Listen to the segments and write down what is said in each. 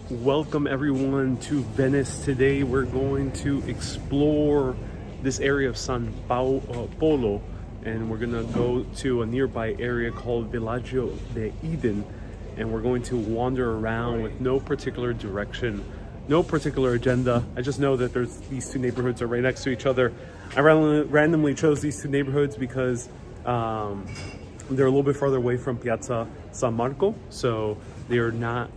Welcome everyone to Venice. Today we're going to explore this area of San Polo, and we're gonna go to a nearby area called Villaggio de Eden, and we're going to wander around with no particular direction, no particular agenda. I just know that these two neighborhoods are right next to each other. I randomly chose these two neighborhoods because they're a little bit farther away from Piazza San Marco, so they're not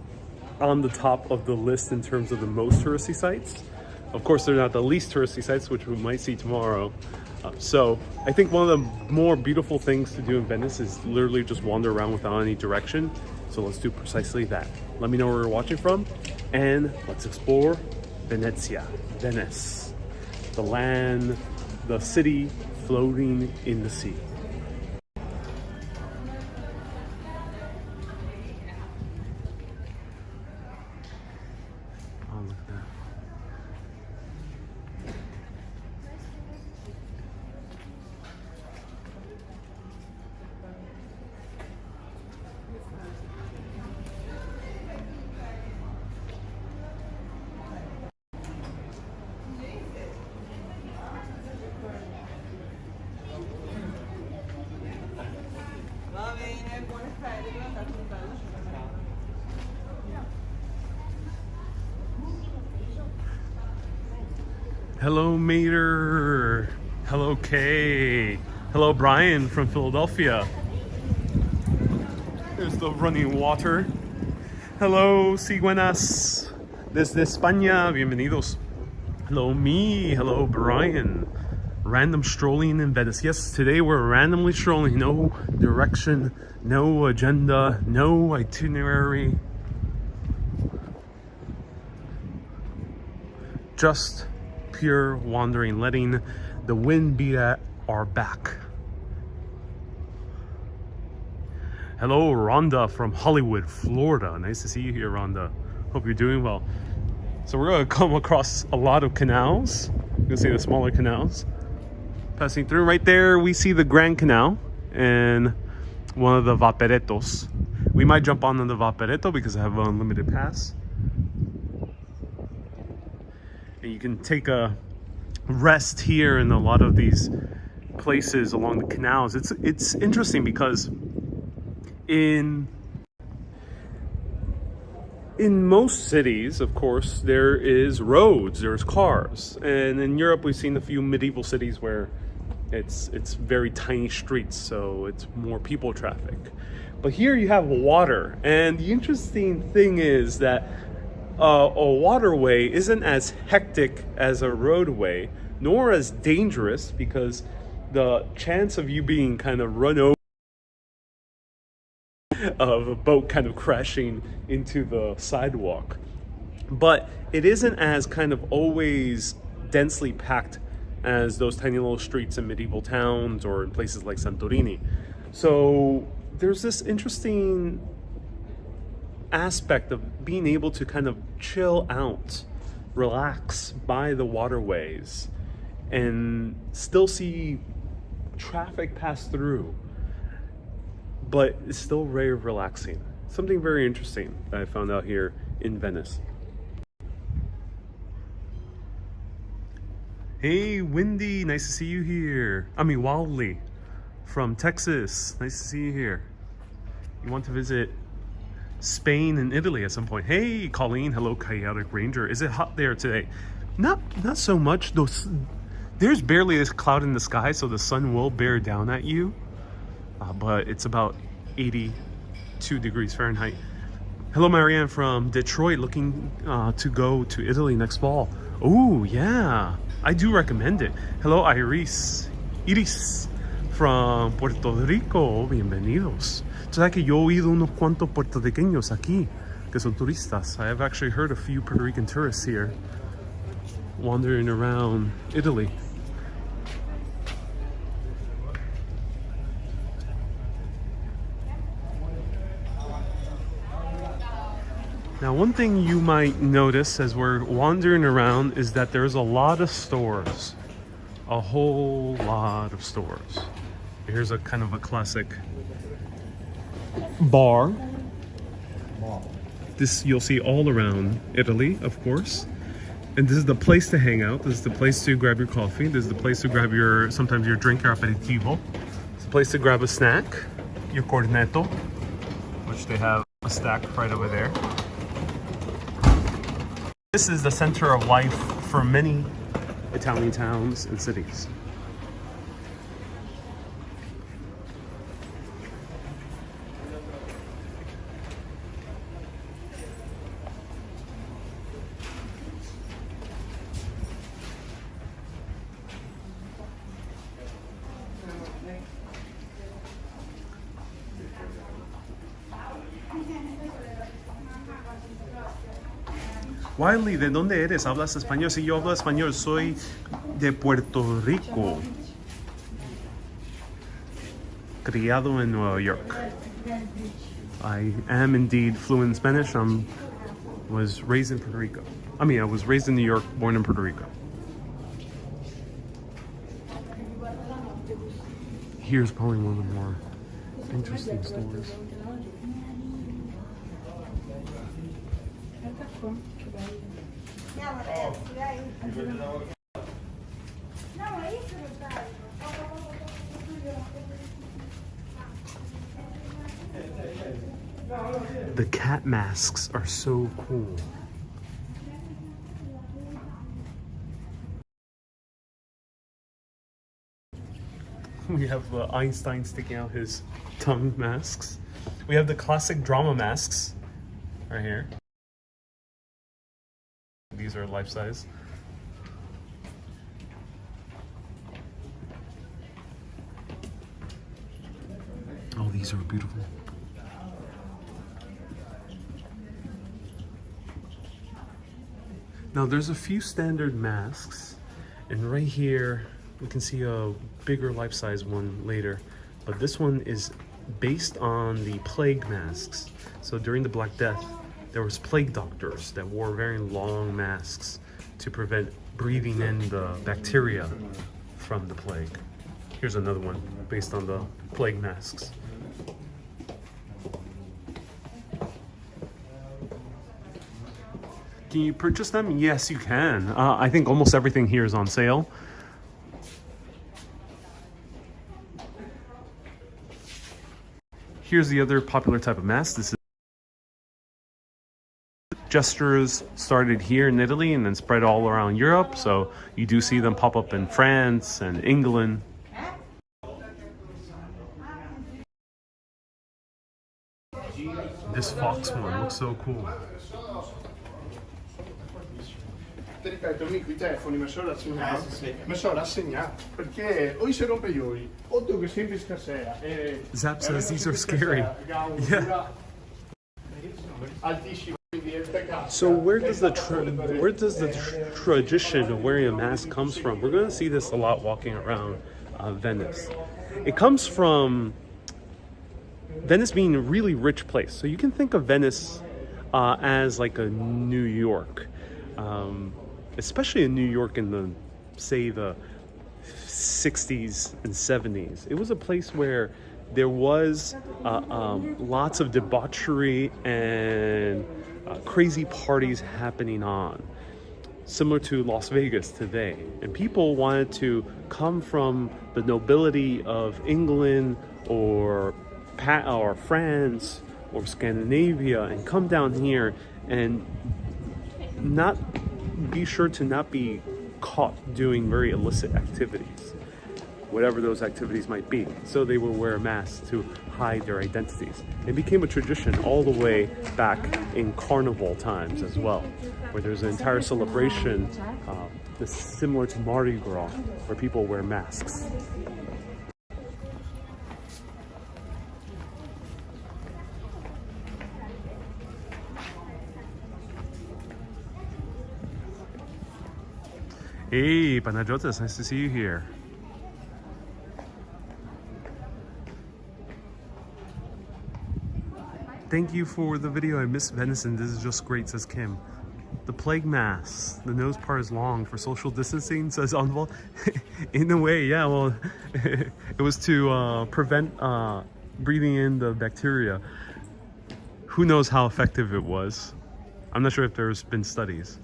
on the top of the list in terms of the most touristy sites. Of course, they're not the least touristy sites, which we might see tomorrow. So I think one of the more beautiful things to do in Venice is literally just wander around without any direction. So let's do precisely that. Let me know where you're watching from, and let's explore Venezia, Venice, the land, the city floating in the sea. Hello, Mater. Hello, Kay. Hello, Brian from Philadelphia. There's the running water. Hello, si buenas. Desde España. Bienvenidos. Hello, me. Hello, Brian. Random strolling in Venice. Yes, today we're randomly strolling. No direction, no agenda, no itinerary. Just pure wandering, letting the wind beat at our back. Hello, Rhonda from Hollywood, Florida. Nice to see you here, Rhonda. Hope you're doing well. So we're gonna come across a lot of canals. You can see the smaller canals passing through. Right there, we see the Grand Canal and one of the Vaporettos. We might jump on the Vaporetto because I have an unlimited pass. And you can take a rest here in a lot of these places along the canals. It's interesting because in most cities, of course, there is roads, there's cars. And in Europe, we've seen a few medieval cities where it's very tiny streets, so it's more people traffic. But here you have water. And the interesting thing is that a waterway isn't as hectic as a roadway, nor as dangerous, because the chance of you being kind of run over of a boat kind of crashing into the sidewalk. But it isn't as kind of always densely packed as those tiny little streets in medieval towns or in places like Santorini. So there's this interesting aspect of being able to kind of chill out, relax by the waterways, and still see traffic pass through, but it's still very relaxing. Something very interesting that I found out here in Venice. Hey, Wendy, nice to see you here. I mean, Wildly from Texas. Nice to see you here. You want to visit Spain and Italy at some point. Hey, Colleen. Hello, Chaotic Ranger. Is it hot there today? Not so much. There's barely a cloud in the sky, so the sun will bear down at you. But it's about 82 degrees Fahrenheit. Hello, Marianne from Detroit, looking to go to Italy next fall. Oh, yeah. I do recommend it. Hello, Iris from Puerto Rico. Bienvenidos. ¿Sabes que yo he oído unos cuantos puertorriqueños aquí que son turistas? I have actually heard a few Puerto Rican tourists here wandering around Italy. Now, one thing you might notice as we're wandering around is that there's a lot of stores. A whole lot of stores. Here's a kind of a classic bar. This you'll see all around Italy, of course. And this is the place to hang out. This is the place to grab your coffee. This is the place to grab your, sometimes your drink, your aperitivo. It's a place to grab a snack, your cornetto, which they have a stack right over there. This is the center of life for many Italian towns and cities. Wiley, ¿de dónde eres? ¿Hablas español? Sí, yo hablo español. Soy de Puerto Rico. Criado en Nueva York. I am indeed fluent in Spanish. Was raised in Puerto Rico. I was raised in New York, born in Puerto Rico. Here's probably one of the more interesting stores. The cat masks are so cool. We have Einstein sticking out his tongue masks. We have the classic drama masks right here. These are life size. Oh, these are beautiful. Now there's a few standard masks, and right here we can see a bigger life-size one later, but this one is based on the plague masks. So during the Black Death, there was plague doctors that wore very long masks to prevent breathing in the bacteria from the plague. Here's another one based on the plague masks. Can you purchase them? Yes, you can. I think almost everything here is on sale. Here's the other popular type of mask. This is gestures started here in Italy and then spread all around Europe. So you do see them pop up in France and England. This fox one looks so cool. Ti ripeto, amico, i telefoni mi sono rassegnati, perché o si rompe ioi, o tu che sempre scarsea. Zap says these are scary. Yeah. So where does the tradition of wearing a mask comes from? We're going to see this a lot walking around Venice. It comes from Venice being a really rich place. So you can think of Venice as like a New York. Especially in New York in the 60s and 70s. It was a place where there was lots of debauchery and crazy parties happening on, similar to Las Vegas today. And people wanted to come from the nobility of England or France or Scandinavia and come down here and be sure to not be caught doing very illicit activities, whatever those activities might be. So they would wear masks to hide their identities. It became a tradition all the way back in carnival times as well, where there's an entire celebration that's similar to Mardi Gras, where people wear masks. Hey, Panajotas, nice to see you here. Thank you for the video. I miss Venice and this is just great, says Kim. The plague mask, the nose part is long for social distancing, says Anval. In a way, yeah, well, it was to prevent breathing in the bacteria. who knows how effective it was. I'm not sure if there's been studies.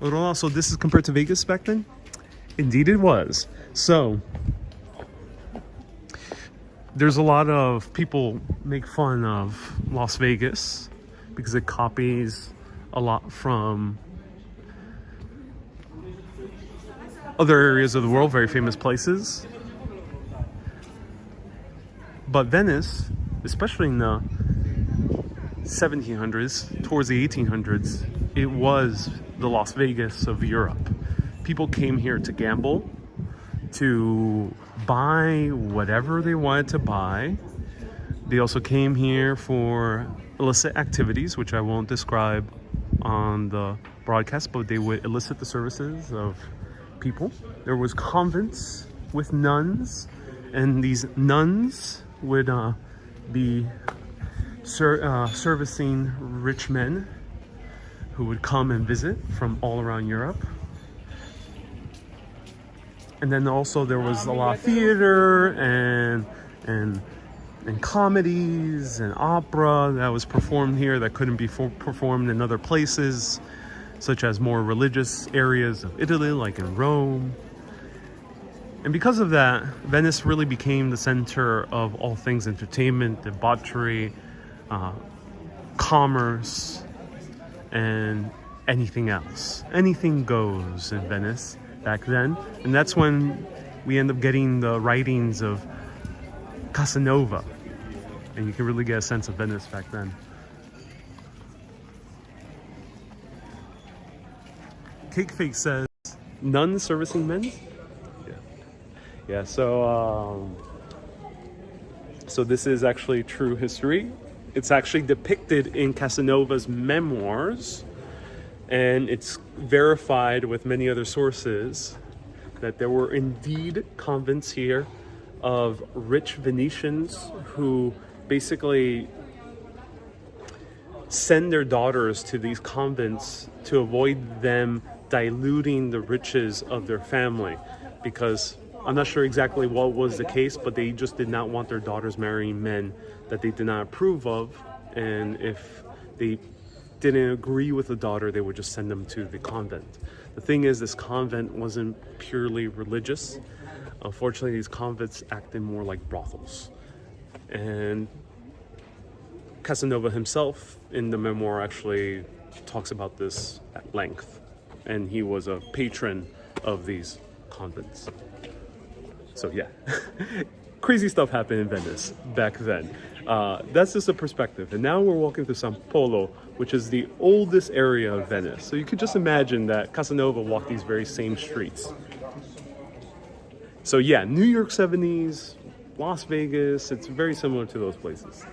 So this is compared to Vegas back then? Indeed it was. So there's a lot of people make fun of Las Vegas because it copies a lot from other areas of the world, very famous places. But Venice, especially in the 1700s, towards the 1800s, it was the Las Vegas of Europe. People came here to gamble, to buy whatever they wanted to buy. They also came here for illicit activities, which I won't describe on the broadcast, but they would elicit the services of people. There was convents with nuns, and these nuns would be servicing rich men who would come and visit from all around Europe. And then also there was a lot of theater and comedies and opera that was performed here that couldn't be performed in other places, such as more religious areas of Italy, like in Rome. And because of that, Venice really became the center of all things entertainment, debauchery, commerce, and anything else. Anything goes in Venice back then. And that's when we end up getting the writings of Casanova. And you can really get a sense of Venice back then. Cake Fake says, nuns servicing men? Yeah, so this is actually true history. It's actually depicted in Casanova's memoirs, and it's verified with many other sources that there were indeed convents here of rich Venetians who basically send their daughters to these convents to avoid them diluting the riches of their family, because I'm not sure exactly what was the case, but they just did not want their daughters marrying men that they did not approve of. And if they didn't agree with the daughter, they would just send them to the convent. The thing is, this convent wasn't purely religious. Unfortunately, these convents acted more like brothels. And Casanova himself in the memoir actually talks about this at length. And he was a patron of these convents. So yeah, crazy stuff happened in Venice back then. That's just a perspective. And now we're walking through San Polo, which is the oldest area of Venice. So you could just imagine that Casanova walked these very same streets. So yeah, New York 70s, Las Vegas, it's very similar to those places.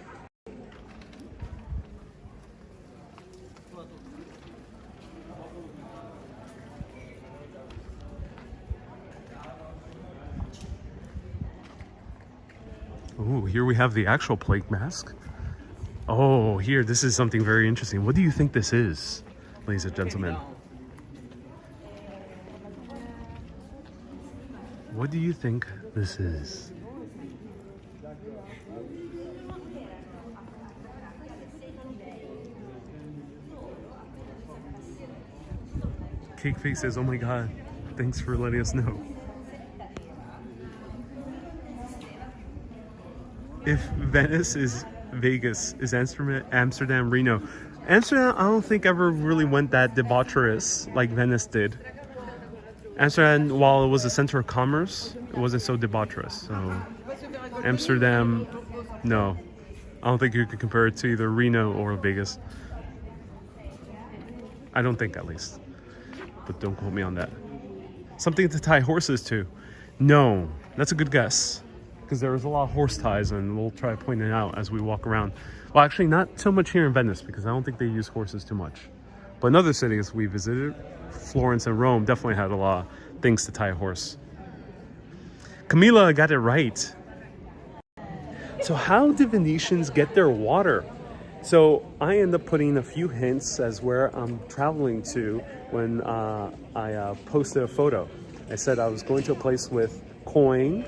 Ooh, here we have the actual plague mask. Oh, here, this is something very interesting. What do you think this is, ladies and gentlemen? What do you think this is? Cake Face says, oh my God, thanks for letting us know. If Venice is Vegas, is Amsterdam Reno? Amsterdam, I don't think ever really went that debaucherous like Venice did. Amsterdam, while it was a center of commerce, it wasn't so debaucherous. So Amsterdam, no. I don't think you could compare it to either Reno or Vegas. I don't think, at least. But don't quote me on that. Something to tie horses to? No. That's a good guess. Because there was a lot of horse ties, and we'll try to point it out as we walk around. Well, actually, not so much here in Venice, because I don't think they use horses too much. But in other cities we visited, Florence and Rome definitely had a lot of things to tie a horse. Camila got it right. So how did Venetians get their water? So I end up putting a few hints as where I'm traveling to when I posted a photo. I said I was going to a place with coin,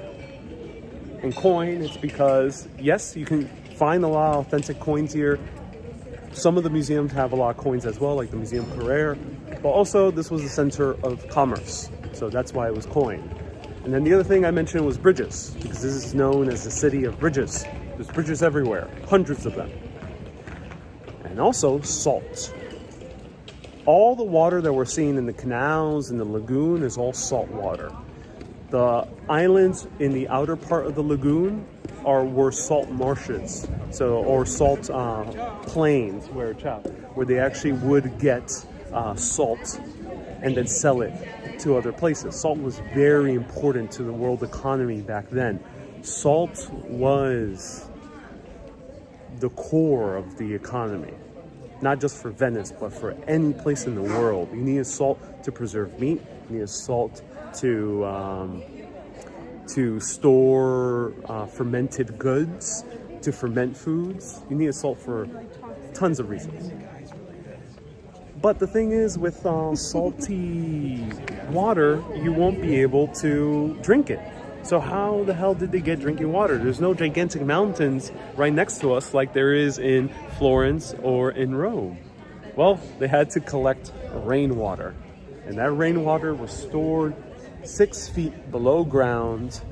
and coin, it's because, yes, you can find a lot of authentic coins here. Some of the museums have a lot of coins as well, like the Museum Carrere, but also this was the center of commerce, so that's why it was coin. And then the other thing I mentioned was bridges, because this is known as the city of bridges. There's bridges everywhere, hundreds of them. And also salt. All the water that we're seeing in the canals and the lagoon is all salt water. The islands in the outer part of the lagoon were salt marshes, or salt plains where they actually would get salt and then sell it to other places. Salt was very important to the world economy back then. Salt was the core of the economy, not just for Venice, but for any place in the world. You needed salt to preserve meat. You needed salt to store fermented goods, to ferment foods. You needed salt for tons of reasons. But the thing is, with salty water, you won't be able to drink it. So how the hell did they get drinking water? There's no gigantic mountains right next to us like there is in Florence or in Rome. Well, they had to collect rainwater. And that rainwater was stored 6 feet below ground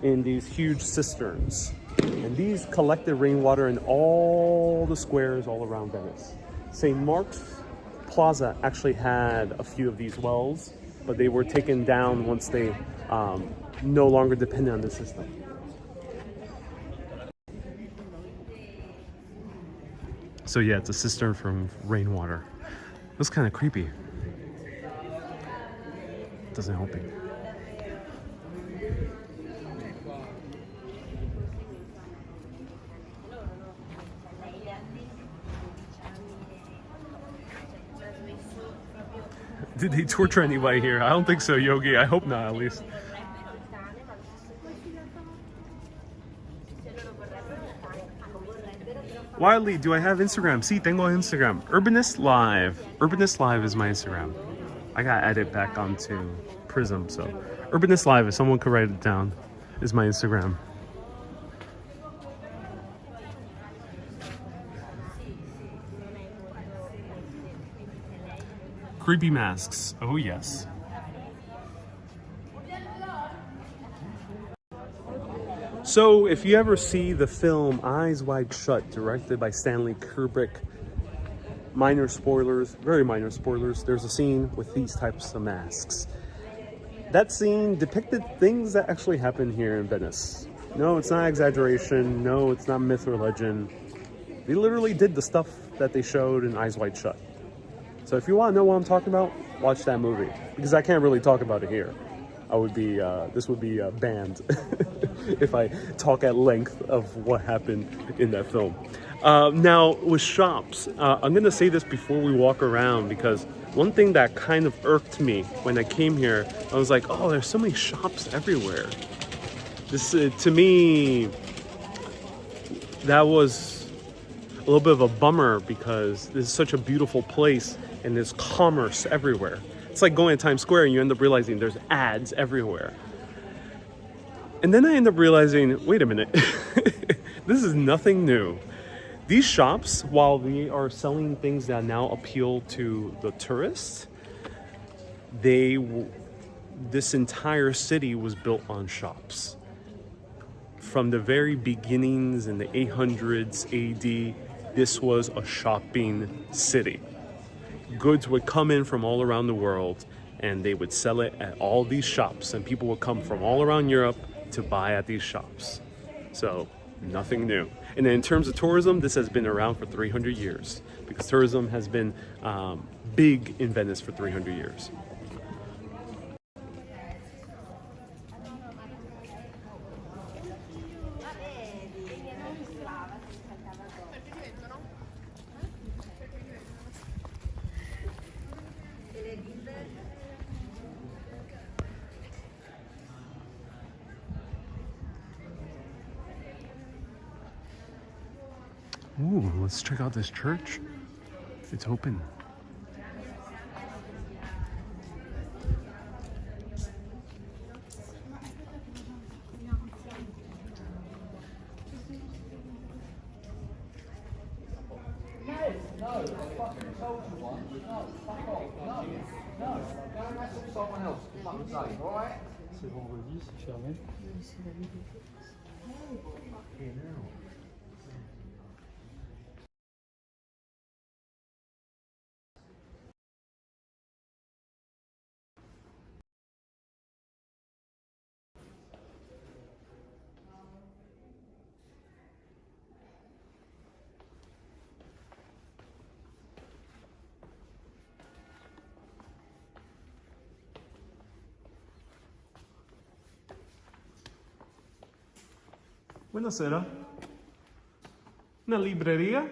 in these huge cisterns. And these collected rainwater in all the squares all around Venice. St. Mark's Plaza actually had a few of these wells, but they were taken down once they no longer depended on the system. So yeah, it's a cistern from rainwater. It was kind of creepy. Doesn't help me. Did they torture anybody here? I don't think so, Yogi. I hope not, at least. Wildly, do I have Instagram? Sí, tengo Instagram. Urbanist Live. Urbanist Live is my Instagram. I gotta add it back onto Prism, so Urbanist Live, if someone could write it down, is my Instagram. Creepy masks. Oh yes. So if you ever see the film Eyes Wide Shut, directed by Stanley Kubrick, minor spoilers, very minor spoilers, there's a scene with these types of masks. That scene depicted things that actually happen here in Venice. No, it's not exaggeration. No, it's not myth or legend. They literally did the stuff that they showed in Eyes Wide Shut. So if you want to know what I'm talking about, watch that movie, because I can't really talk about it here. This would be banned if I talk at length of what happened in that film. Now, with shops, I'm going to say this before we walk around, because one thing that kind of irked me when I came here, I was like, oh, there's so many shops everywhere. This, to me, that was a little bit of a bummer, because this is such a beautiful place and there's commerce everywhere. It's like going to Times Square and you end up realizing there's ads everywhere. And then I end up realizing, wait a minute, this is nothing new. These shops, while they are selling things that now appeal to the tourists, this entire city was built on shops. From the very beginnings in the 800s AD, this was a shopping city. Goods would come in from all around the world and they would sell it at all these shops, and people would come from all around Europe to buy at these shops. So nothing new. And then in terms of tourism, this has been around for 300 years, because tourism has been big in Venice for 300 years. Ooh, let's check out this church. It's open. C'est vendredi, c'est fermé. Buonasera. Una libreria?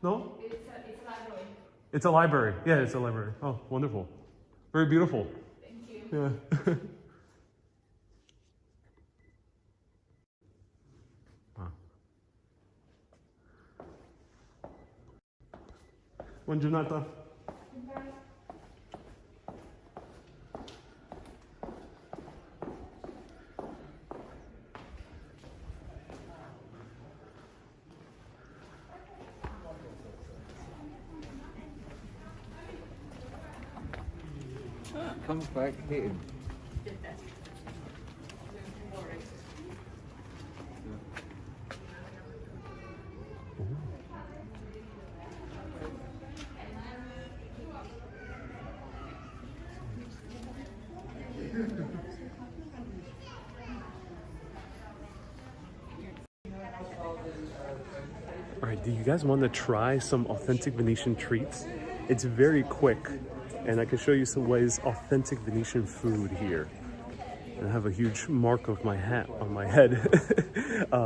No. No? It's a library. It's a library. Yeah, it's a library. Oh, wonderful. Very beautiful. Thank you. Yeah. Wow. Buon giornata. Comes back hitting. All right, do you guys want to try some authentic Venetian treats? It's very quick, and I can show you some ways authentic Venetian food here. And I have a huge mark of my hat on my head.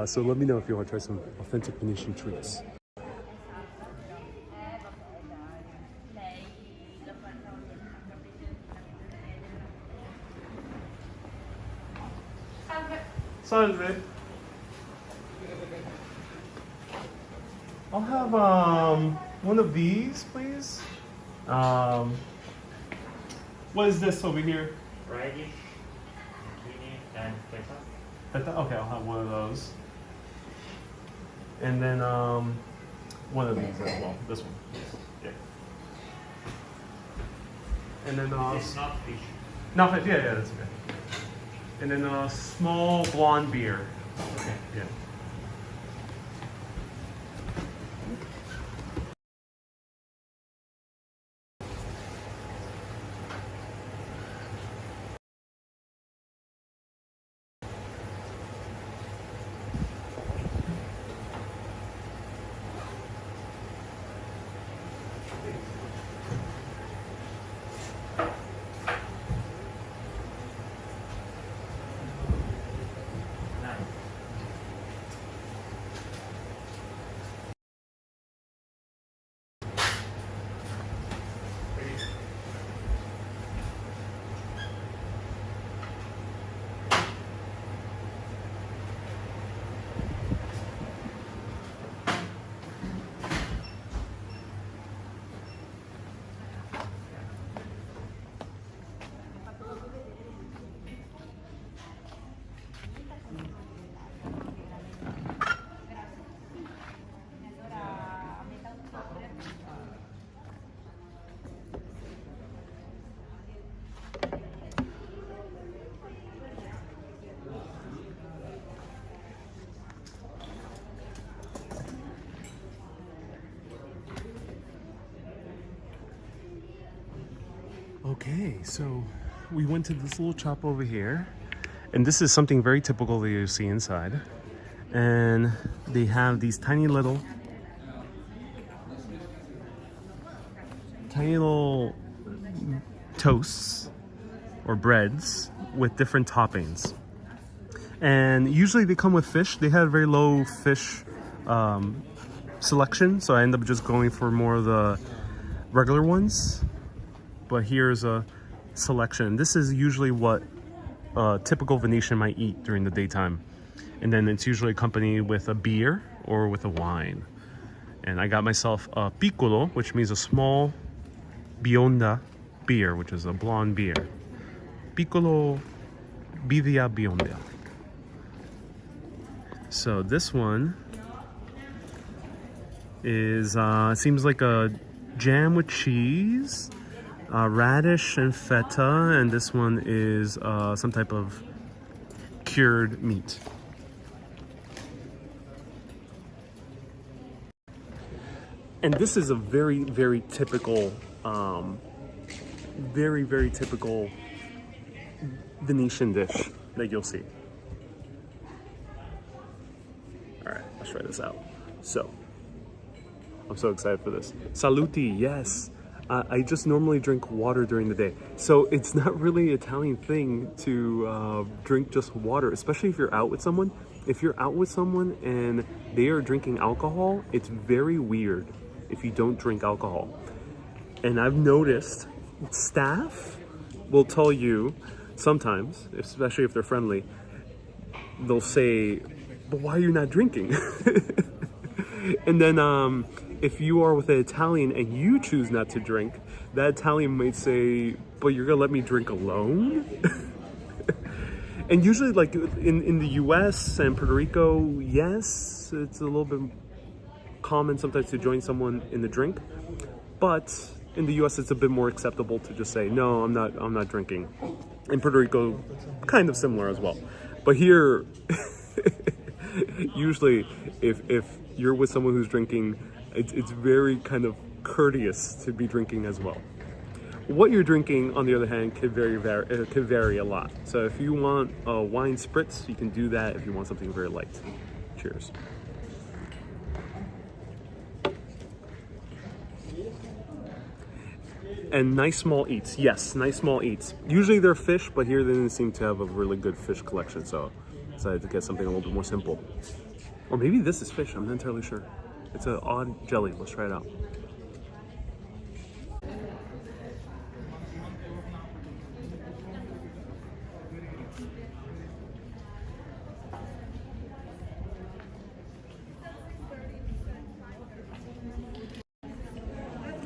So let me know if you want to try some authentic Venetian treats. Salve. I'll have one of these, please. What is this over here? Radish, zucchini, and feta. Okay, I'll have one of those. And then one of these as well. This one. Yeah. And then It's not fish. not fish. Yeah, that's okay. And then a small blonde beer. Okay. Yeah. Okay, so we went to this little shop over here, and this is something very typical that you see inside. And they have these tiny little toasts or breads with different toppings. And usually they come with fish. They have very low fish selection, so I end up just going for more of the regular ones. But here's a selection. This is usually what a typical Venetian might eat during the daytime. And then it's usually accompanied with a beer or with a wine. And I got myself a piccolo, which means a small bionda beer, which is a blonde beer. Piccolo birria bionda. So this one is, it seems like a jam with cheese, radish and feta, and this one is some type of cured meat. And this is a very, very typical, very typical Venetian dish that you'll see. All right, let's try this out. So, I'm so excited for this. Saluti, yes. I just normally drink water during the day. So it's not really an Italian thing to drink just water, especially if you're out with someone. If you're out with someone and they are drinking alcohol, it's very weird if you don't drink alcohol. And I've noticed staff will tell you sometimes, especially if they're friendly, they'll say, but why are you not drinking? And then if you are with an Italian and you choose not to drink, that Italian might say, but you're gonna let me drink alone? And usually, like in the US and Puerto Rico, yes, it's a little bit common sometimes to join someone in the drink, but in the US it's a bit more acceptable to just say, no, I'm not drinking. In Puerto Rico, kind of similar as well. But here, usually if you're with someone who's drinking, it's very kind of courteous to be drinking as well. What you're drinking, on the other hand, could vary a lot. So if you want a wine spritz, you can do that. If you want something very light. Cheers. And nice small eats. Yes, nice small eats. Usually they're fish, but here they didn't seem to have a really good fish collection, so I decided to get something a little bit more simple. Or maybe this is fish, I'm not entirely sure. It's an odd jelly. Let's try it out.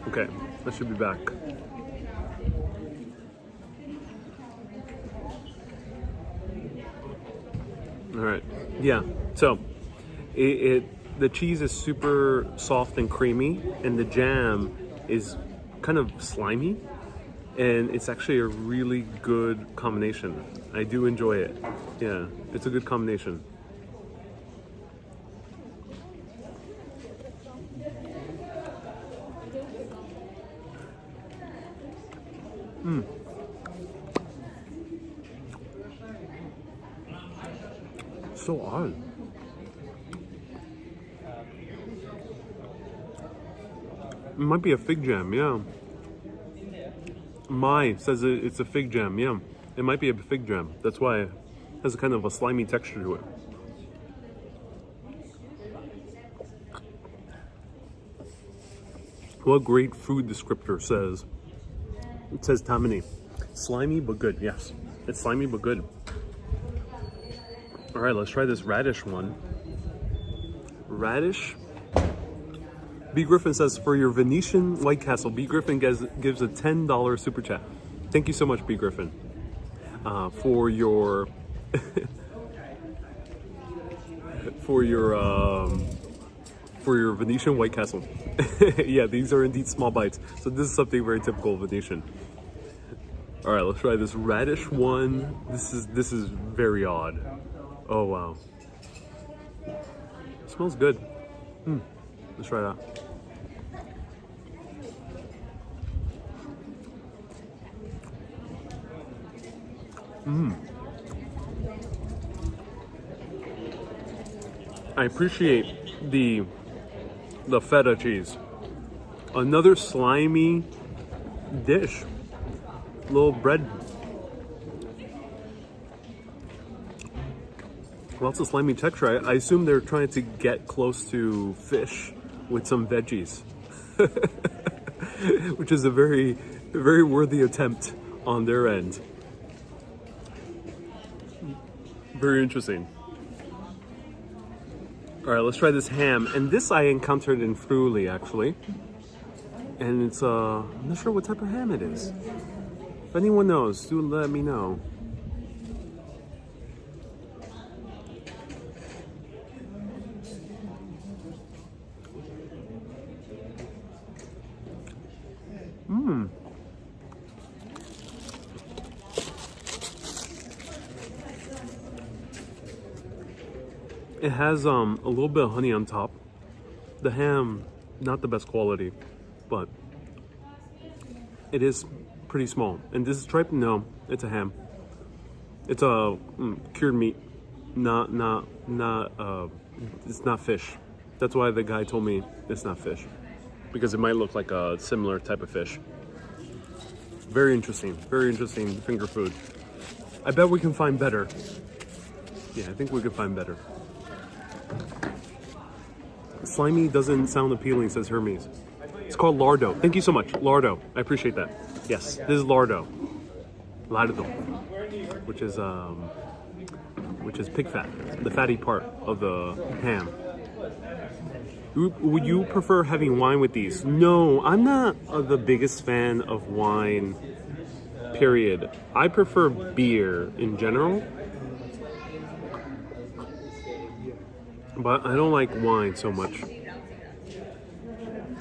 Okay, I should be back. All right, yeah, so the cheese is super soft and creamy, and the jam is kind of slimy, and it's actually a really good combination. I do enjoy it. Yeah, it's a good combination. So odd. It might be a fig jam, yeah. Mai says it's a fig jam, yeah. It might be a fig jam. That's why it has a kind of a slimy texture to it. What great food descriptor says. It says Tamini. Slimy but good, yes. It's slimy but good. All right, let's try this radish one. Radish. B. Griffin says, for your Venetian White Castle, B. Griffin gives a $10 super chat. Thank you so much, B. Griffin, for your for your Venetian White Castle. Yeah, these are indeed small bites. So this is something very typical of Venetian. All right, let's try this radish one. This is very odd. Oh wow, it smells good. Let's try it out. I appreciate the feta cheese. Another slimy dish. Little bread. Lots of slimy texture. I assume they're trying to get close to fish with some veggies, which is a very, very worthy attempt on their end. Very interesting. All right, let's try this ham. And this I encountered in Friuli, actually. And it's, I'm not sure what type of ham it is. If anyone knows, do let me know. It has a little bit of honey on top. The ham, not the best quality, but it is pretty small. And this is tripe? No, it's a ham. It's a cured meat, not it's not fish. That's why the guy told me it's not fish, because it might look like a similar type of fish. Very interesting finger food. I bet we can find better. Yeah, I think we could find better. Slimy doesn't sound appealing, says Hermes. It's called lardo. Thank you so much, lardo. I appreciate that. Yes, this is lardo. Lardo, which is pig fat, the fatty part of the ham. Would you prefer having wine with these? No, I'm not the biggest fan of wine, period. I prefer beer in general, but I don't like wine so much.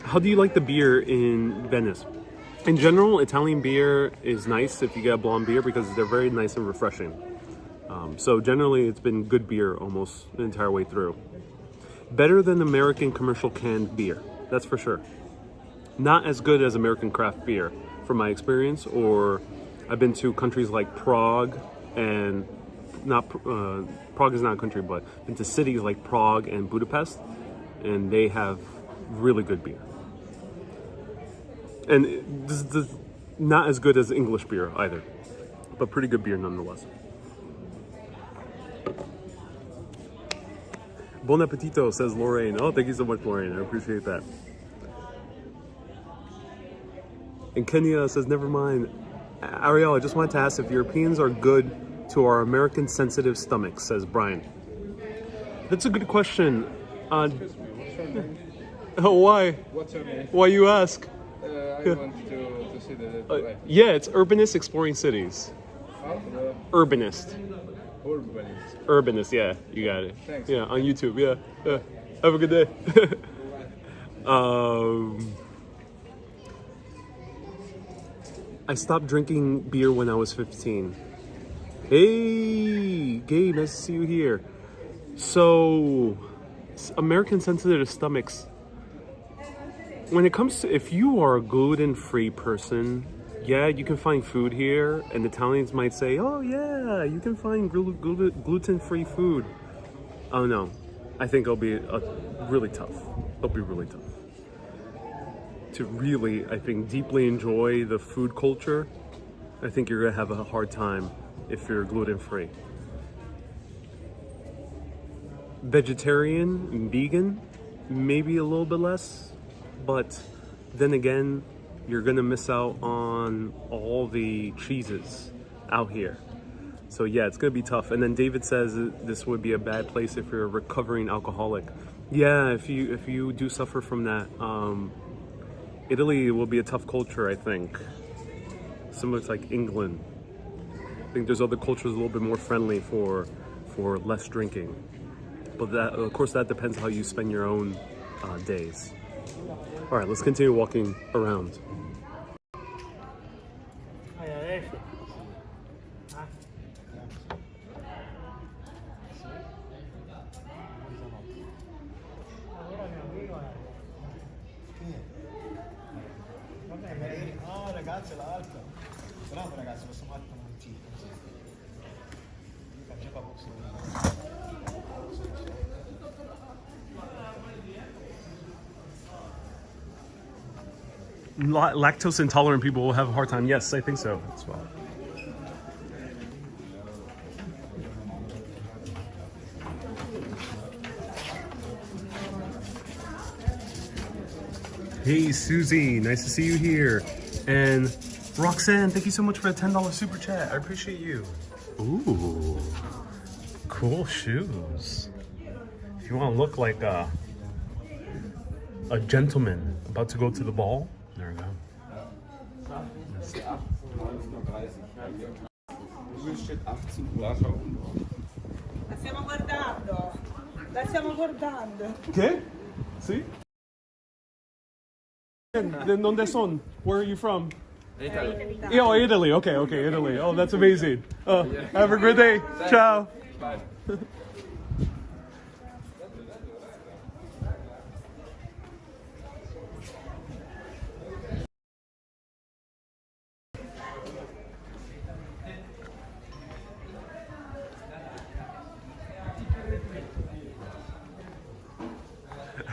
How do you like the beer in Venice? In general, Italian beer is nice if you get a blonde beer because they're very nice and refreshing. So generally, it's been good beer almost the entire way through. Better than American commercial canned beer, that's for sure. Not as good as American craft beer, from my experience. Or I've been to countries like Prague, and Prague is not a country, but been to cities like Prague and Budapest, and they have really good beer. And this is not as good as English beer either, but pretty good beer nonetheless. Bon appetito, says Lorraine. Oh, thank you so much, Lorraine. I appreciate that. And Kenya says, never mind. Ariel, I just wanted to ask if Europeans are good to our American sensitive stomachs, says Brian. That's a good question. Oh, why? What's your name? Why you ask? I want to see the Yeah, it's Urbanist Exploring Cities. Urbanist. Urbanist. Urbanist, yeah, you got it. Thanks. Yeah, on YouTube, yeah. Have a good day. I stopped drinking beer when I was 15. Hey, Gabe, nice to see you here. So, American sensitive stomachs. When it comes to, if you are a gluten-free person, yeah, you can find food here, and Italians might say, oh yeah, you can find gluten-free food. Oh no, I think it'll be really tough. It'll be really tough. To really, I think, deeply enjoy the food culture, I think you're gonna have a hard time if you're gluten-free. Vegetarian and vegan, maybe a little bit less, but then again, you're gonna miss out on all the cheeses out here. So yeah, it's gonna be tough. And then David says this would be a bad place if you're a recovering alcoholic. Yeah, if you do suffer from that, Italy will be a tough culture, I think. Similar to like England. I think there's other cultures a little bit more friendly for less drinking. But that, of course, that depends how you spend your own days. All right, let's continue walking around. Ragazzi, l'altro. Bravo ragazzi, questo matto non ci. Lactose intolerant people will have a hard time. Yes, I think so as well. Hey Susie, nice to see you here. And Roxanne, thank you so much for a $10 super chat. I appreciate you. Ooh, cool shoes. If you want to look like a gentleman about to go to the ball, there we go. La stiamo guardando. ¿Qué? ¿Sí? ¿De dónde son? Where are you from? Italy. Oh, Italy. Okay, Italy. Oh, that's amazing. Have a great day. Ciao.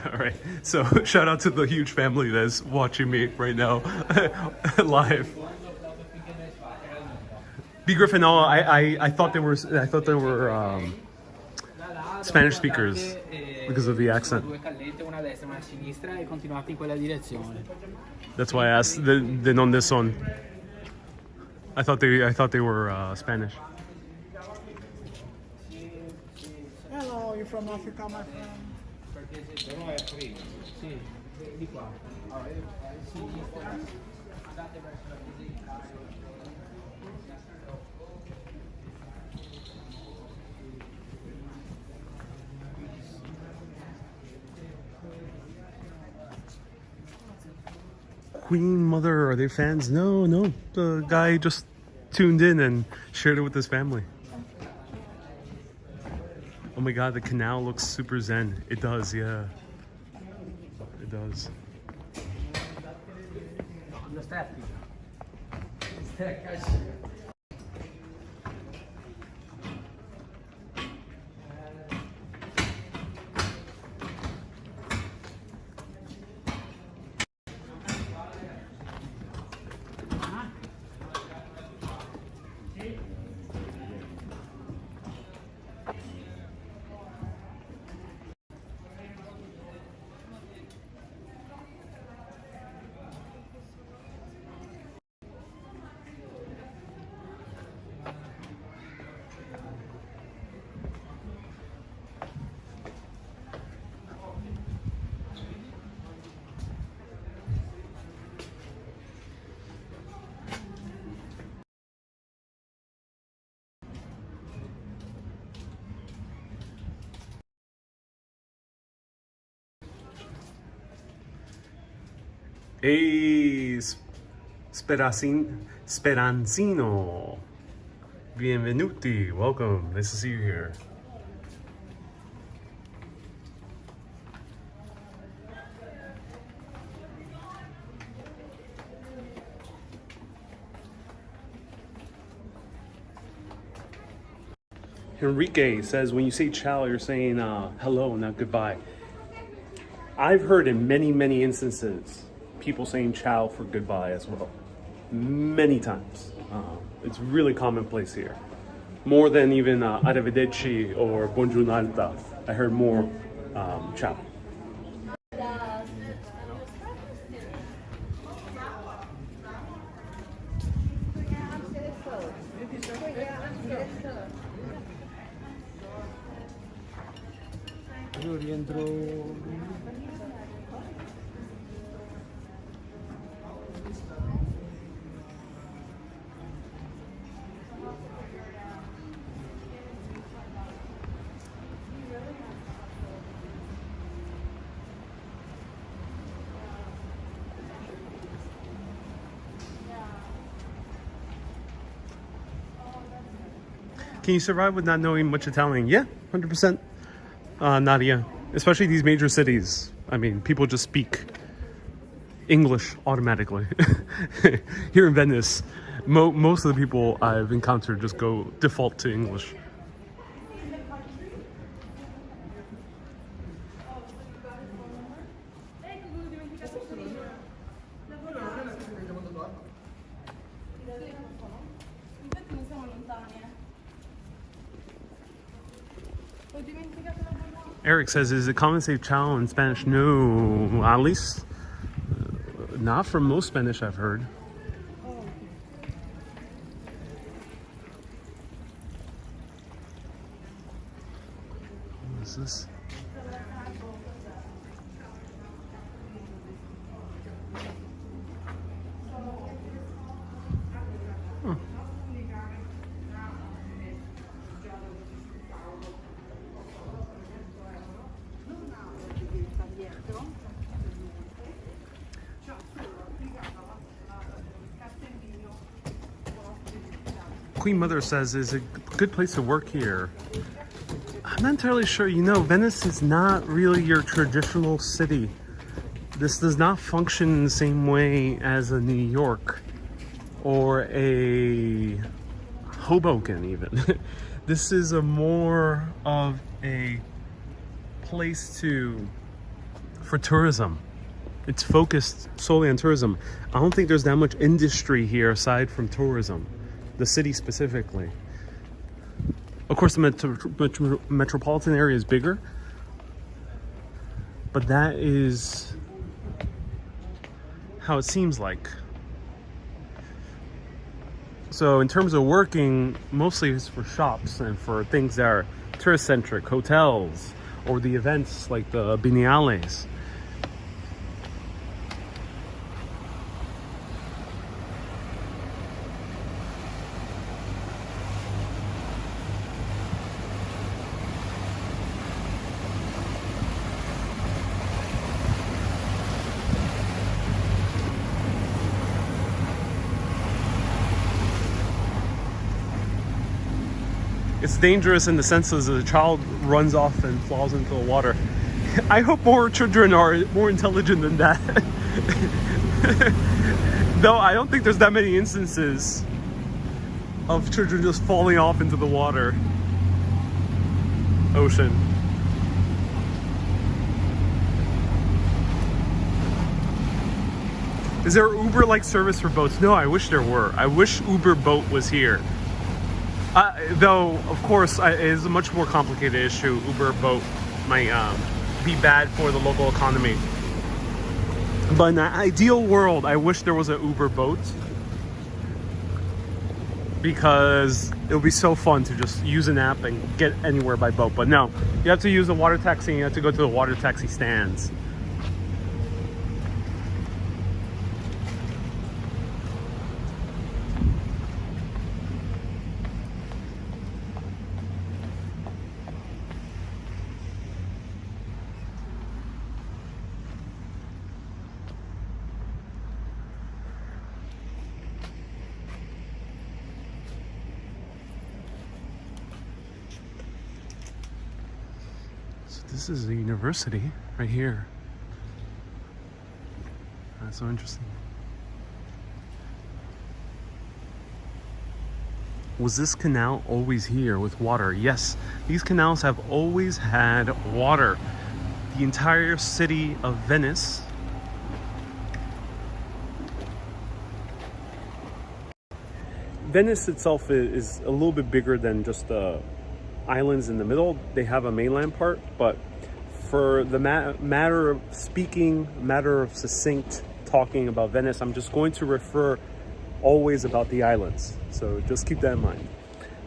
All right. So shout out to the huge family that's watching me right now live. B Griffin, no, I thought they were Spanish speakers because of the accent. That's why I asked the non this one. I thought they were Spanish. Hello, you from Africa, my friend? Queen Mother, are they fans? No, the guy just tuned in and shared it with his family. Oh my god, the canal looks super zen. It does, yeah. It does. Hey, Speranzino. Bienvenuti. Welcome. Nice to see you here. Enrique says when you say ciao, you're saying hello, not goodbye. I've heard in many instances people saying ciao for goodbye as well. Many times. It's really commonplace here. More than even arrivederci or buongiornata. I heard more ciao. Io rientro. Can you survive with not knowing much Italian? Yeah, 100%. Nadia, especially these major cities. I mean, people just speak English automatically. Here in Venice, most of the people I've encountered just go default to English. Eric says, is it common to say ciao in Spanish? No, at least not from most Spanish I've heard. What is this? Huh. Queen Mother says, is a good place to work here. I'm not entirely sure. You know, Venice is not really your traditional city. This does not function in the same way as a New York or a Hoboken even. This is a more of a place to for tourism. It's focused solely on tourism. I don't think there's that much industry here aside from tourism, the city specifically. Of course, the metropolitan area is bigger, but that is how it seems like. So in terms of working, mostly it's for shops and for things that are tourist-centric, hotels, or the events like the Biennales. It's dangerous in the sense that a child runs off and falls into the water. I hope more children are more intelligent than that. Though I don't think there's that many instances of children just falling off into the water. Ocean. Is there Uber-like service for boats? No, I wish there were. I wish Uber Boat was here. Though, of course, it is a much more complicated issue. Uber Boat might be bad for the local economy. But in an ideal world, I wish there was an Uber Boat, because it would be so fun to just use an app and get anywhere by boat. But no, you have to use the water taxi and you have to go to the water taxi stands. This is the university right here. That's so interesting. Was this canal always here with water? Yes, these canals have always had water. The entire city of Venice itself is a little bit bigger than just the islands in the middle. They have a mainland part, but for the matter of succinct talking about Venice, I'm just going to refer always about the islands. So just keep that in mind.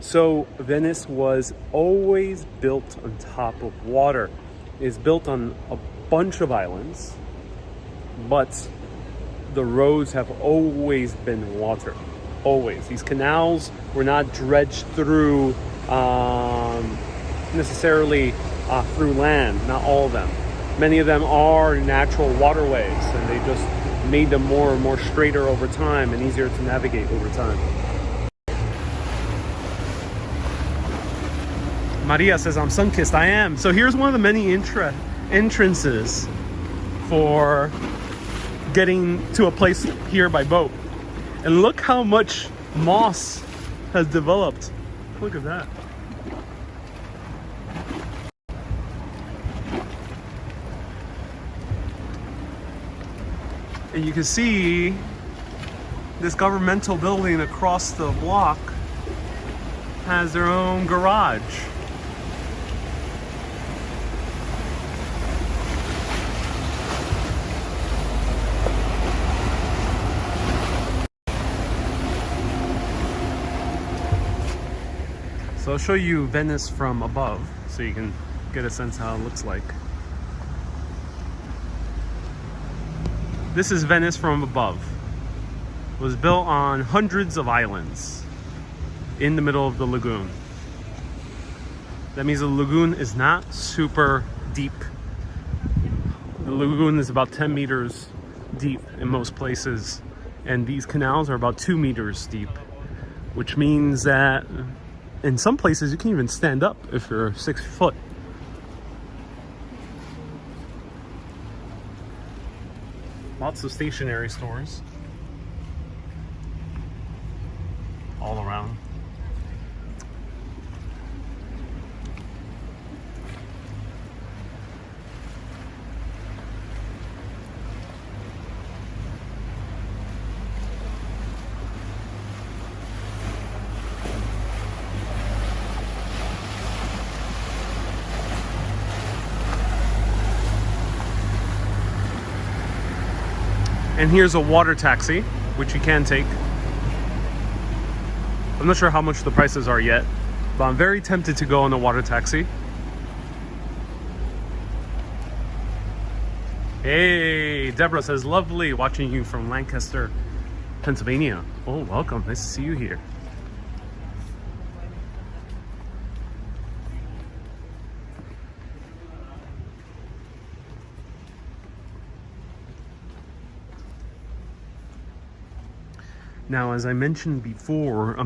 So Venice was always built on top of water. It's built on a bunch of islands, but the roads have always been water. Always. These canals were not dredged through necessarily through land, not all of them. Many of them are natural waterways, and they just made them more and more straighter over time and easier to navigate over time. Maria says, I'm sun-kissed. I am. So here's one of the many entrances for getting to a place here by boat. And look how much moss has developed. Look at that. And you can see this governmental building across the block has their own garage. So I'll show you Venice from above so you can get a sense how it looks like. This is Venice from above. It was built on hundreds of islands in the middle of the lagoon. That means the lagoon is not super deep. The lagoon is about 10 meters deep in most places, and these canals are about 2 meters deep, which means that in some places you can even stand up if you're 6 foot. Lots of stationery stores all around. And here's a water taxi, which you can take. I'm not sure how much the prices are yet, but I'm very tempted to go on a water taxi. Hey, Deborah says, lovely watching you from Lancaster, Pennsylvania. Oh, welcome. Nice to see you here. Now, as I mentioned before,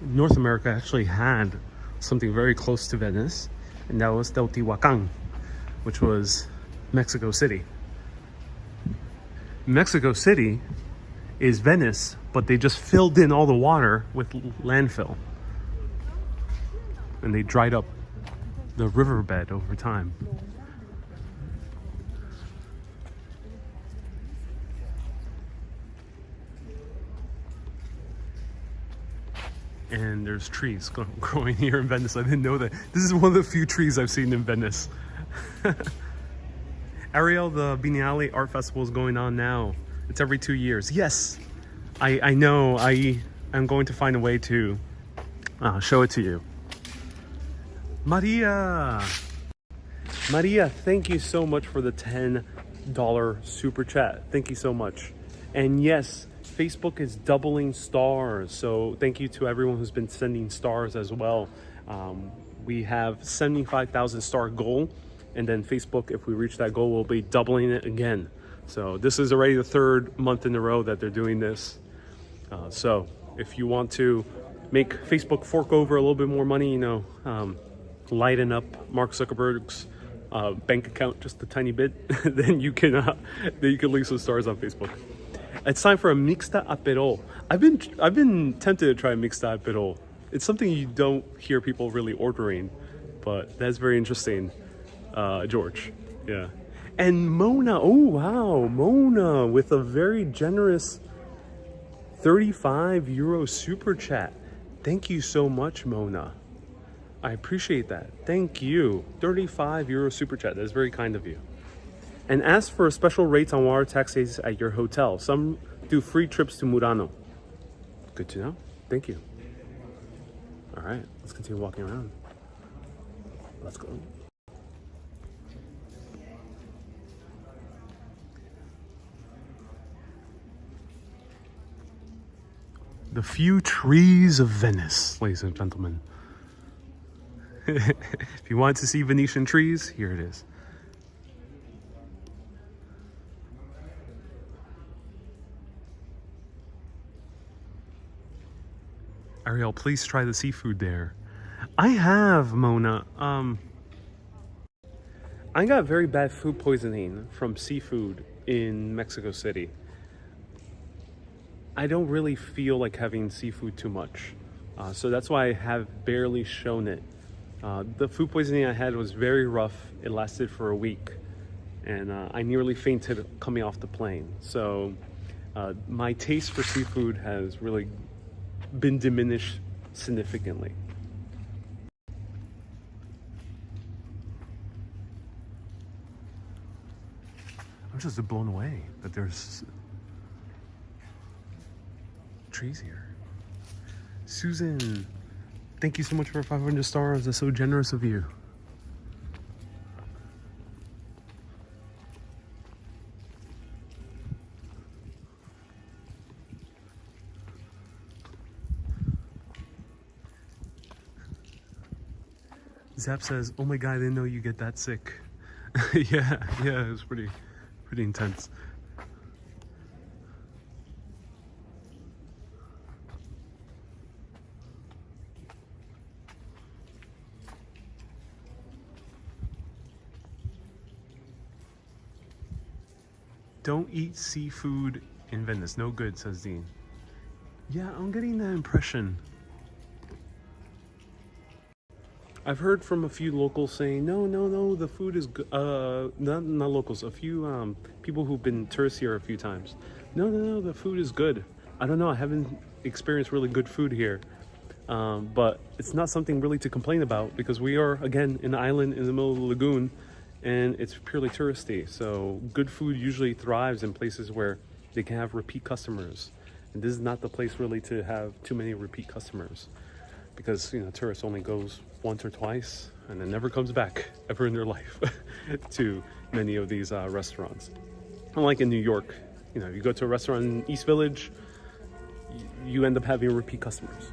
North America actually had something very close to Venice, and that was Teotihuacan, which was Mexico City. Mexico City is Venice, but they just filled in all the water with landfill. And they dried up the riverbed over time. And there's trees growing here in Venice. I didn't know that. This is one of the few trees I've seen in Venice. Ariel, the Biennale Art Festival is going on now. It's every 2 years. Yes, I know. I'm going to find a way to show it to you. Maria, thank you so much for the $10 super chat. Thank you so much. And yes, Facebook is doubling stars, so thank you to everyone who's been sending stars as well. We have 75,000 star goal, and then Facebook, if we reach that goal, we'll be doubling it again. So this is already the 3rd month in a row that they're doing this. So if you want to make Facebook fork over a little bit more money, you know, lighten up Mark Zuckerberg's bank account just a tiny bit, then you can leave some stars on Facebook. It's time for a mixta aperol. I've been tempted to try a mixta aperol. It's something you don't hear people really ordering, but that's very interesting, George. Yeah. And Mona, oh wow, Mona with a very generous 35 euro super chat. Thank you so much, Mona. I appreciate that. Thank you. 35 euro super chat. That's very kind of you. And ask for special rates on water taxis at your hotel. Some do free trips to Murano. Good to know. Thank you. All right, let's continue walking around. Let's go. The few trees of Venice, ladies and gentlemen. If you want to see Venetian trees, here it is. Ariel, please try the seafood there. I have, Mona. I got very bad food poisoning from seafood in Mexico City. I don't really feel like having seafood too much. So that's why I have barely shown it. The food poisoning I had was very rough. It lasted for a week. And I nearly fainted coming off the plane. So my taste for seafood has really been diminished significantly. I'm just blown away that there's trees here. Susan, thank you so much for 500 stars. That's so generous of you. Zap says, oh my god, I didn't know you get that sick. yeah, it was pretty intense. Don't eat seafood in Venice. No good, says Dean. Yeah, I'm getting that impression. I've heard from a few locals saying, no, the food is good. Not locals, a few people who've been tourists here a few times. No, the food is good. I don't know, I haven't experienced really good food here. But it's not something really to complain about because we are, again, in an island in the middle of the lagoon and it's purely touristy. So good food usually thrives in places where they can have repeat customers. And this is not the place really to have too many repeat customers, because tourists only goes once or twice and then never comes back ever in their life to many of these restaurants. Unlike in New York, you go to a restaurant in East Village, you end up having repeat customers.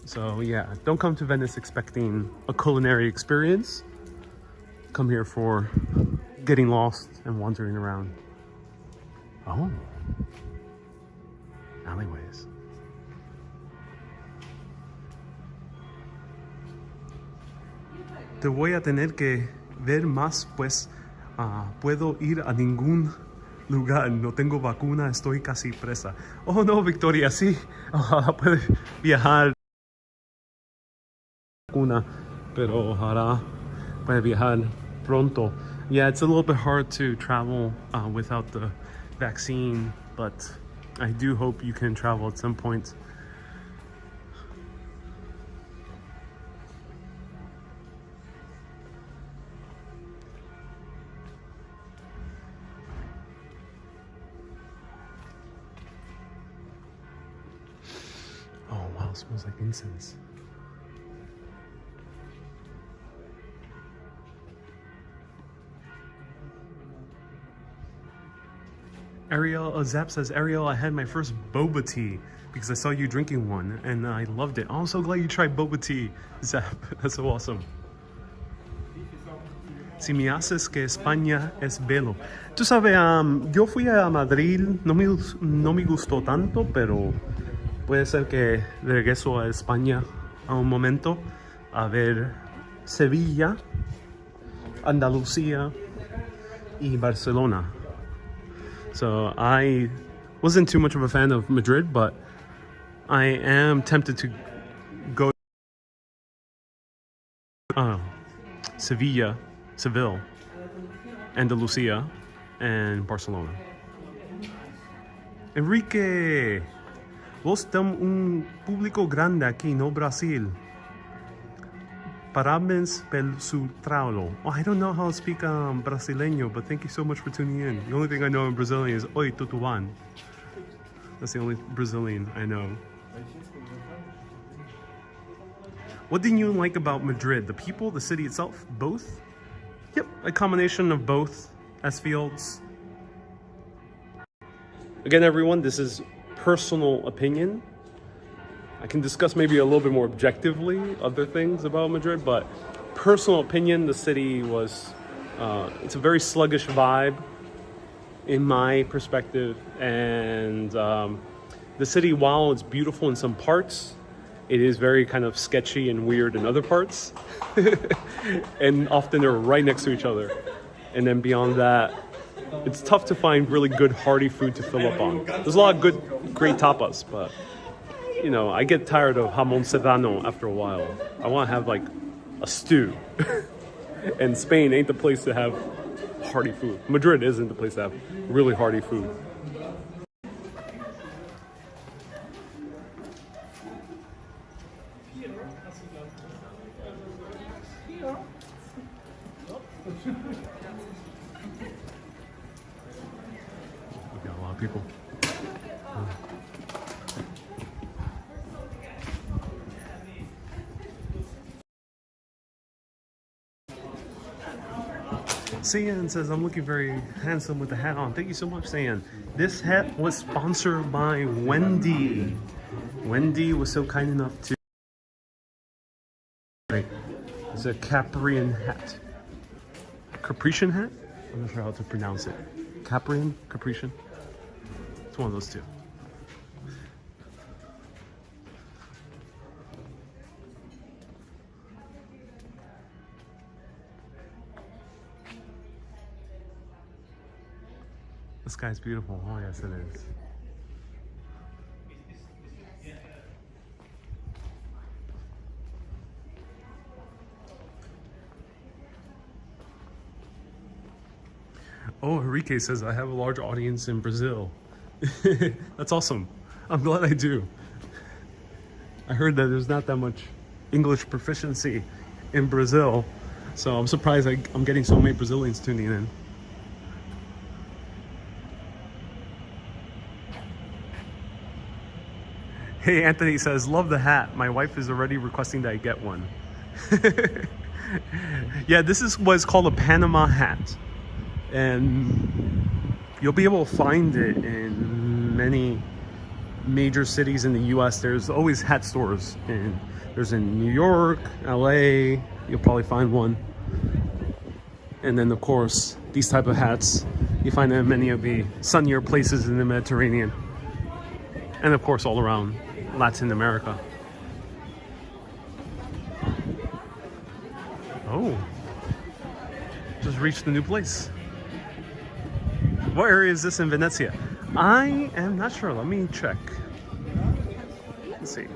So yeah, don't come to Venice expecting a culinary experience. Come here for getting lost and wandering around. Oh, alleyways. Te voy a tener que ver más, pues puedo ir a ningún lugar, no tengo vacuna, estoy casi presa. Oh no, Victoria, sí, ojalá puedes viajar vacuna, pero ojalá puedes viajar pronto. Yeah, it's a little bit hard to travel without the vaccine, but I do hope you can travel at some point. Oh wow, it smells like incense. Ariel, Zap says, Ariel, I had my first boba tea because I saw you drinking one and I loved it. Oh, I'm so glad you tried boba tea, Zap. That's so awesome. Si me haces que España es bello. Tú sabes, yo fui a Madrid, no me gustó tanto, pero puede ser que regreso a España a un momento a ver Sevilla, Andalucía y Barcelona. So I wasn't too much of a fan of Madrid, but I am tempted to go Seville, Andalusia, and Barcelona. Enrique, vos tem público grande aquí, no Brasil. Parabéns pelo su trabalho. Oh, I don't know how to speak Brasileño, but thank you so much for tuning in. The only thing I know in Brazilian is Oi, tudo bem? That's the only Brazilian I know. What didn't you like about Madrid? The people, the city itself, both? Yep, a combination of both, as fields. Again, everyone, this is personal opinion. I can discuss maybe a little bit more objectively other things about Madrid, but personal opinion, the city was, it's a very sluggish vibe in my perspective. And the city, while it's beautiful in some parts, it is very kind of sketchy and weird in other parts. And often they're right next to each other. And then beyond that, it's tough to find really good hearty food to fill up on. There's a lot of great tapas, but I get tired of jamón serrano after a while. I want to have like a stew. And Spain ain't the place to have hearty food. Madrid isn't the place to have really hearty food. We got a lot of people. Sayan says, I'm looking very handsome with the hat on. Thank you so much, Sayan. This hat was sponsored by Wendy. Wendy was so kind enough to... It's a Caprian hat. Caprician hat? I'm not sure how to pronounce it. Caprian? Caprician? It's one of those two. The sky's beautiful. Oh yes, it is. Oh, Enrique says, I have a large audience in Brazil. That's awesome. I'm glad I do. I heard that there's not that much English proficiency in Brazil, so I'm surprised I'm getting so many Brazilians tuning in. Hey, Anthony says, love the hat. My wife is already requesting that I get one. Yeah, this is what's called a Panama hat. And you'll be able to find it in many major cities in the US. There's always hat stores. And there's in New York, LA, you'll probably find one. And then of course, these type of hats, you find them in many of the sunnier places in the Mediterranean. And of course, all around Latin America. Oh, just reached the new place. What area is this in Venezia? I am not sure. Let me check. Let's see.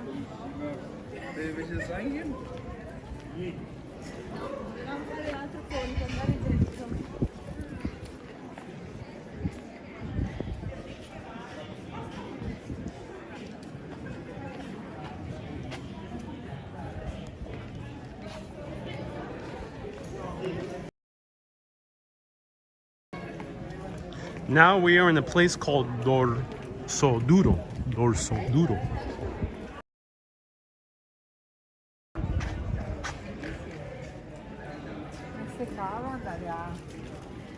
Now we are in a place called Dorso Duro. Dorso Duro.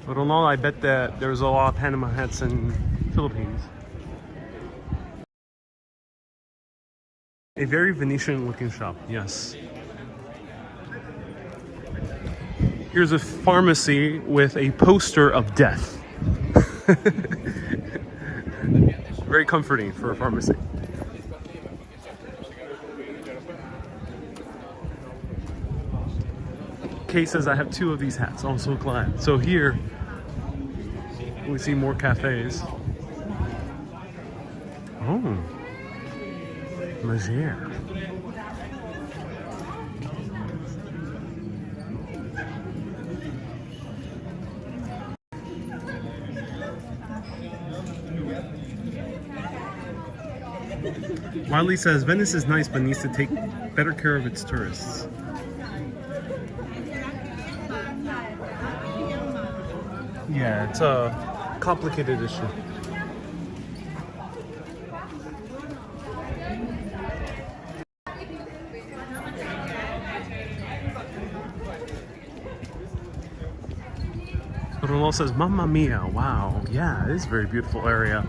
I don't know, I bet that there's a lot of Panama hats in Philippines. A very Venetian looking shop, yes. Here's a pharmacy with a poster of death. Very comforting for a pharmacy. Kay says I have 2 of these hats. I'm so glad. So here we see more cafes. Oh, Mazière. Wiley says Venice is nice but needs to take better care of its tourists. Yeah, it's a complicated issue. Ronald says, Mamma mia, wow. Yeah, it is a very beautiful area.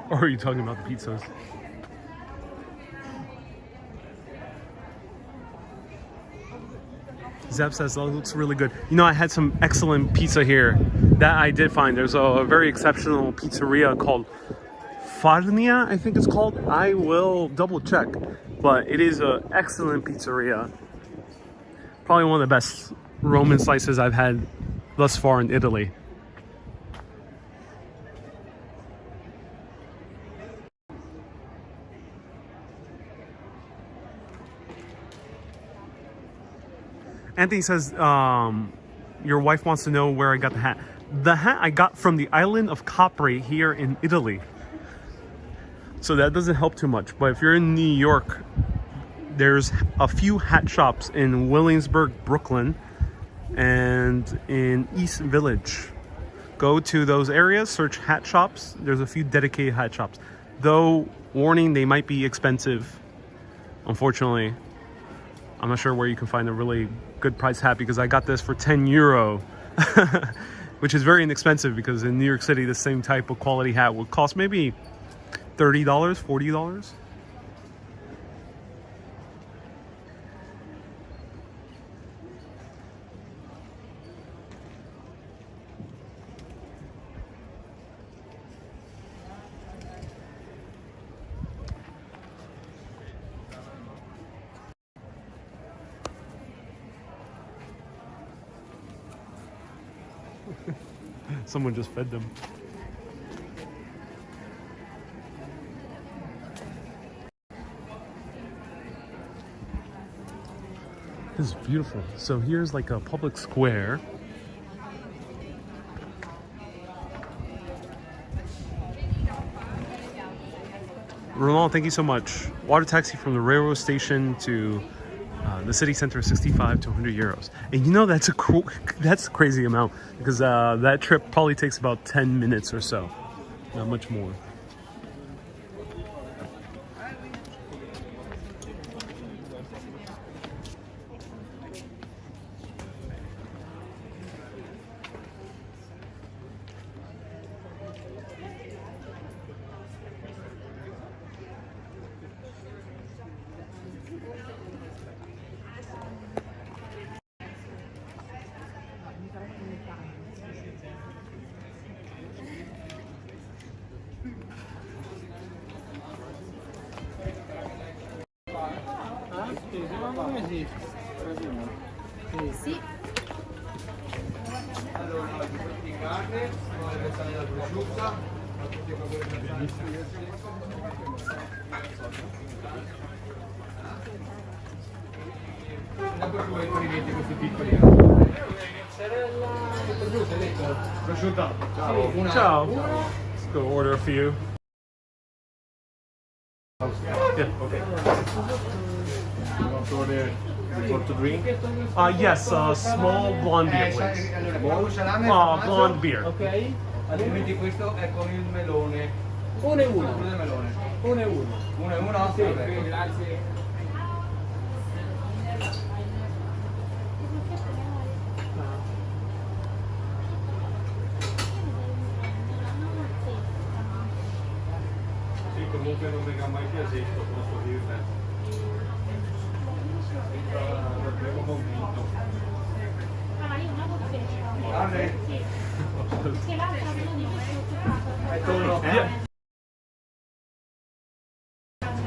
Or are you talking about the pizzas? Zeb says, oh, it looks really good. You know, I had some excellent pizza here that I did find. There's a very exceptional pizzeria called Farnia, I think it's called. I will double check, but it is an excellent pizzeria. Probably one of the best Roman slices I've had thus far in Italy. Anthony says, your wife wants to know where I got the hat. The hat I got from the island of Capri here in Italy. So that doesn't help too much. But if you're in New York, there's a few hat shops in Williamsburg, Brooklyn, and in East Village. Go to those areas, search hat shops. There's a few dedicated hat shops. Though, warning, they might be expensive. Unfortunately, I'm not sure where you can find a really good price hat because I got this for €10, which is very inexpensive because in New York City, the same type of quality hat would cost maybe $30, $40. Someone just fed them. This is beautiful. So here's like a public square. Roland, thank you so much. Water taxi from the railroad station to the city center, 65 to 100 euros. And you know, that's a crazy amount because that trip probably takes about 10 minutes or so. Not much more. Sì. Dopo tu vuoi rimetti questi piccoli. Prosciutto. Ciao. Ciao. Let's go order a few. Yeah. Okay. You want to order what to drink? Yes, small blonde beer, please. Blonde beer. Ok. Altrimenti questo è con il melone. Uno e uno. Quello del melone. Uno e uno. Uno e uno? Sì, Vabbè. grazie. Sì, comunque non venga mai piaciuto, posso dirne. L'avremo convinto. Guarda. Che l'altra non di È tonno. Yeah.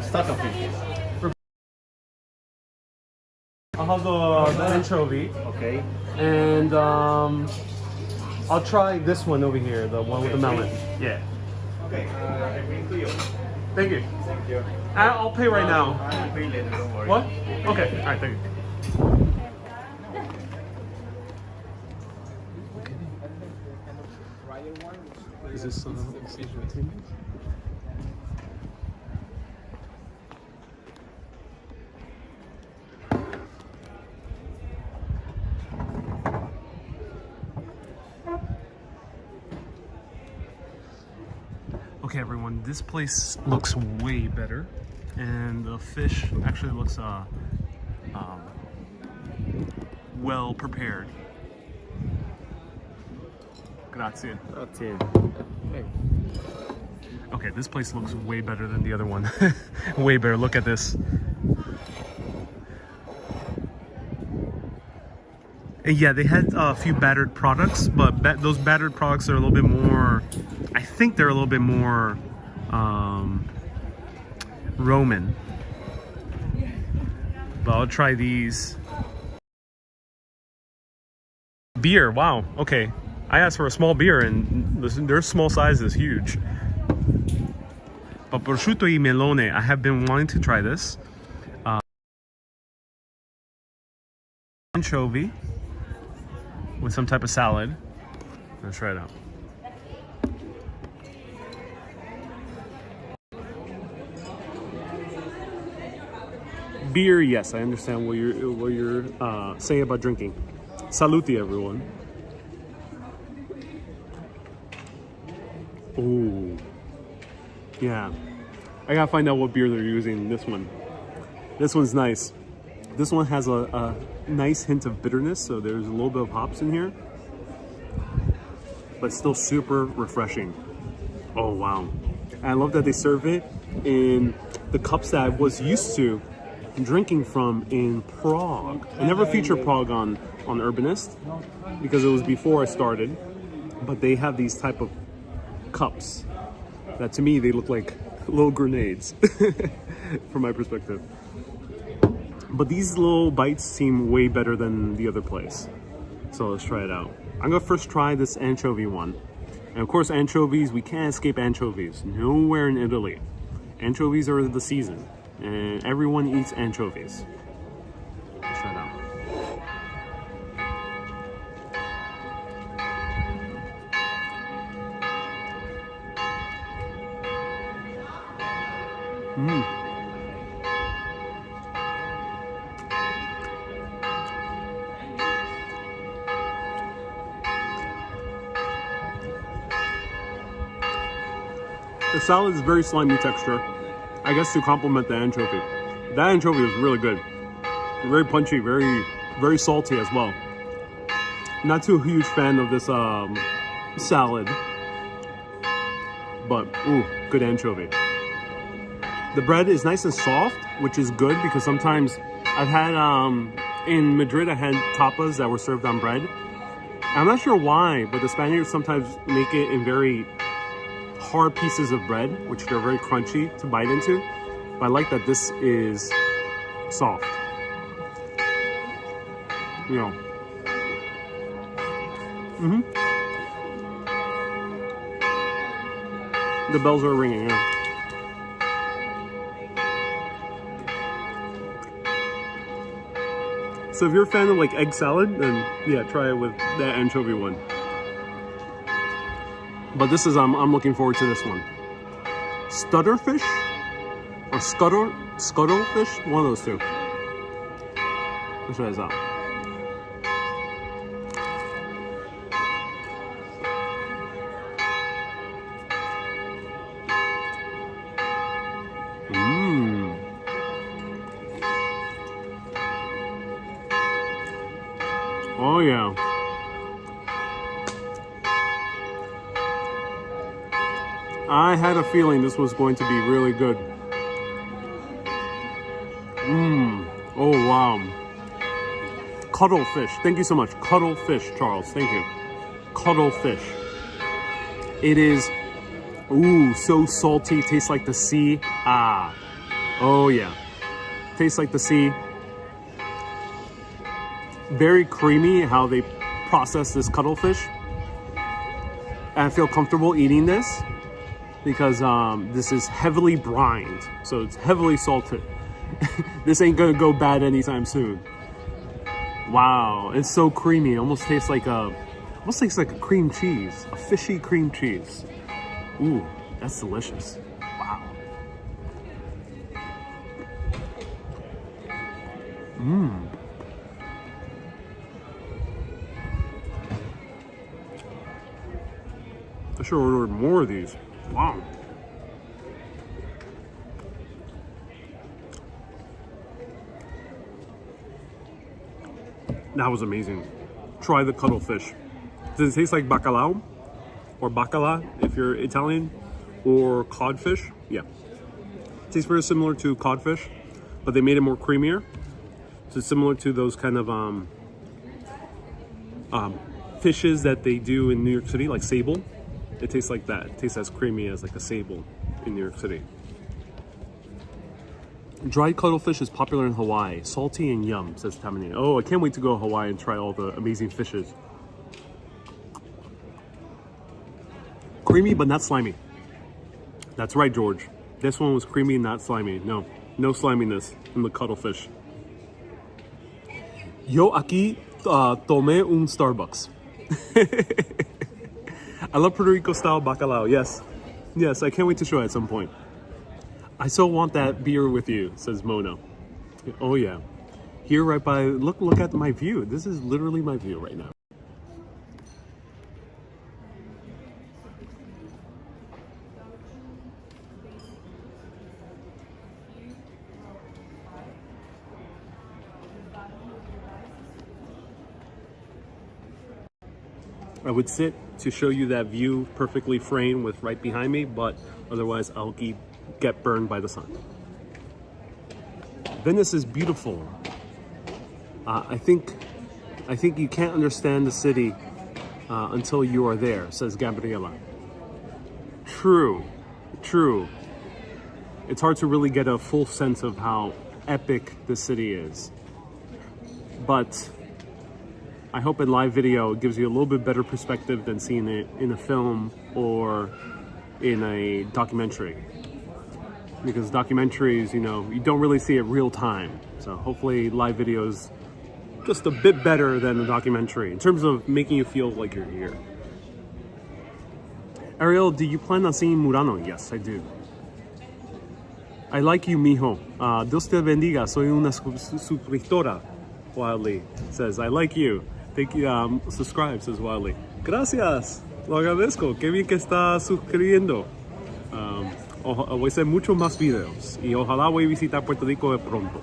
Stato qui. I'll have the anchovy, Ok. and I'll try this one over here, the one with the melon. Yeah. Ok, è vinto io. Thank you. Thank you. I'll pay right now. I'll pay later, don't worry. What? Okay. All right. Thank you. Is this Okay, everyone, this place looks way better, and the fish actually looks well prepared. Grazie. Grazie. Okay, this place looks way better than the other one. Way better. Look at this. And yeah, they had a few battered products, but those battered products are a little bit more, I think they're a little bit more Roman. But I'll try these. Beer, wow, okay. I asked for a small beer and their small size is huge. But prosciutto e melone, I have been wanting to try this. Anchovy with some type of salad. Let's try it out. Beer, yes, I understand what you're saying about drinking. Saluti, everyone. Ooh, yeah. I gotta find out what beer they're using in this one. This one's nice. This one has a nice hint of bitterness, so there's a little bit of hops in here, but still super refreshing. Oh wow. And I love that they serve it in the cups that I was used to drinking from in Prague. I never featured Prague on Urbanist because it was before I started, but they have these type of cups that to me they look like little grenades from my perspective. But these little bites seem way better than the other place. So let's try it out. I'm gonna first try this anchovy one. And of course anchovies, we can't escape anchovies. Nowhere in Italy. Anchovies are the season and everyone eats anchovies. Let's try it out. The salad is very slimy texture. I guess to complement the anchovy. That anchovy was really good. Very punchy, very salty as well. Not too huge fan of this salad. But, ooh, good anchovy. The bread is nice and soft, which is good because sometimes I've had, in Madrid, I had tapas that were served on bread. I'm not sure why, but the Spaniards sometimes make it in very hard pieces of bread, which they're very crunchy to bite into. But I like that this is soft. You know. The bells are ringing, yeah. So if you're a fan of like egg salad, then yeah, try it with that anchovy one. But this is, I'm looking forward to this one. Stutterfish? Or scuttlefish? One of those two. Let's try this out. Oh yeah. I had a feeling this was going to be really good. Oh wow. Cuttlefish. Thank you so much. Cuttlefish, Charles. Thank you. Cuttlefish. It is, ooh, so salty. Tastes like the sea. Ah. Oh yeah. Tastes like the sea. Very creamy how they process this cuttlefish. And I feel comfortable eating this because this is heavily brined, so it's heavily salted. This ain't gonna go bad anytime soon. Wow, it's so creamy. It almost tastes like a cream cheese, a fishy cream cheese. Ooh, that's delicious. Wow. I should order more of these. Wow. That was amazing. Try the cuttlefish. Does it taste like bacalao? Or bacala if you're Italian? Or codfish? Yeah. It tastes very similar to codfish, but they made it more creamier. So it's similar to those kind of fishes that they do in New York City, like sable. It tastes like that. It tastes as creamy as like a sable in New York City. Dried cuttlefish is popular in Hawaii. Salty and yum, says Tamanini. Oh, I can't wait to go to Hawaii and try all the amazing fishes. Creamy, but not slimy. That's right, George. This one was creamy, not slimy. No sliminess in the cuttlefish. Yo aquí tomé un Starbucks. I love Puerto Rico style bacalao. Yes, I can't wait to show it at some point. I so want that beer with you, says Mona. Oh yeah. Here right by, look at my view. This is literally my view right now. I would sit to show you that view perfectly framed with right behind me, but otherwise I'll get burned by the sun. Venice is beautiful. I think you can't understand the city until you are there, says Gabriela. True. It's hard to really get a full sense of how epic the city is. But I hope in live video it gives you a little bit better perspective than seeing it in a film or in a documentary. Because documentaries, you don't really see it real time. So hopefully live video is just a bit better than a documentary in terms of making you feel like you're here. Ariel, do you plan on seeing Murano? Yes, I do. I like you, mijo. Dios te bendiga. Soy una suscriptora. Wildly says, I like you. Thank you. Subscribe, says Wildly. Gracias. Lo agradezco. Qué bien que está suscribiendo. Voy a hacer muchos más videos y ojalá voy a visitar Puerto Rico de pronto.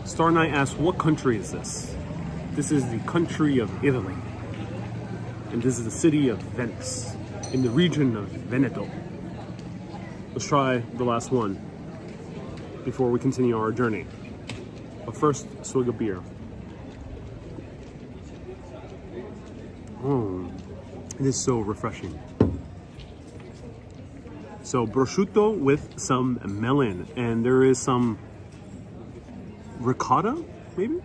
Star Knight asks, what country is this? This is the country of Italy. And this is the city of Venice, in the region of Veneto. Let's try the last one before we continue our journey. But first, swig of beer. Oh, it is so refreshing. So prosciutto with some melon, and there is some ricotta, maybe?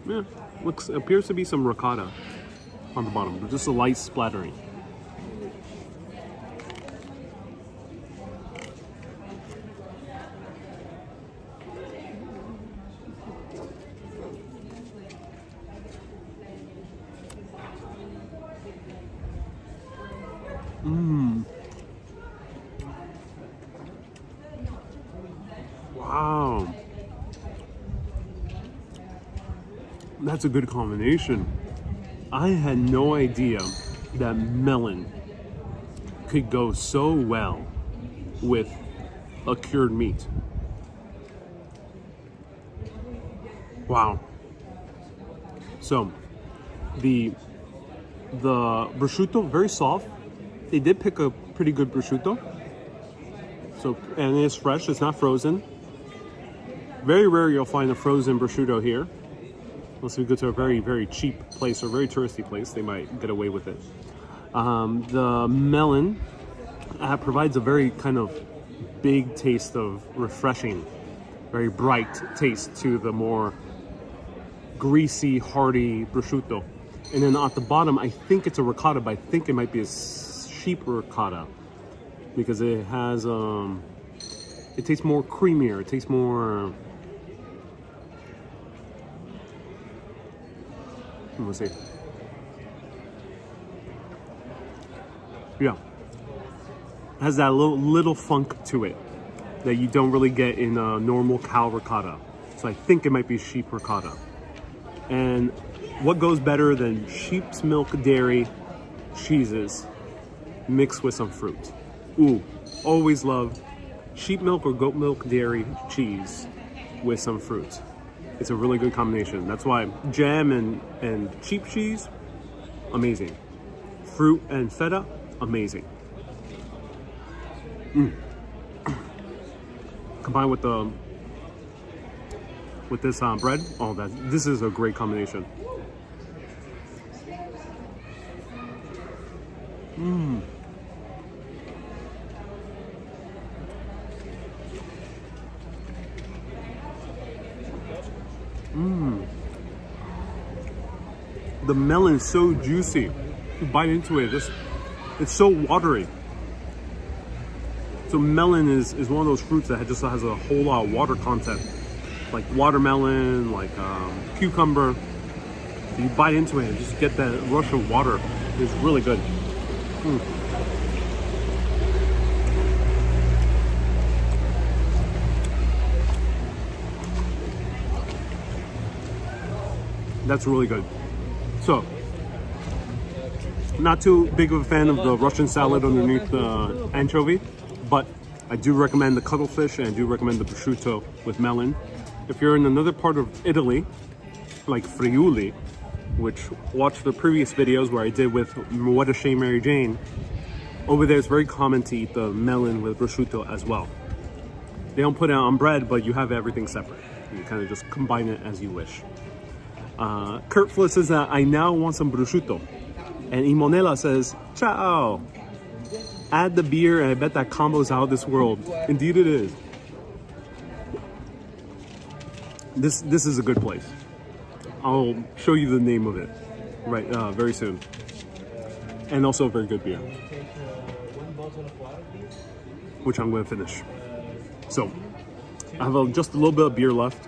Yeah, appears to be some ricotta on the bottom, just a light splattering. Wow. That's a good combination. I had no idea that melon could go so well with a cured meat. Wow. So the prosciutto, very soft. They did pick a pretty good prosciutto. So, and it's fresh, it's not frozen. Very rare you'll find a frozen prosciutto here. Unless we go to a very, very cheap place or very touristy place, they might get away with it. The melon provides a very kind of big taste of refreshing, very bright taste to the more greasy, hearty prosciutto. And then at the bottom, I think it's a ricotta, but I think it might be a sheep ricotta because it has, it tastes more creamier, it tastes more, let's see. Yeah. It has that little funk to it that you don't really get in a normal cow ricotta. So I think it might be sheep ricotta. And what goes better than sheep's milk dairy cheeses mixed with some fruit? Ooh, always love sheep milk or goat milk dairy cheese with some fruit. It's a really good combination. That's why jam and cheap cheese, amazing. Fruit and feta, amazing. Combined with this bread, oh, this is a great combination. The melon is so juicy. You bite into it, it's so watery. So melon is one of those fruits that just has a whole lot of water content, like watermelon, like cucumber. So you bite into it and just get that rush of water. It's really good. That's really good. So, not too big of a fan of the Russian salad underneath the anchovy, but I do recommend the cuttlefish and I do recommend the prosciutto with melon. If you're in another part of Italy, like Friuli, which watch the previous videos where I did with What a Shame Mary Jane, over there it's very common to eat the melon with prosciutto as well. They don't put it on bread, but you have everything separate. You kind of just combine it as you wish. Kurt Fliss says that I now want some prosciutto. And Imonella says, ciao. Add the beer and I bet that combo's out of this world. Indeed it is. This is a good place. I'll show you the name of it right very soon. And also a very good beer, which I'm going to finish. So I have just a little bit of beer left.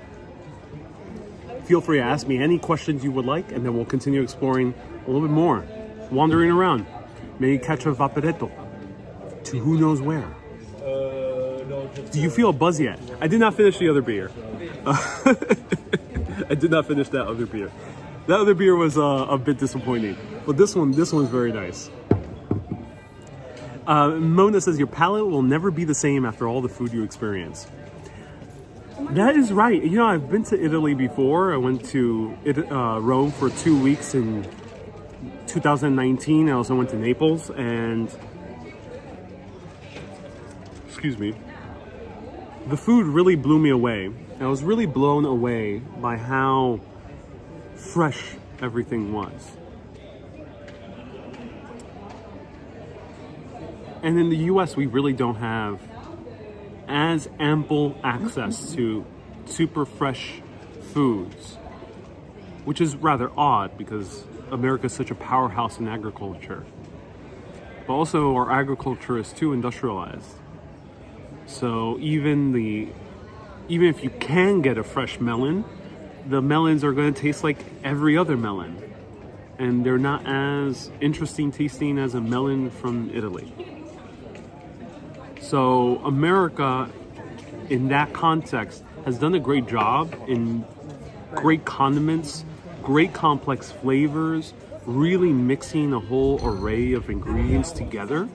Feel free to ask me any questions you would like, and then we'll continue exploring a little bit more, wandering around, maybe catch a vaporetto to who knows where. No, Do you feel a buzz yet? I did not finish the other beer. I did not finish that other beer. That other beer was a bit disappointing, but this one's very nice. Mona says your palate will never be the same after all the food you experience. That is right. You know, I've been to Italy before. I went to Rome for 2 weeks in 2019. I also went to Naples, and excuse me, the food really blew me away. I was really blown away by how fresh everything was. And in the US, we really don't have as ample access to super fresh foods, which is rather odd because America is such a powerhouse in agriculture. But also our agriculture is too industrialized. So even if you can get a fresh melon, the melons are going to taste like every other melon. And they're not as interesting tasting as a melon from Italy. So America, in that context, has done a great job in great condiments, great complex flavors, really mixing a whole array of ingredients together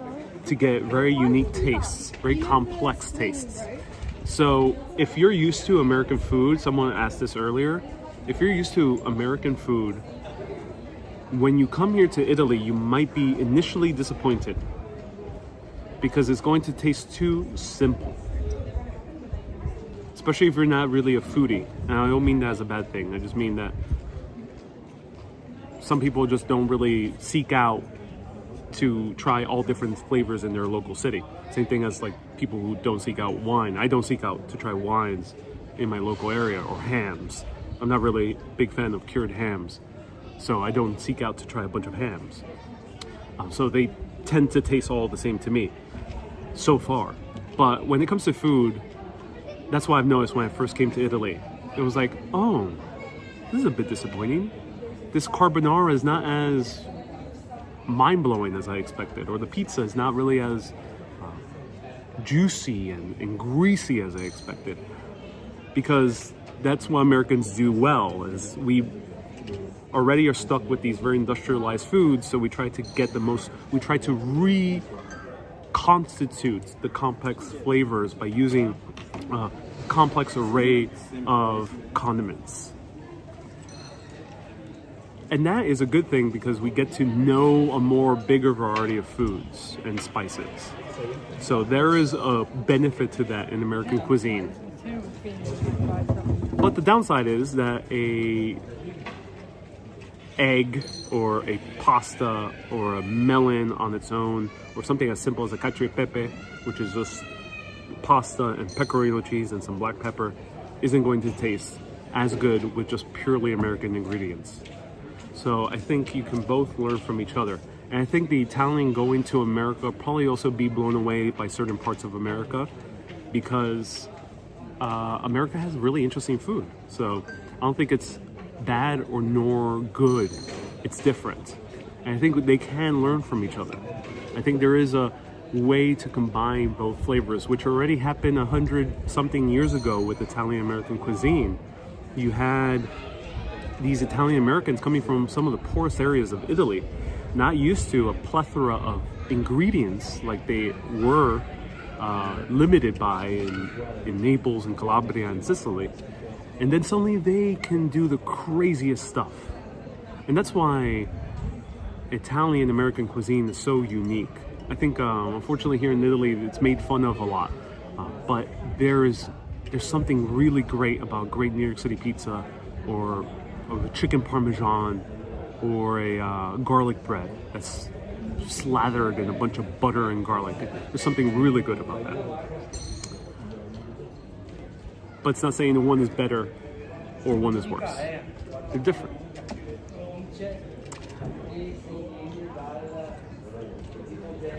to get very unique tastes, very complex tastes. So if you're used to American food, someone asked this earlier, if you're used to American food, when you come here to Italy, you might be initially disappointed because it's going to taste too simple. Especially if you're not really a foodie. And I don't mean that as a bad thing. I just mean that some people just don't really seek out to try all different flavors in their local city. Same thing as like people who don't seek out wine. I don't seek out to try wines in my local area, or hams. I'm not really a big fan of cured hams. So I don't seek out to try a bunch of hams. So they tend to taste all the same to me so far. But when it comes to food, that's what I've noticed when I first came to Italy. It was like, oh, this is a bit disappointing. This carbonara is not as mind-blowing as I expected, or the pizza is not really as juicy and greasy as I expected. Because that's what Americans do well, is we already are stuck with these very industrialized foods, so we try to get the most, we try to reconstitute the complex flavors by using a complex array of condiments. And that is a good thing because we get to know a more bigger variety of foods and spices. So there is a benefit to that in American cuisine. But the downside is that a egg or a pasta or a melon on its own, or something as simple as a cacio e pepe, which is just pasta and pecorino cheese and some black pepper, isn't going to taste as good with just purely American ingredients. So I think you can both learn from each other. And I think the Italian going to America probably also be blown away by certain parts of America, because America has really interesting food. So I don't think it's bad or nor good. It's different. And I think they can learn from each other. I think there is a way to combine both flavors, which already happened 100-something years ago with Italian-American cuisine. You had these Italian Americans coming from some of the poorest areas of Italy, not used to a plethora of ingredients like they were limited by in Naples and Calabria and Sicily. And then suddenly they can do the craziest stuff. And that's why Italian American cuisine is so unique. I think unfortunately here in Italy it's made fun of a lot, but there's something really great about great New York City pizza, or a chicken parmesan, or a garlic bread that's slathered in a bunch of butter and garlic. There's something really good about that. But it's not saying that one is better or one is worse. They're different.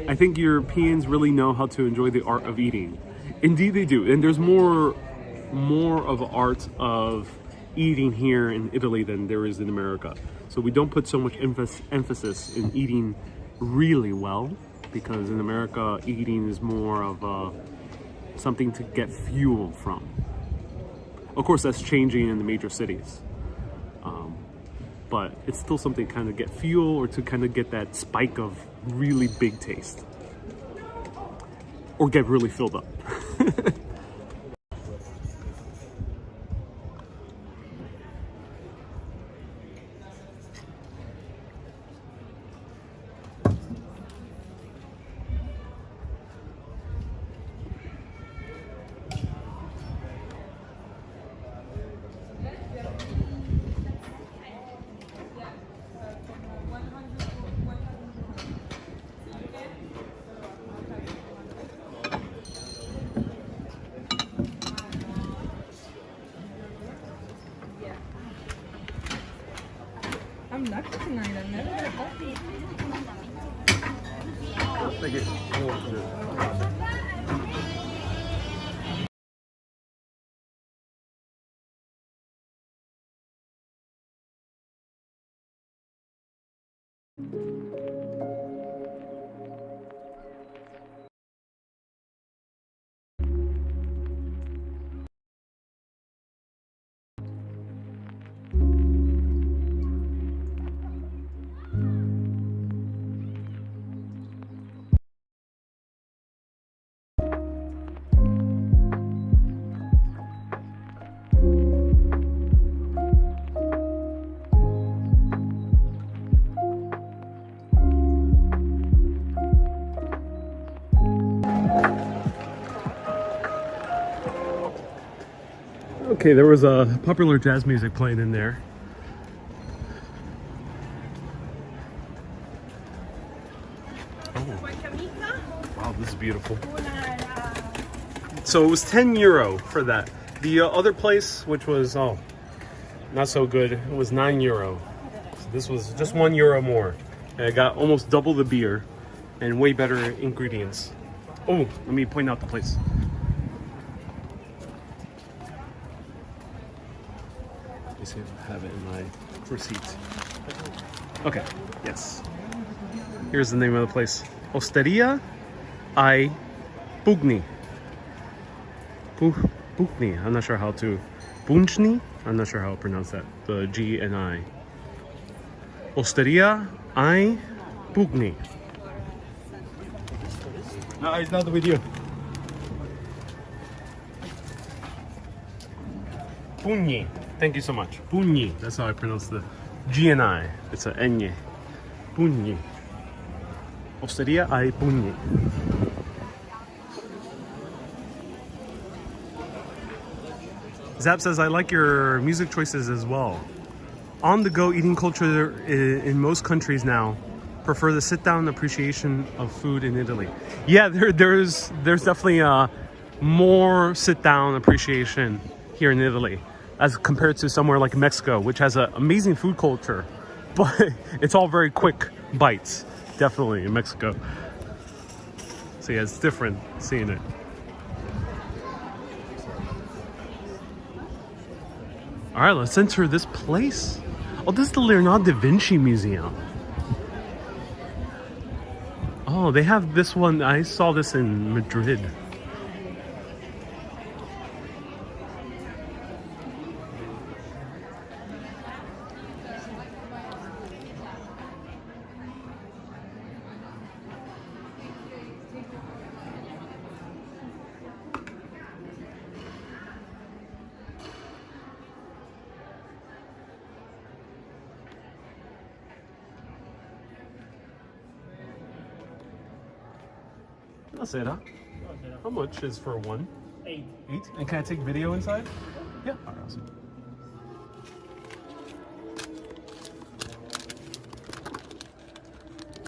I think Europeans really know how to enjoy the art of eating. Indeed they do. And there's more of an art of eating here in Italy than there is in America. So we don't put so much emphasis in eating really well, because in America eating is more of a something to get fuel from. Of course, that's changing in the major cities. But it's still something to kind of get fuel or to kind of get that spike of really big taste. Or get really filled up. I'm lucky tonight. I've never had coffee. Thank you. Okay, there was a popular jazz music playing in there. Oh, wow, this is beautiful. So it was 10 euro for that. The other place, which was, not so good, it was 9 euro. So this was just 1 euro more. And I got almost double the beer and way better ingredients. Oh, let me point out the place. Let me see if I have it in my receipt. Okay, yes. Here's the name of the place. Osteria I Bugni. Bugni. I'm not sure how to. Bunchni? I'm not sure how to pronounce that. The G and I. Osteria I Bugni. No, it's not with you. Pugni. Thank you so much. Pugni. That's how I pronounce the G and I. It's a N. Pugni. Osteria ai Pugni. Zap says, I like your music choices as well. On-the-go eating culture in most countries now prefer the sit-down appreciation of food in Italy. Yeah, there's definitely more sit-down appreciation here in Italy as compared to somewhere like Mexico, which has an amazing food culture, but it's all very quick bites, definitely in Mexico. So yeah, it's different seeing it. All right, let's enter this place. Oh, this is the Leonardo da Vinci Museum. Oh, they have this one. I saw this in Madrid. Buonasera. How much is for one? 8. 8? And can I take video inside? Yeah. All right, awesome.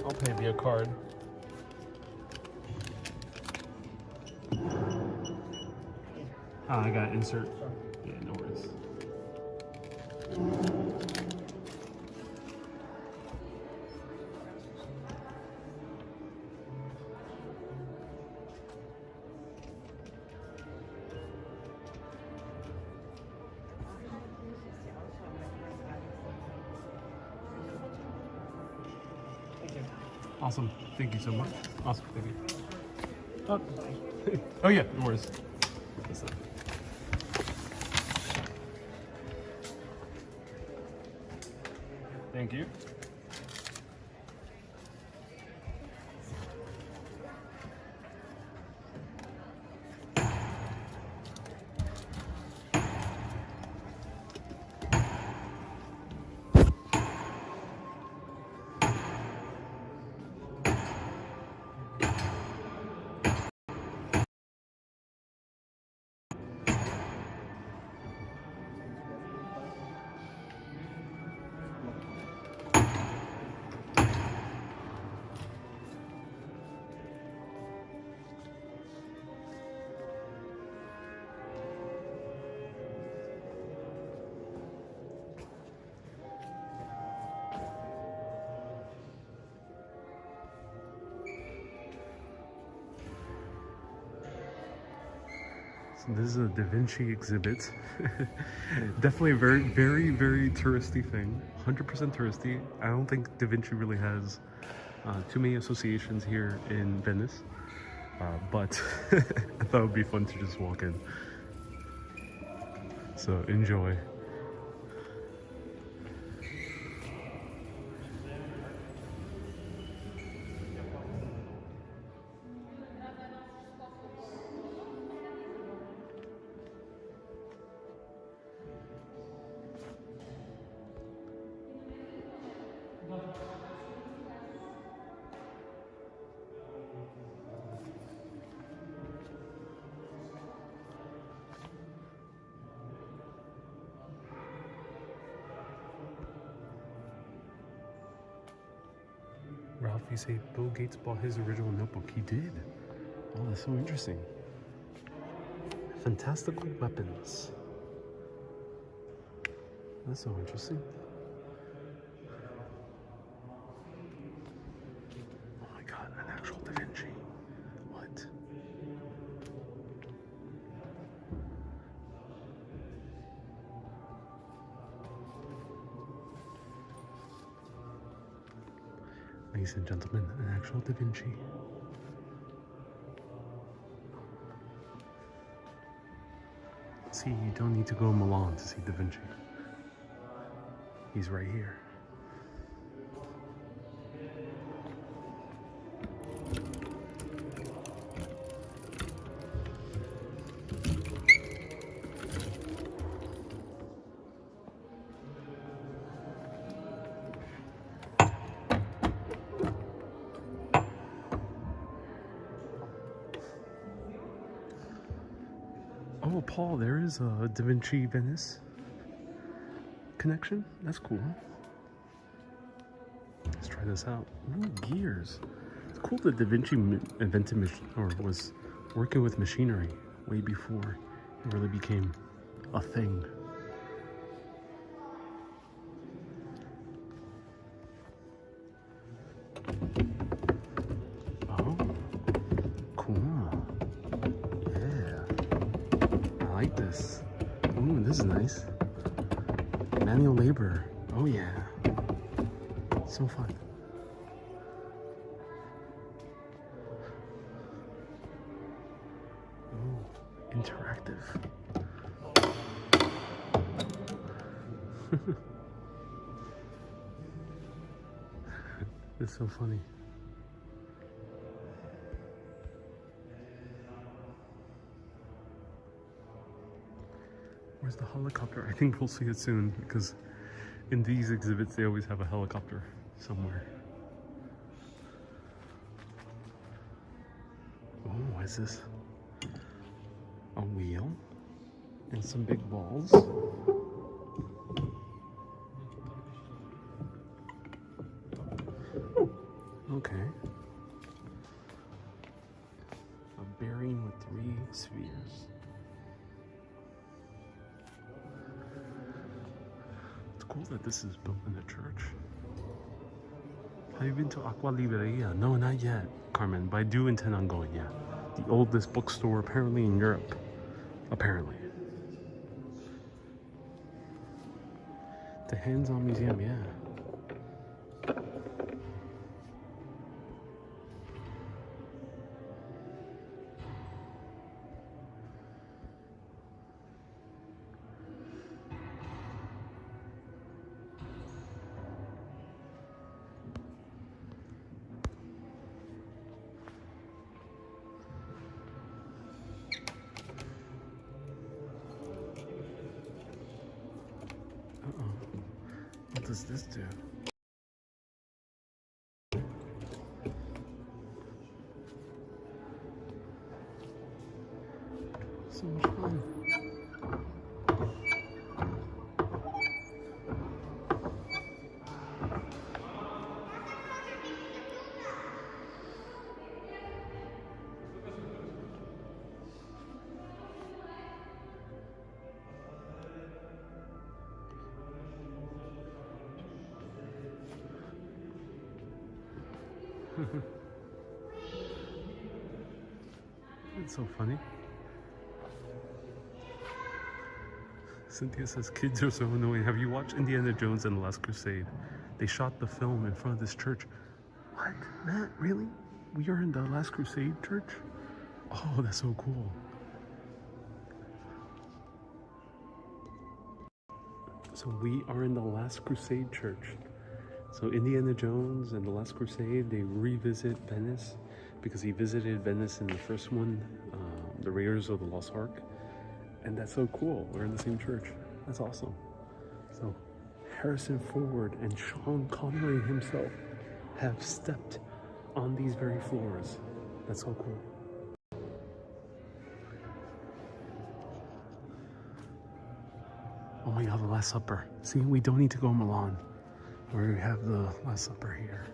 I'll pay via card. I got insert. Yeah, no worries. Awesome. Thank you so much. Awesome. Thank you. Oh, oh yeah, no worries. Thank you. So this is a Da Vinci exhibit. Definitely a very touristy thing. 100% touristy. I don't think Da Vinci really has too many associations here in Venice. But I thought it would be fun to just walk in. So enjoy. Ralph, you say Bill Gates bought his original notebook. He did. Oh, that's so interesting. Fantastical weapons. That's so interesting. Oh my god, an actual Da Vinci. What? Ladies and gentlemen, an actual Da Vinci. See, you don't need to go to Milan to see Da Vinci. He's right here. Oh, Paul, there is a Da Vinci Venice connection. That's cool. Let's try this out. Ooh, gears. It's cool that Da Vinci invented or was working with machinery way before it really became a thing. Oh, cool. Yeah, I like this. Ooh, this is nice. Manual labor. Oh yeah. So fun. Ooh, interactive. It's so funny. Where's the helicopter? I think we'll see it soon because in these exhibits they always have a helicopter somewhere. Oh, what is this? A wheel and some big balls. Okay. A bearing with 3 spheres. It's cool that this is built in a church. Have you been to Aqua Libreria? No, not yet, Carmen, but I do intend on going, yeah. The oldest bookstore apparently in Europe. Apparently. The hands-on museum, yeah. does this do? So much fun. It's so funny. Cynthia says, kids are so annoying. Have you watched Indiana Jones and the Last Crusade? They shot the film in front of this church. What? Matt, really? We are in the Last Crusade church? Oh, that's so cool. So we are in the Last Crusade church. So Indiana Jones and the Last Crusade, they revisit Venice because he visited Venice in the first one, the Raiders of the Lost Ark. And that's so cool. We're in the same church. That's awesome. So Harrison Ford and Sean Connery himself have stepped on these very floors. That's so cool. Oh my God, the Last Supper. See, we don't need to go to Milan, where we have the Last Supper here.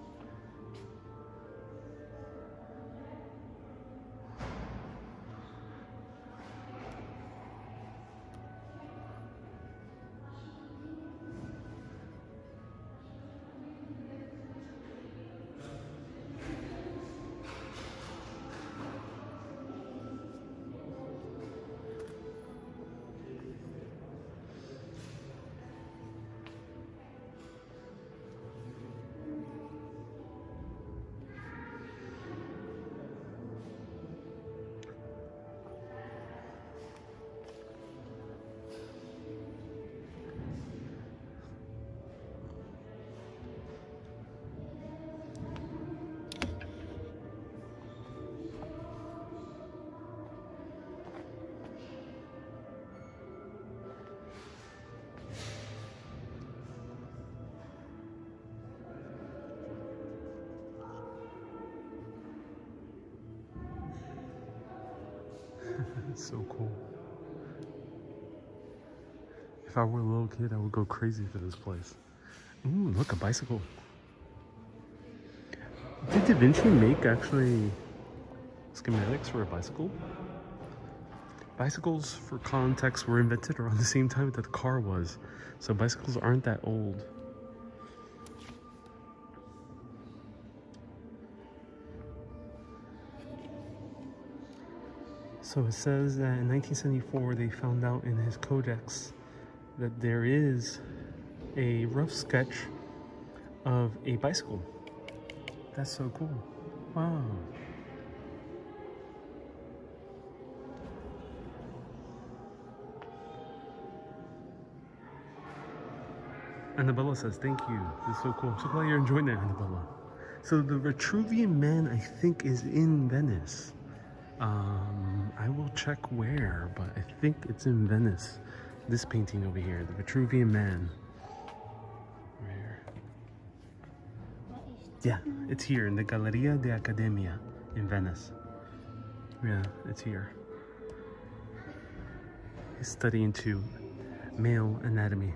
It's so cool. If I were a little kid, I would go crazy for this place. Ooh, look, a bicycle. Did Da Vinci make actually schematics for a bicycle? Bicycles, for context, were invented around the same time that the car was. So bicycles aren't that old. So it says that in 1974 they found out in his codex that there is a rough sketch of a bicycle. That's so cool. Wow. Annabella says, thank you. This is so cool. I'm so glad you're enjoying that, Annabella. So the Vitruvian Man, I think, is in Venice. I will check where, but I think it's in Venice. This painting over here, the Vitruvian Man. Where? Yeah, it's here in the Galleria de Accademia in Venice. Yeah, it's here. He's studying into male anatomy.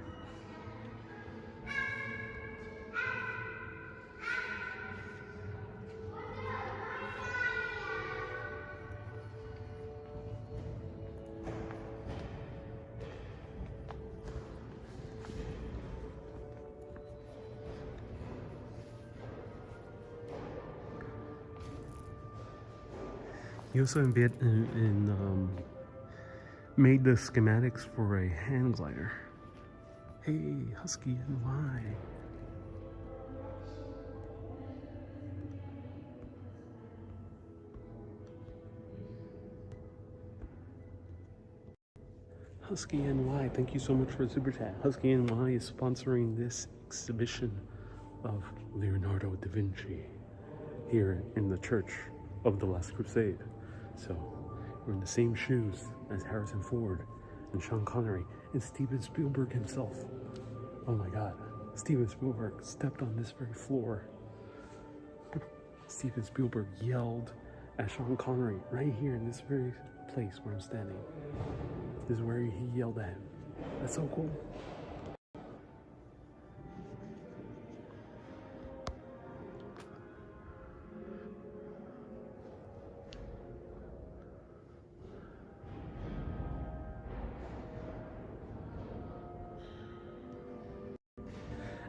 He also made the schematics for a hand glider. Hey, Husky and Y. Husky NY, thank you so much for the super chat. Husky NY is sponsoring this exhibition of Leonardo da Vinci here in the Church of the Last Crusade. So we're in the same shoes as Harrison Ford and Sean Connery and Steven Spielberg himself. Oh my God. Steven Spielberg stepped on this very floor. Steven Spielberg yelled at Sean Connery right here in this very place where I'm standing. This is where he yelled at him. That's so cool.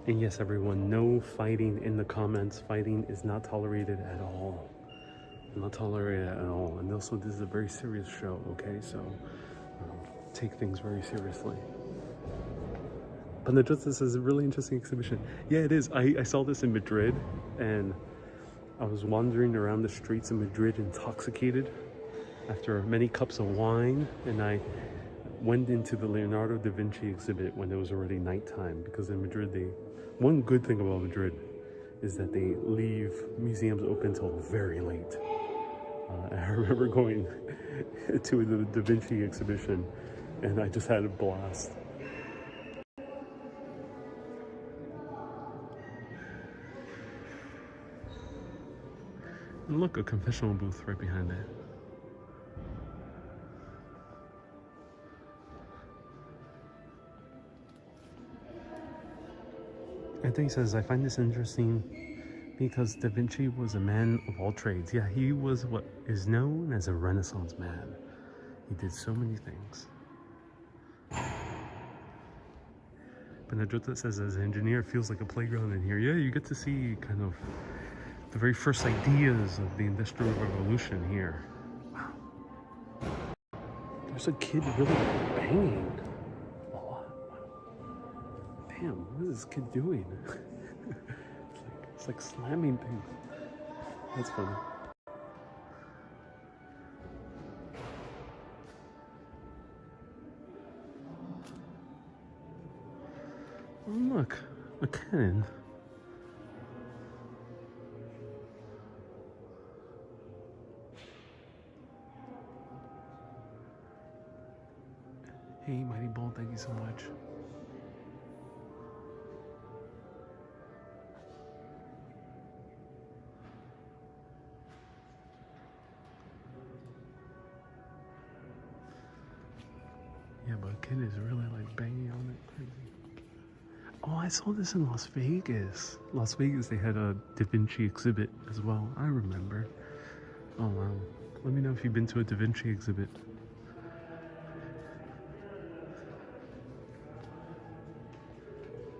And yes, everyone, no fighting in the comments. Fighting is not tolerated at all. Not tolerated at all. And also, this is a very serious show, okay? So, take things very seriously. But the Justice is a really interesting exhibition. Yeah, it is. I saw this in Madrid, and I was wandering around the streets of Madrid intoxicated after many cups of wine, and I went into the Leonardo da Vinci exhibit when it was already nighttime, because in Madrid, one good thing about Madrid is that they leave museums open till very late. I remember going to the Da Vinci exhibition, and I just had a blast. And look, a confessional booth right behind it. Anthony says, I find this interesting because Da Vinci was a man of all trades. Yeah, he was what is known as a Renaissance man. He did so many things. Benedetta says, as an engineer, it feels like a playground in here. Yeah, you get to see kind of the very first ideas of the Industrial Revolution here. Wow. There's a kid really banging a lot. Damn, what is this kid doing? It's like slamming things. That's funny. Oh, look, a cannon. Hey, Mighty Bull, thank you so much. Yeah, but a kid is really like banging on it crazy. Oh, I saw this in Las Vegas. Las Vegas, they had a Da Vinci exhibit as well. I remember. Oh, wow. Let me know if you've been to a Da Vinci exhibit.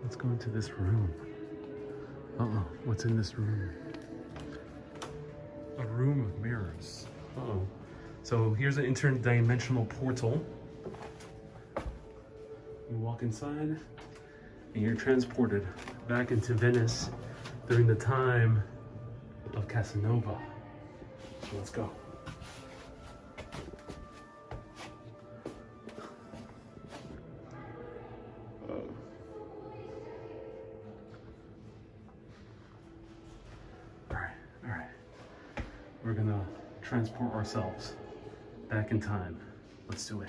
Let's go into this room. Uh-oh, what's in this room? A room of mirrors. Uh-oh. So here's an interdimensional portal. You walk inside, and you're transported back into Venice during the time of Casanova. So let's go. All right. We're gonna transport ourselves back in time. Let's do it.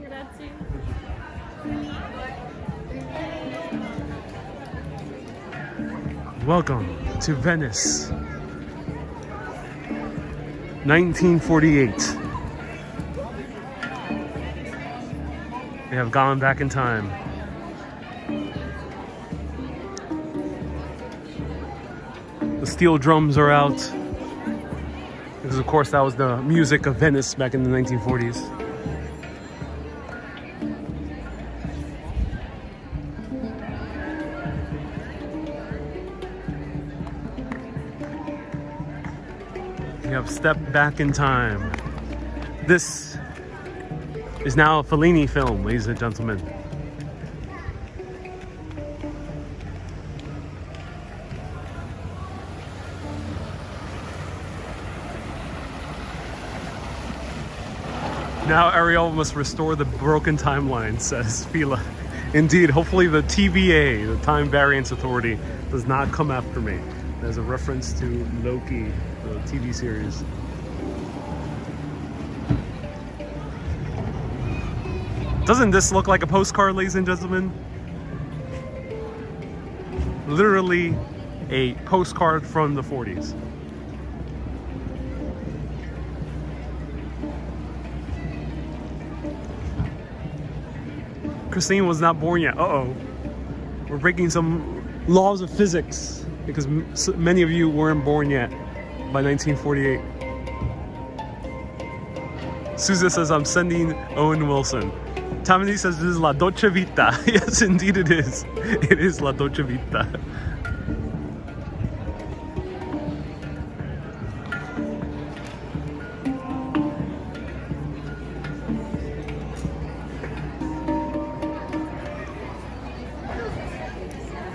Grazie. Welcome to Venice, 1948. We have gone back in time. The steel drums are out. Because of course that was the music of Venice back in the 1940s. have stepped back in time. This is now a Fellini film, ladies and gentlemen. Now Ariel must restore the broken timeline, says Fila. Indeed, hopefully the TVA, the Time Variance Authority, does not come after me. There's a reference to Loki, the TV series. Doesn't this look like a postcard, ladies and gentlemen? Literally a postcard from the 40s. Christine was not born yet. Uh-oh. We're breaking some laws of physics because many of you weren't born yet by 1948. Souza says, I'm sending Owen Wilson. Tammany says, this is La Dolce Vita. Yes, indeed it is. It is La Dolce Vita.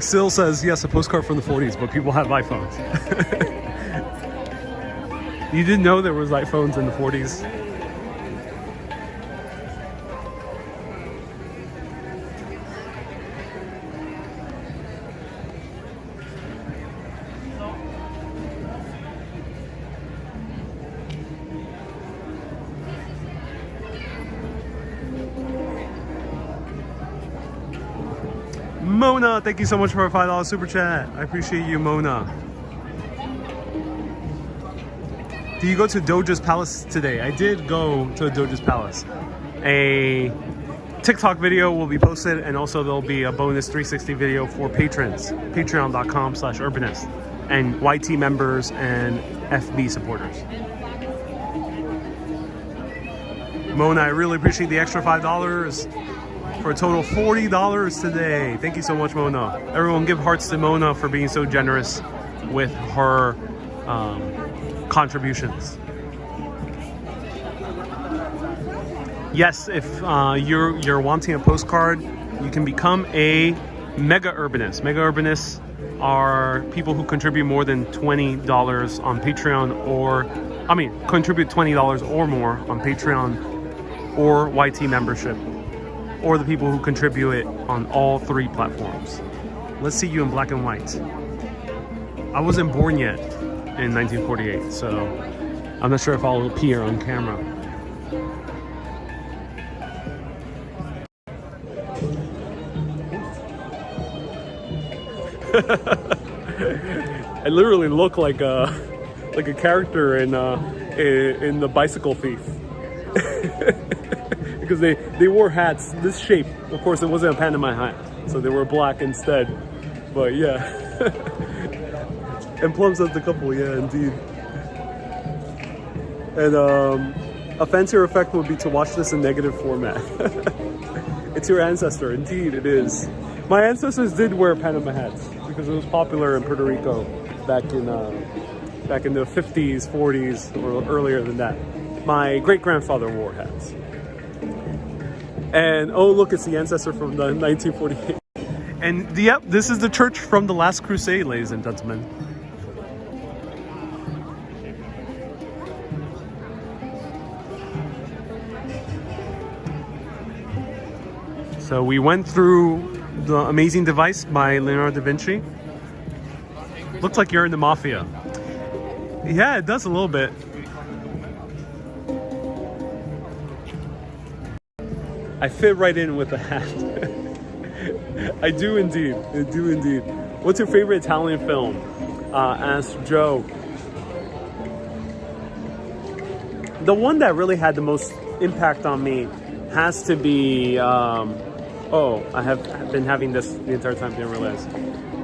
Sil says, yes, a postcard from the 40s, but people have iPhones. You didn't know there was iPhones in the 40s? Mona, thank you so much for a $5 super chat. I appreciate you, Mona. Do you go to Doja's Palace today? I did go to Doja's Palace. A TikTok video will be posted, and also there'll be a bonus 360 video for patrons. Patreon.com/Urbanist. And YT members and FB supporters. Mona, I really appreciate the extra $5. For a total $40 today. Thank you so much, Mona. Everyone give hearts to Mona for being so generous with her contributions. Yes, if you're wanting a postcard, you can become a Mega Urbanist. Mega Urbanists are people who contribute more than $20 on Patreon, contribute $20 or more on Patreon or YT membership, or the people who contribute it on all three platforms. Let's see you in black and white. I wasn't born yet in 1948, so I'm not sure if I'll appear on camera. I literally look like a character in The Bicycle Thief. Because they wore hats this shape. Of course, it wasn't a Panama hat, so they were black instead. But yeah. And Plum says the couple, yeah, indeed. And a fancier effect would be to watch this in negative format. It's your ancestor, indeed it is. My ancestors did wear Panama hats because it was popular in Puerto Rico back in the 50s, 40s, or earlier than that. My great-grandfather wore hats. And oh, look, it's the ancestor from the 1948. And yep, this is the church from the Last Crusade, ladies and gentlemen. So we went through The Amazing Device by Leonardo da Vinci. Looks like you're in the mafia. Yeah, it does a little bit. I fit right in with the hat. I do indeed. I do indeed. What's your favorite Italian film? Asked Joe. The one that really had the most impact on me has to be... I have been having this the entire time, didn't realize.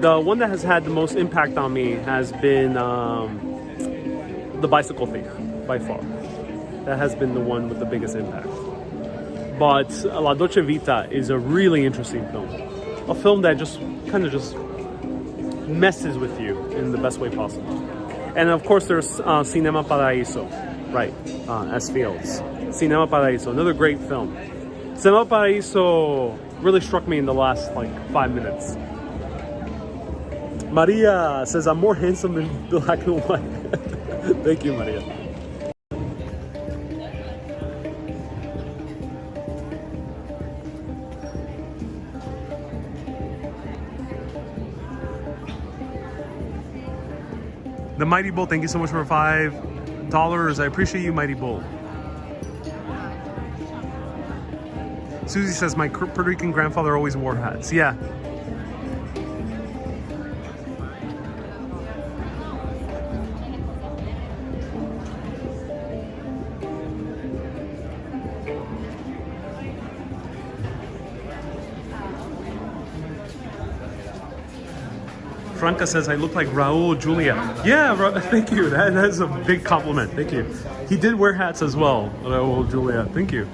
The one that has had the most impact on me has been The Bicycle Thief, by far. That has been the one with the biggest impact. But La Dolce Vita is a really interesting film. A film that just kind of messes with you in the best way possible. And of course, there's Cinema Paradiso, right, as Fields. Cinema Paradiso, another great film. Cinema Paradiso really struck me in the last like 5 minutes. Maria says, I'm more handsome in black and white. Thank you, Maria. The Mighty Bull, thank you so much for $5. I appreciate you, Mighty Bull. Susie says, my Puerto Rican grandfather always wore hats. Yeah. Franca says, I look like Raul Julia. Yeah, thank you. That is a big compliment. Thank you. He did wear hats as well, Raul Julia. Thank you.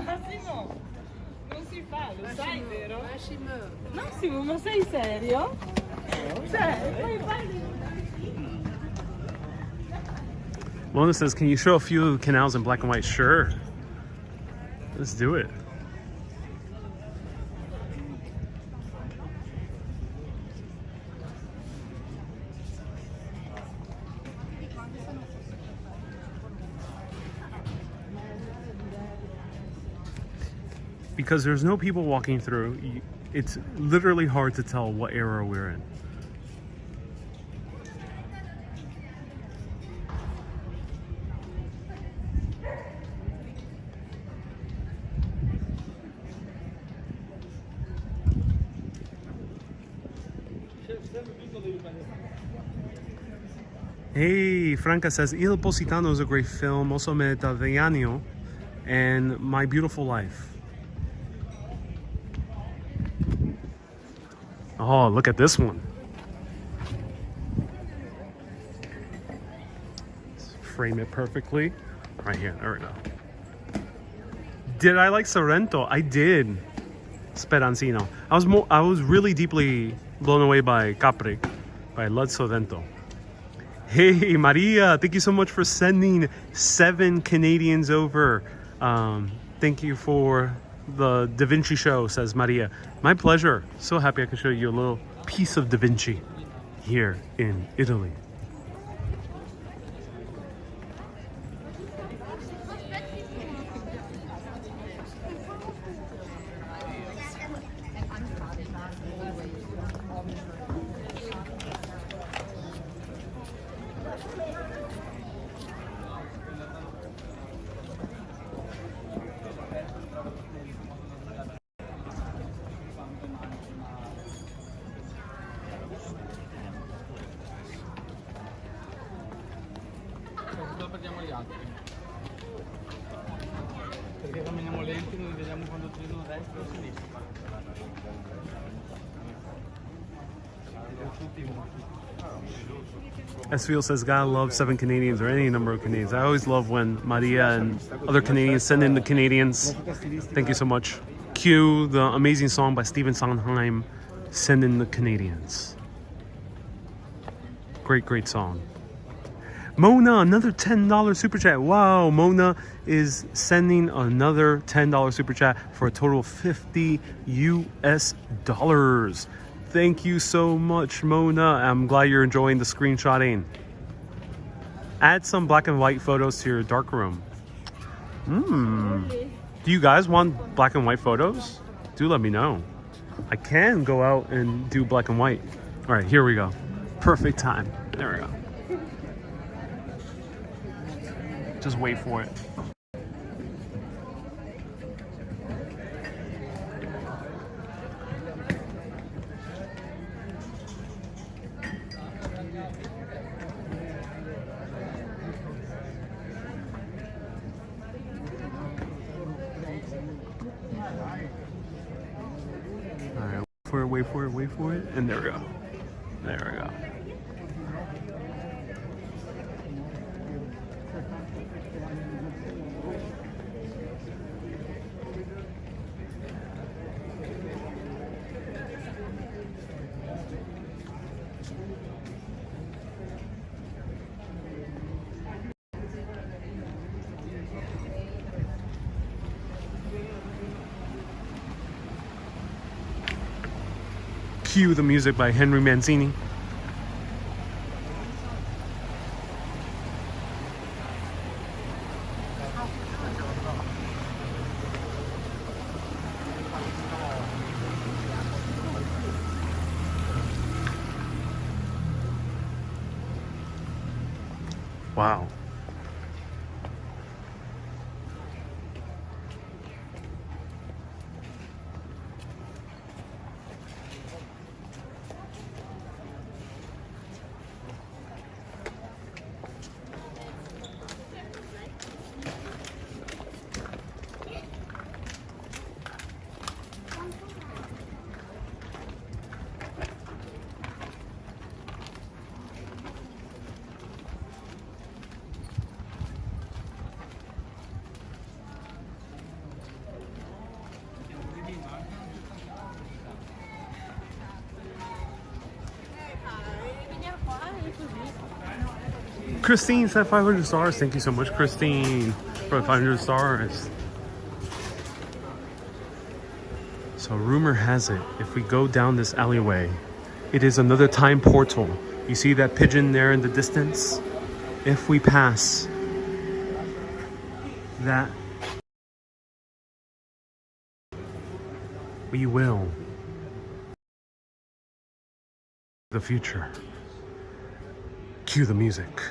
Massimo, non si fa, lo sai, vero? Massimo, ma sei serio? Cioè, poi parli. Mona says, can you show a few canals in black and white? Sure. Let's do it. Because there's no people walking through, it's literally hard to tell what era we're in. Hey, Franca says, Il Positano is a great film, also Mediterraneo, and My Beautiful Life. Oh, look at this one. Let's frame it perfectly. Right here, there we go. Did I like Sorrento? I did. Speranzino. I was really deeply blown away by Capri, by Lud Sorrento. Hey, Maria, thank you so much for sending 7 Canadians over. Thank you for the Da Vinci show, says Maria. My pleasure. So happy I could show you a little piece of Da Vinci here in Italy. Perdiamo gli altri. Perché camminiamo lenti, noi vediamo quando girano destra o sinistra. Esfiel says, gotta love 7 Canadians or any number of Canadians. I always love when Maria and other Canadians send in the Canadians. Thank you so much. Cue the amazing song by Stephen Sondheim, Send in the Canadians. Great, great song. Mona, another $10 super chat. Wow, Mona is sending another $10 super chat for a total of $50 US. Thank you so much, Mona. I'm glad you're enjoying the screenshotting. Add some black and white photos to your darkroom. Do you guys want black and white photos? Do let me know. I can go out and do black and white. All right, here we go. Perfect time. There we go. Just wait for it. for it, wait for it, wait for it. And there we go. There we go. Cue the music by Henry Mancini. Wow. Christine said 500 stars. Thank you so much, Christine, for the 500 stars. So rumor has it, if we go down this alleyway, it is another time portal. You see that pigeon there in the distance? If we pass that, we will the future. Cue the music.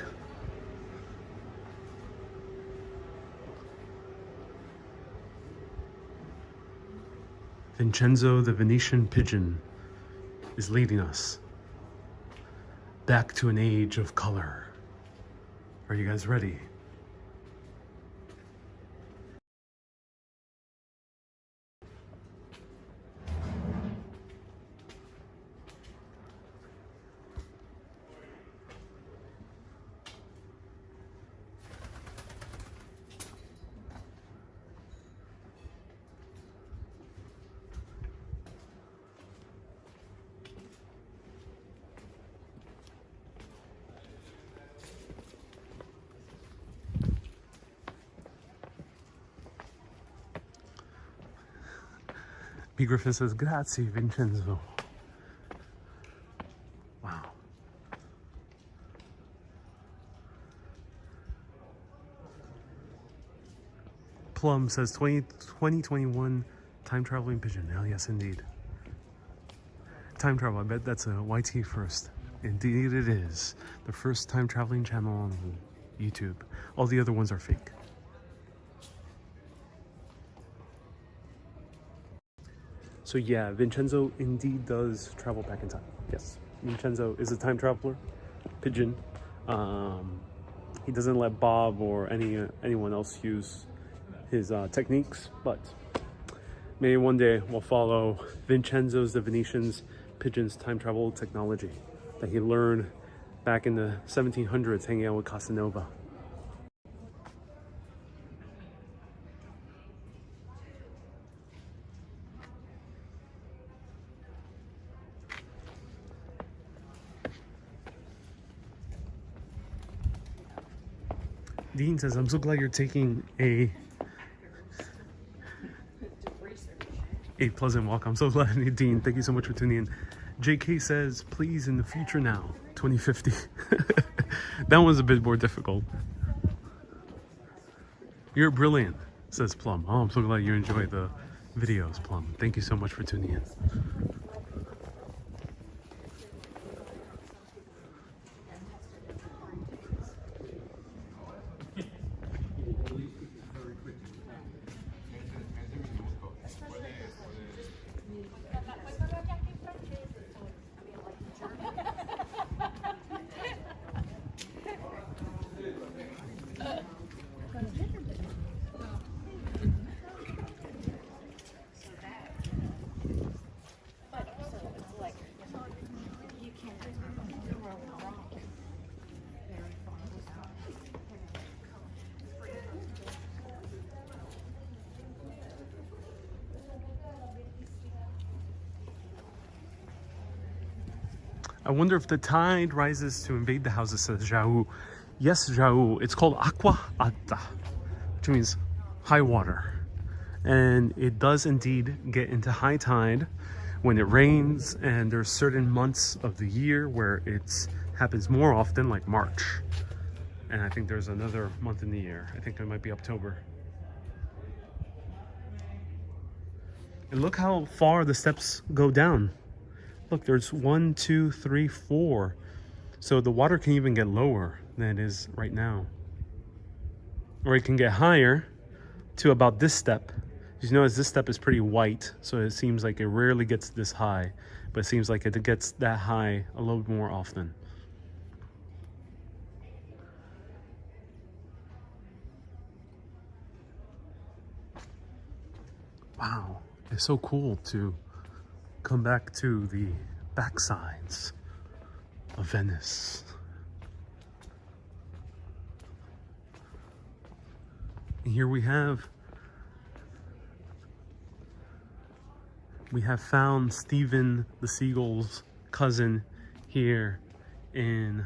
Vincenzo the Venetian pigeon is leading us back to an age of color. Are you guys ready? B. Griffin says, grazie, Vincenzo. Wow. Plum says 2021 time traveling pigeon. Hell yes, indeed. Time travel, I bet that's a YT first. Indeed it is. The first time traveling channel on YouTube. All the other ones are fake. So yeah, Vincenzo indeed does travel back in time. Yes, Vincenzo is a time traveler, pigeon. He doesn't let Bob or anyone else use his techniques, but maybe one day we'll follow Vincenzo's, the Venetian's pigeon's time travel technology that he learned back in the 1700s hanging out with Casanova. Dean says, I'm so glad you're taking a pleasant walk. I'm so glad, Dean. Thank you so much for tuning in. JK says, please in the future now, 2050. That one's a bit more difficult. You're brilliant, says Plum. Oh, I'm so glad you enjoy the videos, Plum. Thank you so much for tuning in. I wonder if the tide rises to invade the houses, says Jau. Yes, Jau. It's called acqua alta, which means high water. And it does indeed get into high tide when it rains, and there's certain months of the year where it happens more often, like March. And I think there's another month in the year. I think it might be October. And look how far the steps go down. Look, there's 1, 2, 3, 4. So the water can even get lower than it is right now. Or it can get higher to about this step. You notice this step is pretty white, so it seems like it rarely gets this high, but it seems like it gets that high a little bit more often. Wow, it's so cool to come back to the backsides of Venice. And here we have found Stephen the seagull's cousin here in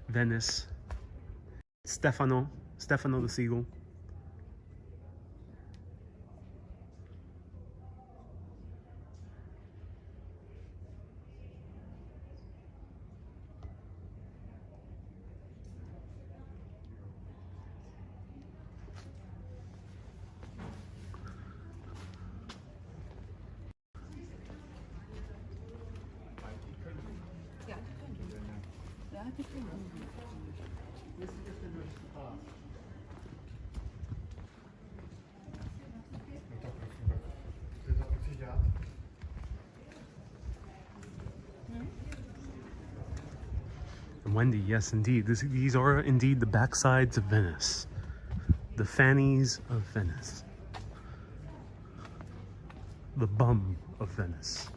Venice. Stefano the seagull. And Wendy, yes indeed, these are indeed the backsides of Venice. The fannies of Venice. The bum of Venice.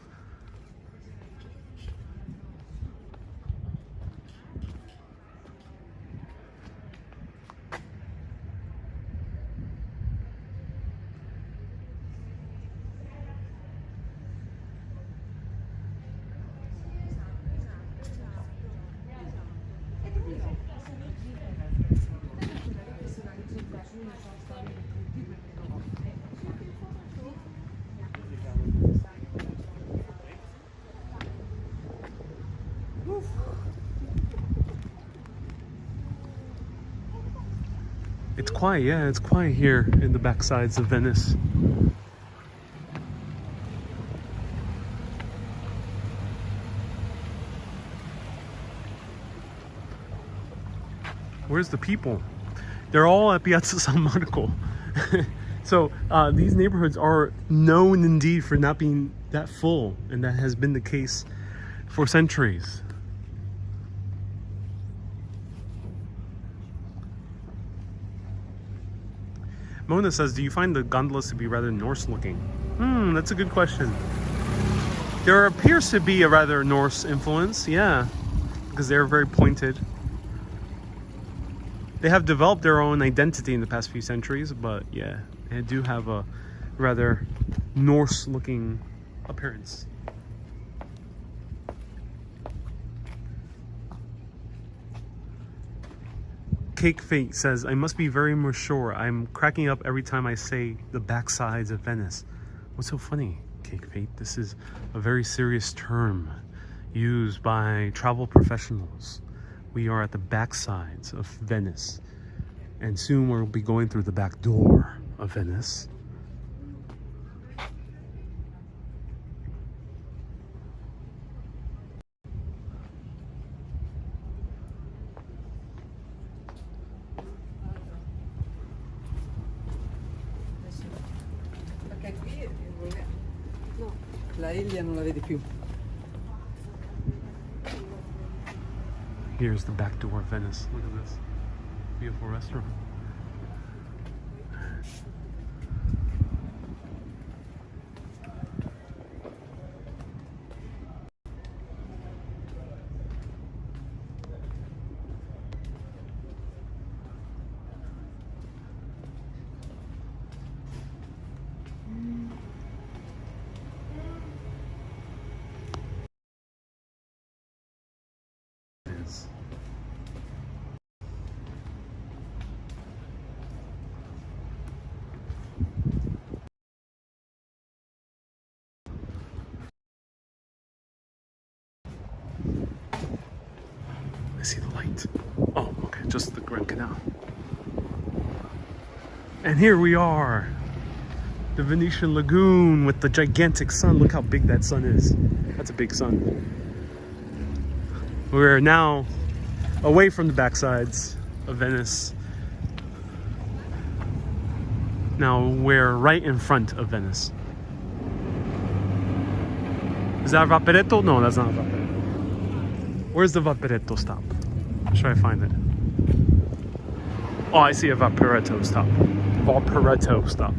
It's quiet, yeah, it's quiet here in the backsides of Venice. Where's the people? They're all at Piazza San Marco. So these neighborhoods are known indeed for not being that full, and that has been the case for centuries. Mona says, do you find the gondolas to be rather Norse looking? That's a good question. There appears to be a rather Norse influence, yeah, because they're very pointed. They have developed their own identity in the past few centuries, but yeah, they do have a rather Norse looking appearance. Cake Fate says, I must be very mature. I'm cracking up every time I say the backsides of Venice. What's so funny, Cake Fate? This is a very serious term used by travel professionals. We are at the backsides of Venice, and soon we'll be going through the back door of Venice. La Elia non la vede più. Here's the back door of Venice. Look at this beautiful restaurant. see the light. Oh, okay, just the Grand Canal. And here we are. The Venetian Lagoon with the gigantic sun. Look how big that sun is. That's a big sun. We're now away from the backsides of Venice. Now we're right in front of Venice. Is that Vaporetto? No, that's not Vaporetto. Where's the Vaporetto stop? Let's try to find it. Oh, I see a Vaporetto stop. Vaporetto stop.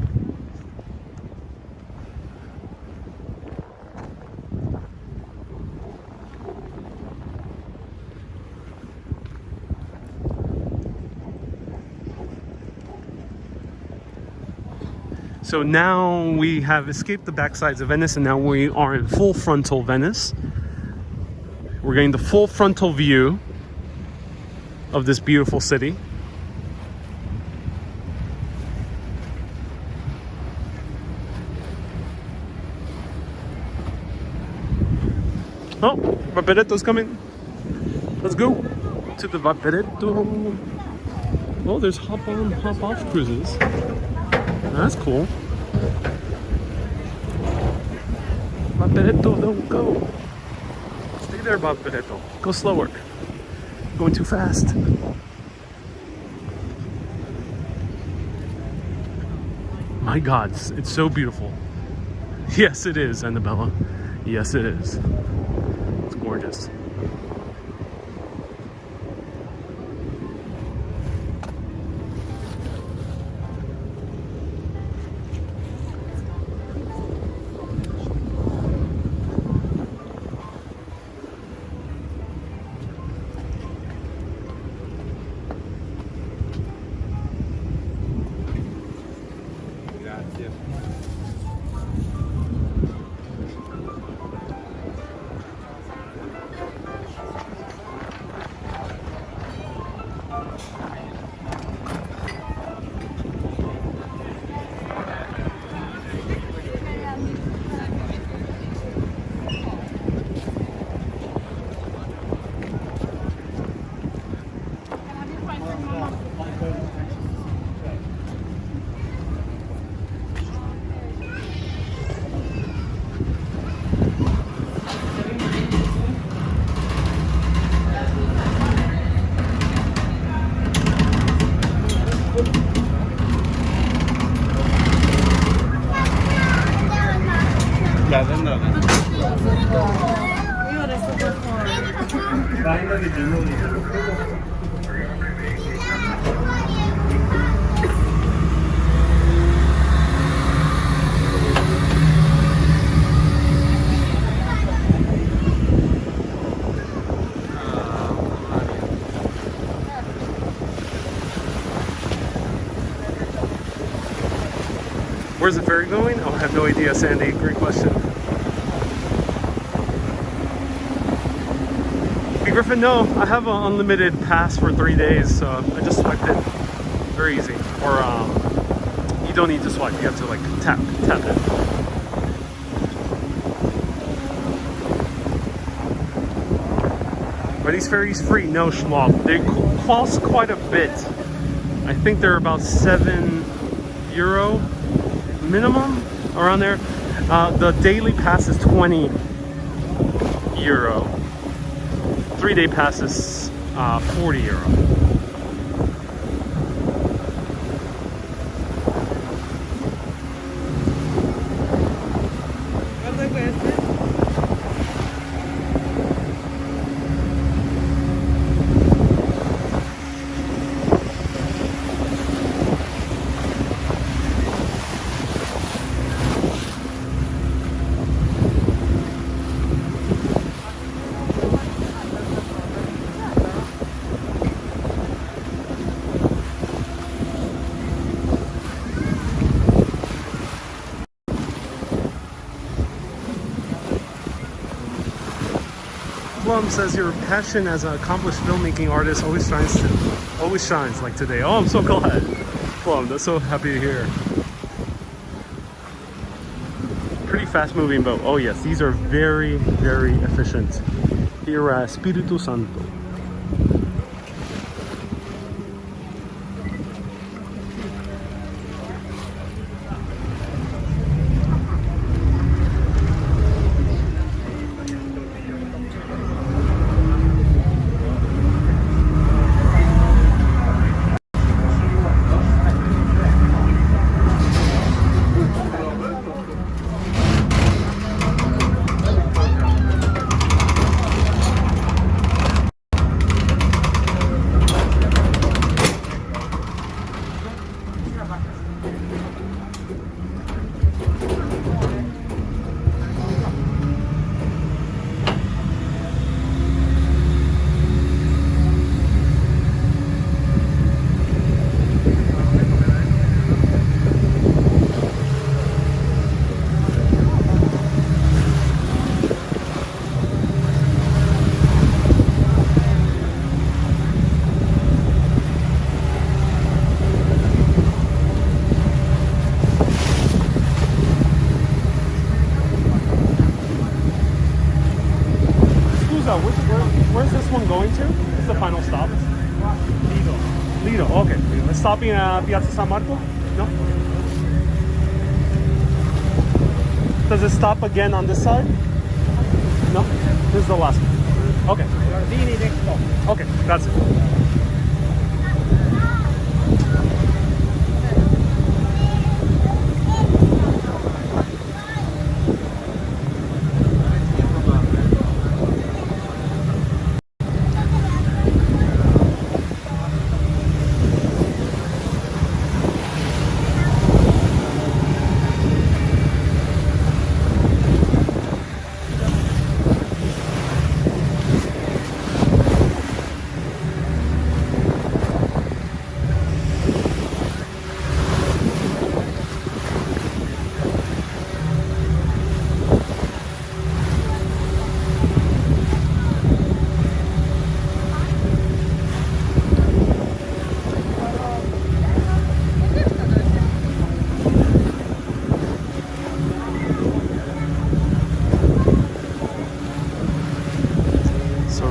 So now we have escaped the backsides of Venice and now we are in full frontal Venice. We're getting the full frontal view of this beautiful city. Oh, Vaporetto's coming. Let's go to the Vaporetto. Oh, there's hop on, hop off cruises. That's cool. Vaporetto, don't go. Stay there, Vaporetto. Go slower. Going too fast. My God, it's so beautiful. Yes, it is, Annabella. Yes, it is. It's gorgeous. Where's the ferry going? Oh, I have no idea, Sandy. Great question. Hey, Griffin, no. I have an unlimited pass for 3 days, so I just swiped it. Very easy. Or, you don't need to swipe. You have to, like, tap it. Are these ferries free? No, Schwab. They cost quite a bit. I think they're about €7 minimum, around there. The daily pass is €20. 3-day pass is €40. Plum says your passion as an accomplished filmmaking artist always shines like today. Oh, I'm so glad. Plum, that's so happy to hear. Pretty fast moving boat. Oh yes, these are very, very efficient. Here at Spirito Santo. Lido, okay. Let's stop in Piazza San Marco? No? Does it stop again on this side? No? This is the last one. Okay. Giardini next stop. Okay, that's it.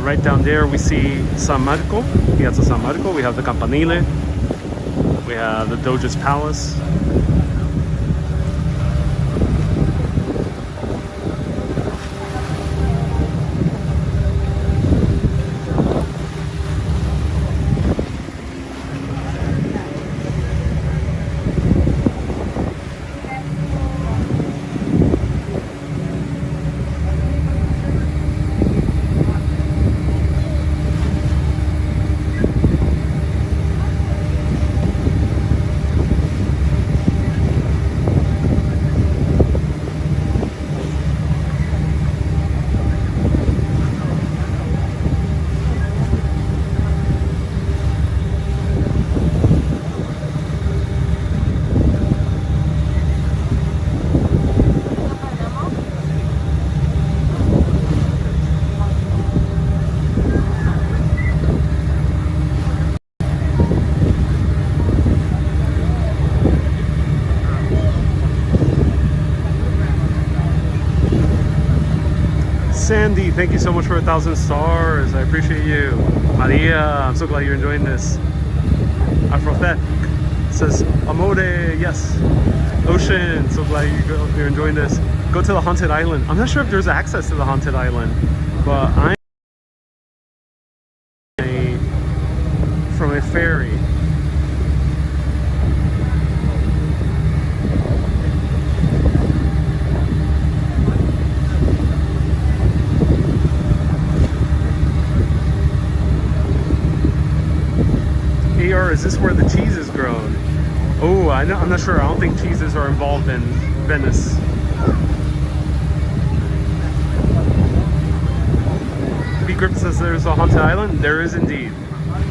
Right down there we see San Marco, Piazza San Marco. We have the Campanile. We have the Doge's Palace. Sandy, thank you so much for 1,000 stars. I appreciate you. Maria, I'm so glad you're enjoying this. Afrotech says, Amore, yes. Ocean, so glad you're enjoying this. Go to the haunted island. I'm not sure if there's access to the haunted island, but I'm from a ferry. Is this where the cheese is grown? Oh, I'm not sure. I don't think cheeses are involved in Venice. B Grip says there's a haunted island. There is indeed.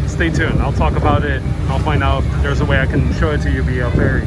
Stay tuned. I'll talk about it. I'll find out if there's a way I can show it to you via ferry.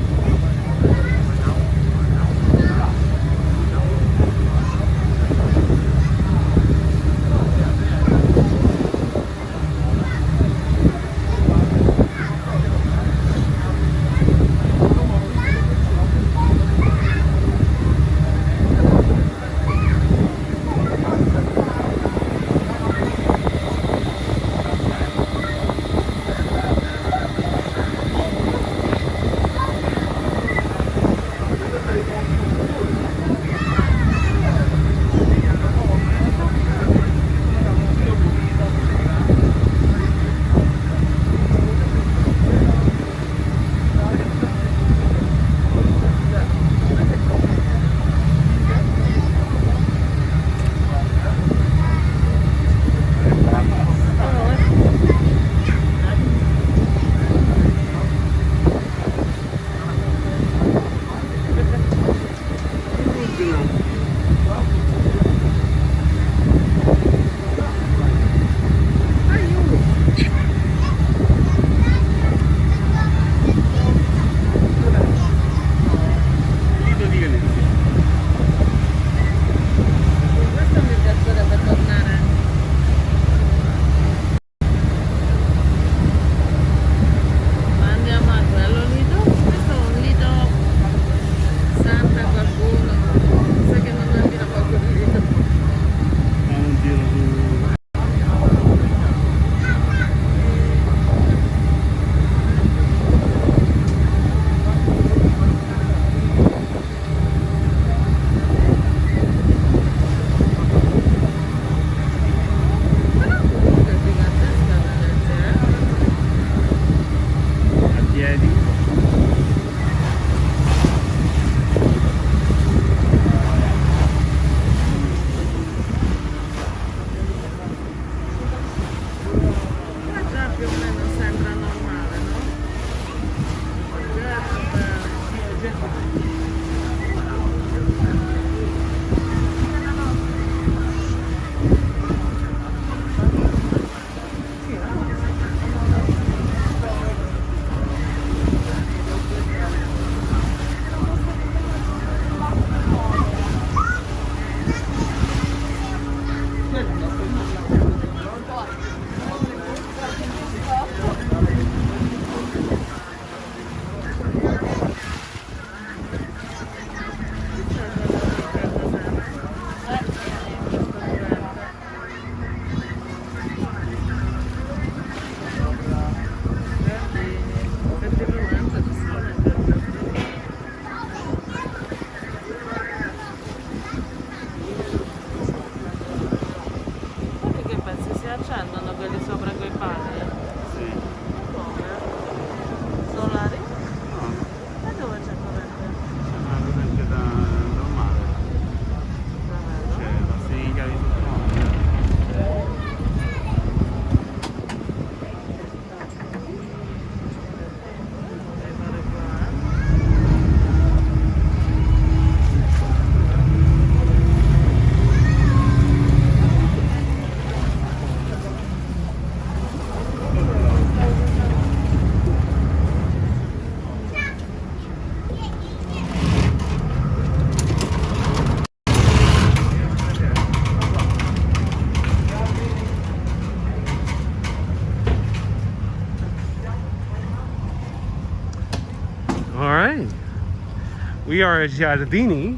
We are at Giardini.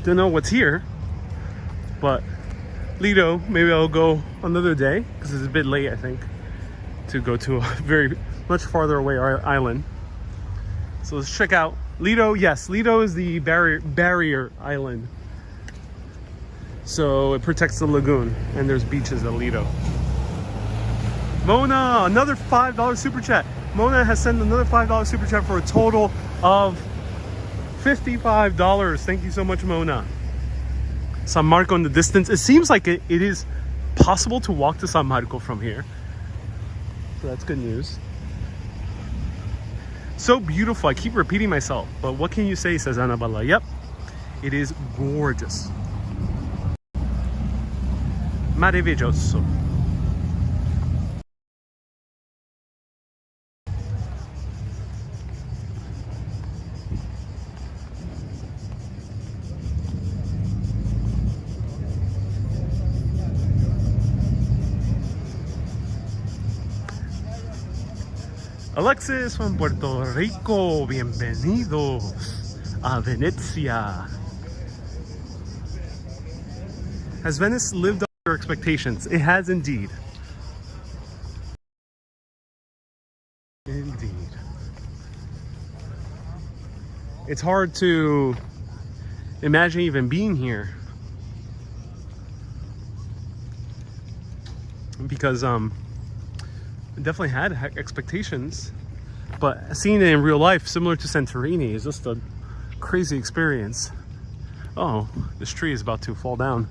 Don't know what's here, but Lido, maybe I'll go another day because it's a bit late, I think, to go to a very much farther away island. So let's check out Lido. Yes, Lido is the barrier island. So it protects the lagoon, and there's beaches at Lido. Mona, another $5 super chat. Mona has sent another $5 super chat for a total of $55. Thank you so much, Mona. San Marco in the distance. It seems like it is possible to walk to San Marco from here. So that's good news. So beautiful. I keep repeating myself, but what can you say, says Annabella. Yep, it is gorgeous. Maravilloso. Alexis from Puerto Rico, bienvenidos a Venezia. Has Venice lived up to your expectations? It has indeed. Indeed. It's hard to imagine even being here because I definitely had expectations, but seeing it in real life, similar to Santorini, is just a crazy experience. Oh, this tree is about to fall down.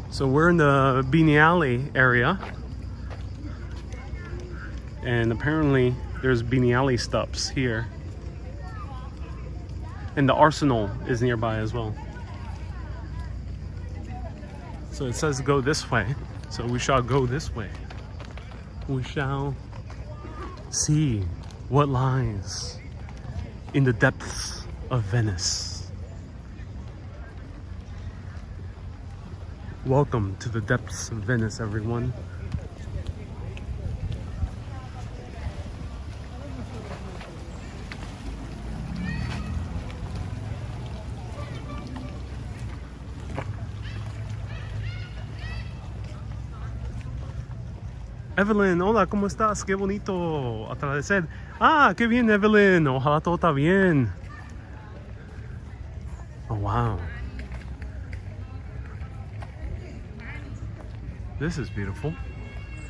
So we're in the Biennale area, and apparently there's Biennale stops here. And the Arsenal is nearby as well. So it says go this way. So we shall go this way. We shall see what lies in the depths of Venice. Welcome to the depths of Venice, everyone. Evelyn, hola, ¿cómo estás? Qué bonito atardecer. Ah, qué bien, Evelyn. Ojalá todo está bien. Oh, wow. This is beautiful.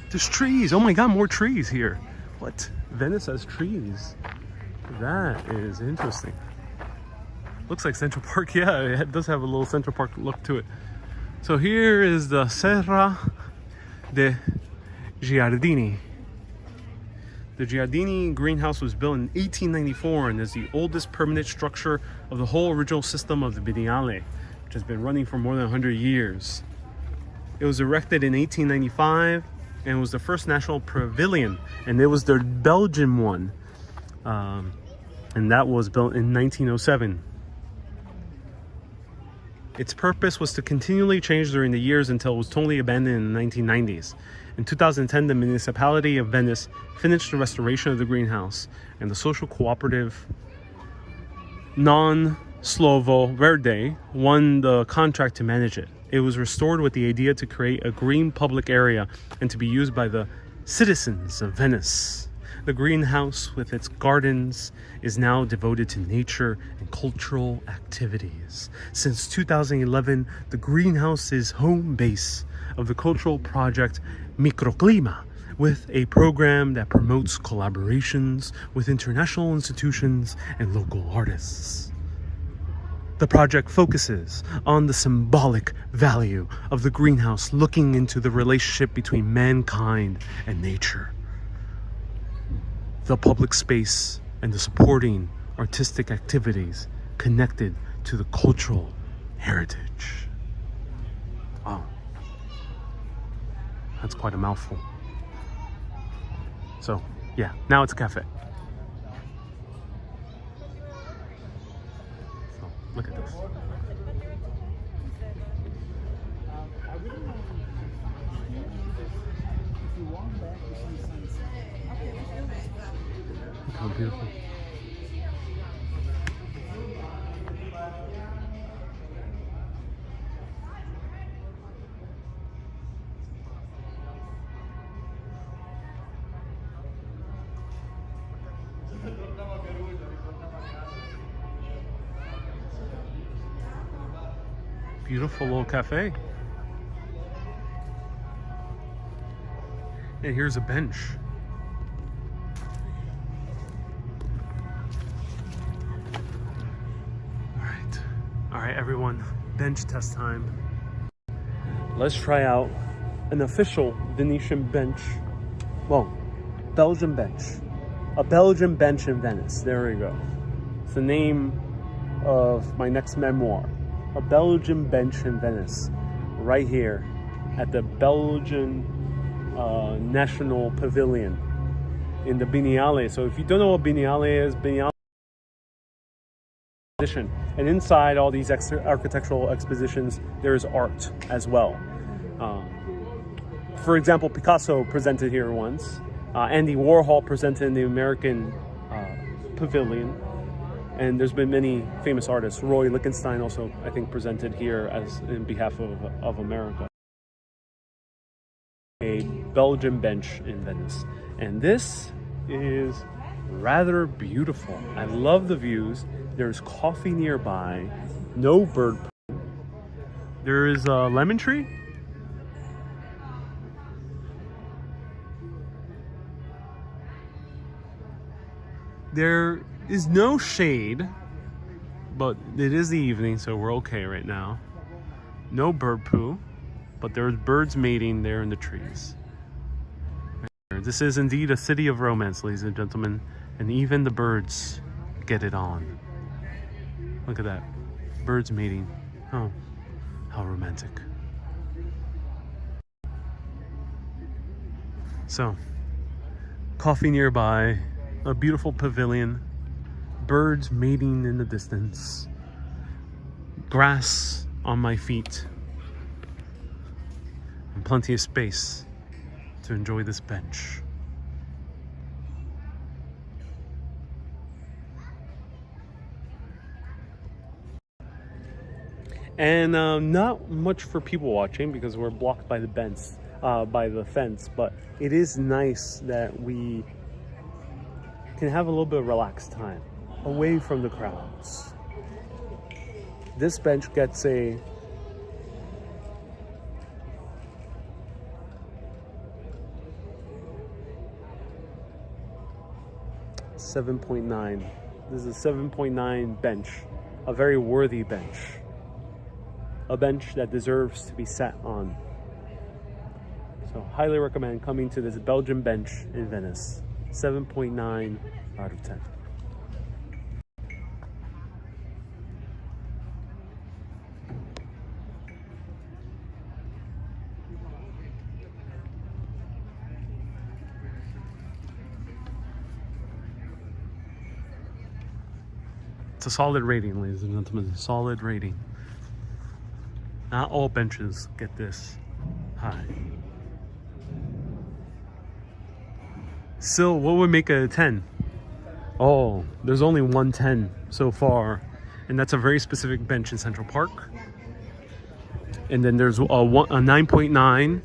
There's trees. Oh my God, more trees here. What? Venice has trees. That is interesting. Looks like Central Park. Yeah, it does have a little Central Park look to it. So here is the Serra de Giardini. The Giardini greenhouse was built in 1894 and is the oldest permanent structure of the whole original system of the Biennale, which has been running for more than 100 years. It was erected in 1895 and was the first national pavilion, and it was the Belgian one, and that was built in 1907. Its purpose was to continually change during the years until it was totally abandoned in the 1990s. In 2010, the municipality of Venice finished the restoration of the greenhouse, and the social cooperative Non Slovo Verde won the contract to manage it. It was restored with the idea to create a green public area and to be used by the citizens of Venice. The greenhouse, with its gardens, is now devoted to nature and cultural activities. Since 2011, the greenhouse is home base of the cultural project Microclima, with a program that promotes collaborations with international institutions and local artists. The project focuses on the symbolic value of the greenhouse, looking into the relationship between mankind and nature, the public space, and the supporting artistic activities connected to the cultural heritage. Wow. That's quite a mouthful. So, yeah, now it's a cafe. So, look at this. How beautiful. Beautiful little cafe. And here's a bench. All right, everyone, bench test time. Let's try out an official Venetian bench. Well, Belgian bench. A Belgian bench in Venice. There we go. It's the name of my next memoir. A Belgian bench in Venice. Right here at the Belgian National Pavilion in the Biennale. So if you don't know what Biennale is, Biennale exposition. And inside all these architectural expositions, there's art as well. For example, Picasso presented here once. Andy Warhol presented in the American Pavilion. And there's been many famous artists. Roy Lichtenstein also, I think, presented here as in behalf of America. A Belgian bench in Venice. And this is rather beautiful. I love the views. There's coffee nearby. No bird poo. There is a lemon tree. There is no shade, but it is the evening, so we're okay right now. No bird poo, but there's birds mating there in the trees. This is indeed a city of romance, ladies and gentlemen, and even the birds get it on. Look at that. Birds mating. Oh, how romantic. So, coffee nearby, a beautiful pavilion, birds mating in the distance, grass on my feet, and plenty of space to enjoy this bench. And not much for people watching because we're blocked by the fence, but it is nice that we can have a little bit of relaxed time away from the crowds. This bench gets a 7.9. This is a 7.9 bench, a very worthy bench. A bench that deserves to be sat on. So highly recommend coming to this Belgian bench in Venice. 7.9 out of 10. It's a solid rating, ladies and gentlemen. Solid rating. Not all benches get this high. Still, what would make it a 10? Oh, there's only one 10 so far, and that's a very specific bench in Central Park. And then there's a 9.9,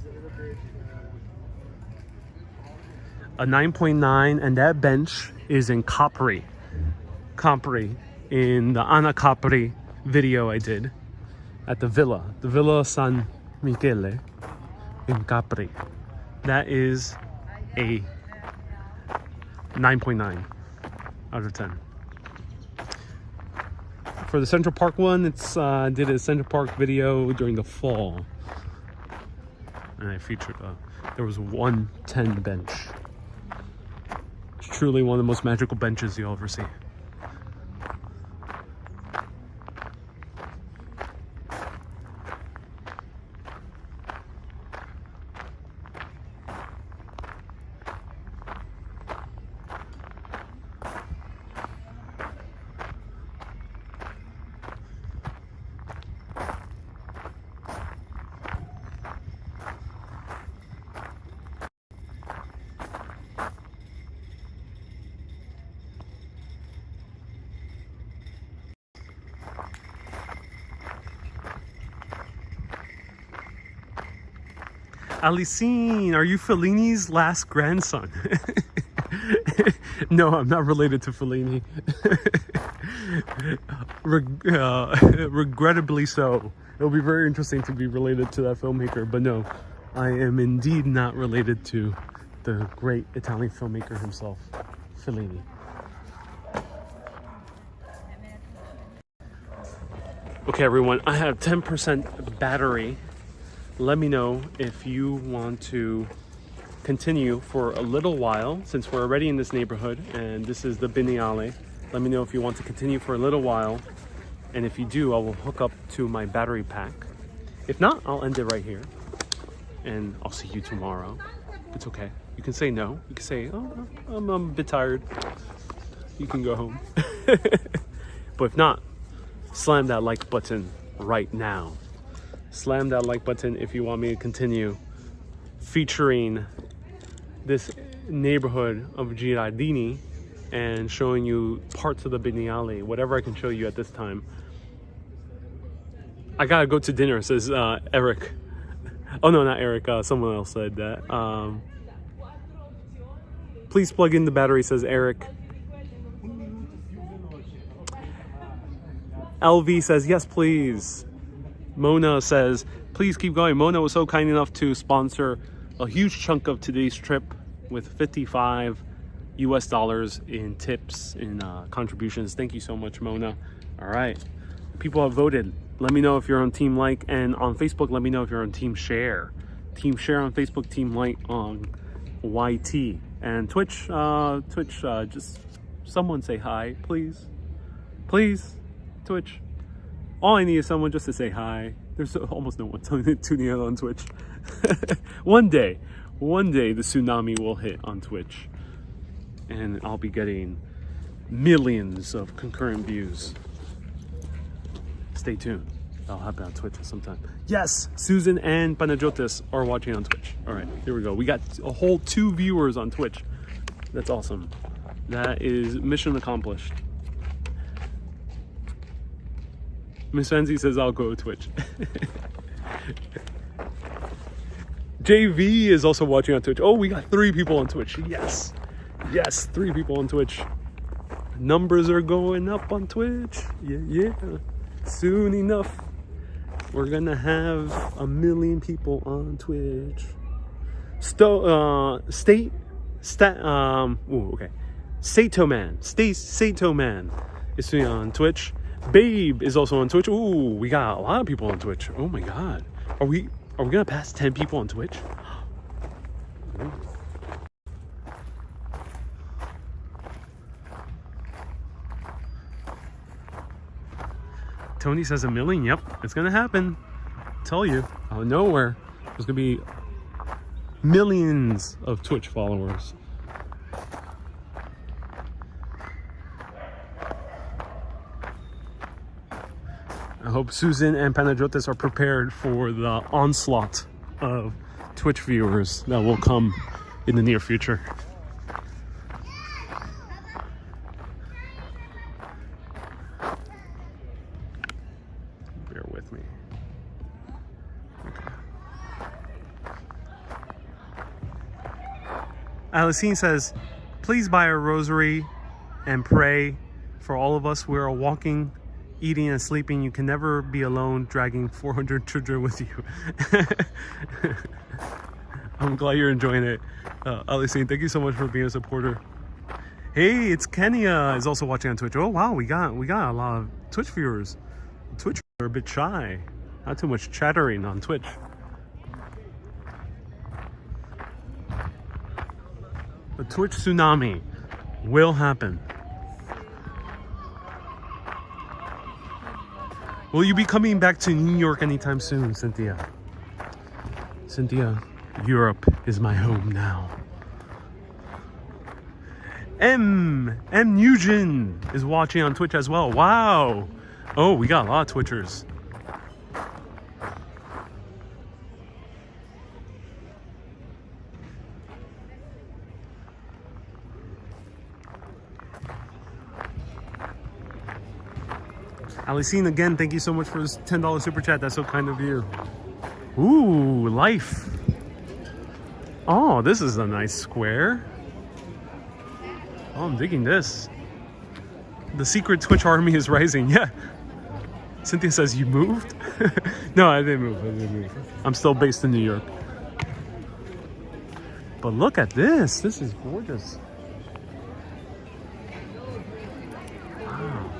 a 9.9, and that bench is in Capri, in the Anna Capri video I did at the Villa San Michele in Capri. That is a 9.9 out of 10. For the Central Park one, it's did a Central Park video during the fall, and I featured there was 110 bench. It's truly one of the most magical benches you'll ever see. Alicine, are you Fellini's last grandson? No, I'm not related to Fellini. Regrettably so. It'll be very interesting to be related to that filmmaker, but no, I am indeed not related to the great Italian filmmaker himself, Fellini. Okay, everyone, I have 10% battery. Let me know if you want to continue for a little while, since we're already in this neighborhood and this is the Biennale. Let me know if you want to continue for a little while, and if you do, I will hook up to my battery pack. If not, I'll end it right here and I'll see you tomorrow. It's okay. You can say no. You can say, oh, I'm a bit tired. You can go home. But if not, slam that like button right now. Slam that like button if you want me to continue featuring this neighborhood of Giardini and showing you parts of the Biennale, whatever I can show you at this time. I gotta go to dinner, says Eric. Oh no, not Eric, someone else said that. Please plug in the battery, says Eric. LV says, yes, please. Mona says, please keep going. Mona was so kind enough to sponsor a huge chunk of today's trip with $55 US in tips and contributions. Thank you so much, Mona. All right. People have voted. Let me know if you're on Team Like, and on Facebook, let me know if you're on Team Share. Team Share on Facebook, Team Like on YT. And Twitch, just someone say hi, please. Please, Twitch. All I need is someone just to say hi. There's almost no one tuning in on Twitch. One day the tsunami will hit on Twitch and I'll be getting millions of concurrent views. Stay tuned. That'll happen on Twitch sometime. Yes, Susan and Panajotis are watching on Twitch. All right, here we go. We got a whole 2 viewers on Twitch. That's awesome. That is mission accomplished. Miss Fancy says, I'll go to Twitch. JV is also watching on Twitch. Oh, we got 3 people on Twitch. Yes. Yes, 3 people on Twitch. Numbers are going up on Twitch. Yeah. Soon enough, we're gonna have 1 million people on Twitch. Sato Man is on Twitch. Babe is also on Twitch. Ooh, we got a lot of people on Twitch. Oh my god. Are we gonna pass 10 people on Twitch? Ooh. Tony says 1 million. Yep, it's gonna happen. I'll tell you, out of nowhere, there's gonna be millions of Twitch followers. I hope Susan and Panagiotis are prepared for the onslaught of Twitch viewers that will come in the near future. Bear with me. Okay. Alicine says, please buy a rosary and pray for all of us. We are walking, eating and sleeping. You can never be alone dragging 400 children with you. I'm glad you're enjoying it. Alicine, thank you so much for being a supporter. Hey, it's Kenya is also watching on Twitch. Oh wow, we got a lot of Twitch viewers. Twitch are a bit shy. Not too much chattering on Twitch. The Twitch tsunami will happen. Will you be coming back to New York anytime soon, Cynthia? Cynthia, Europe is my home now. M Nugent is watching on Twitch as well. Wow. Oh, we got a lot of Twitchers. Alicine, again, thank you so much for this $10 super chat. That's so kind of you. Ooh, life. Oh, this is a nice square. Oh, I'm digging this. The secret Twitch army is rising. Yeah. Cynthia says, you moved? No, I didn't move. I'm still based in New York. But look at this. This is gorgeous. Wow.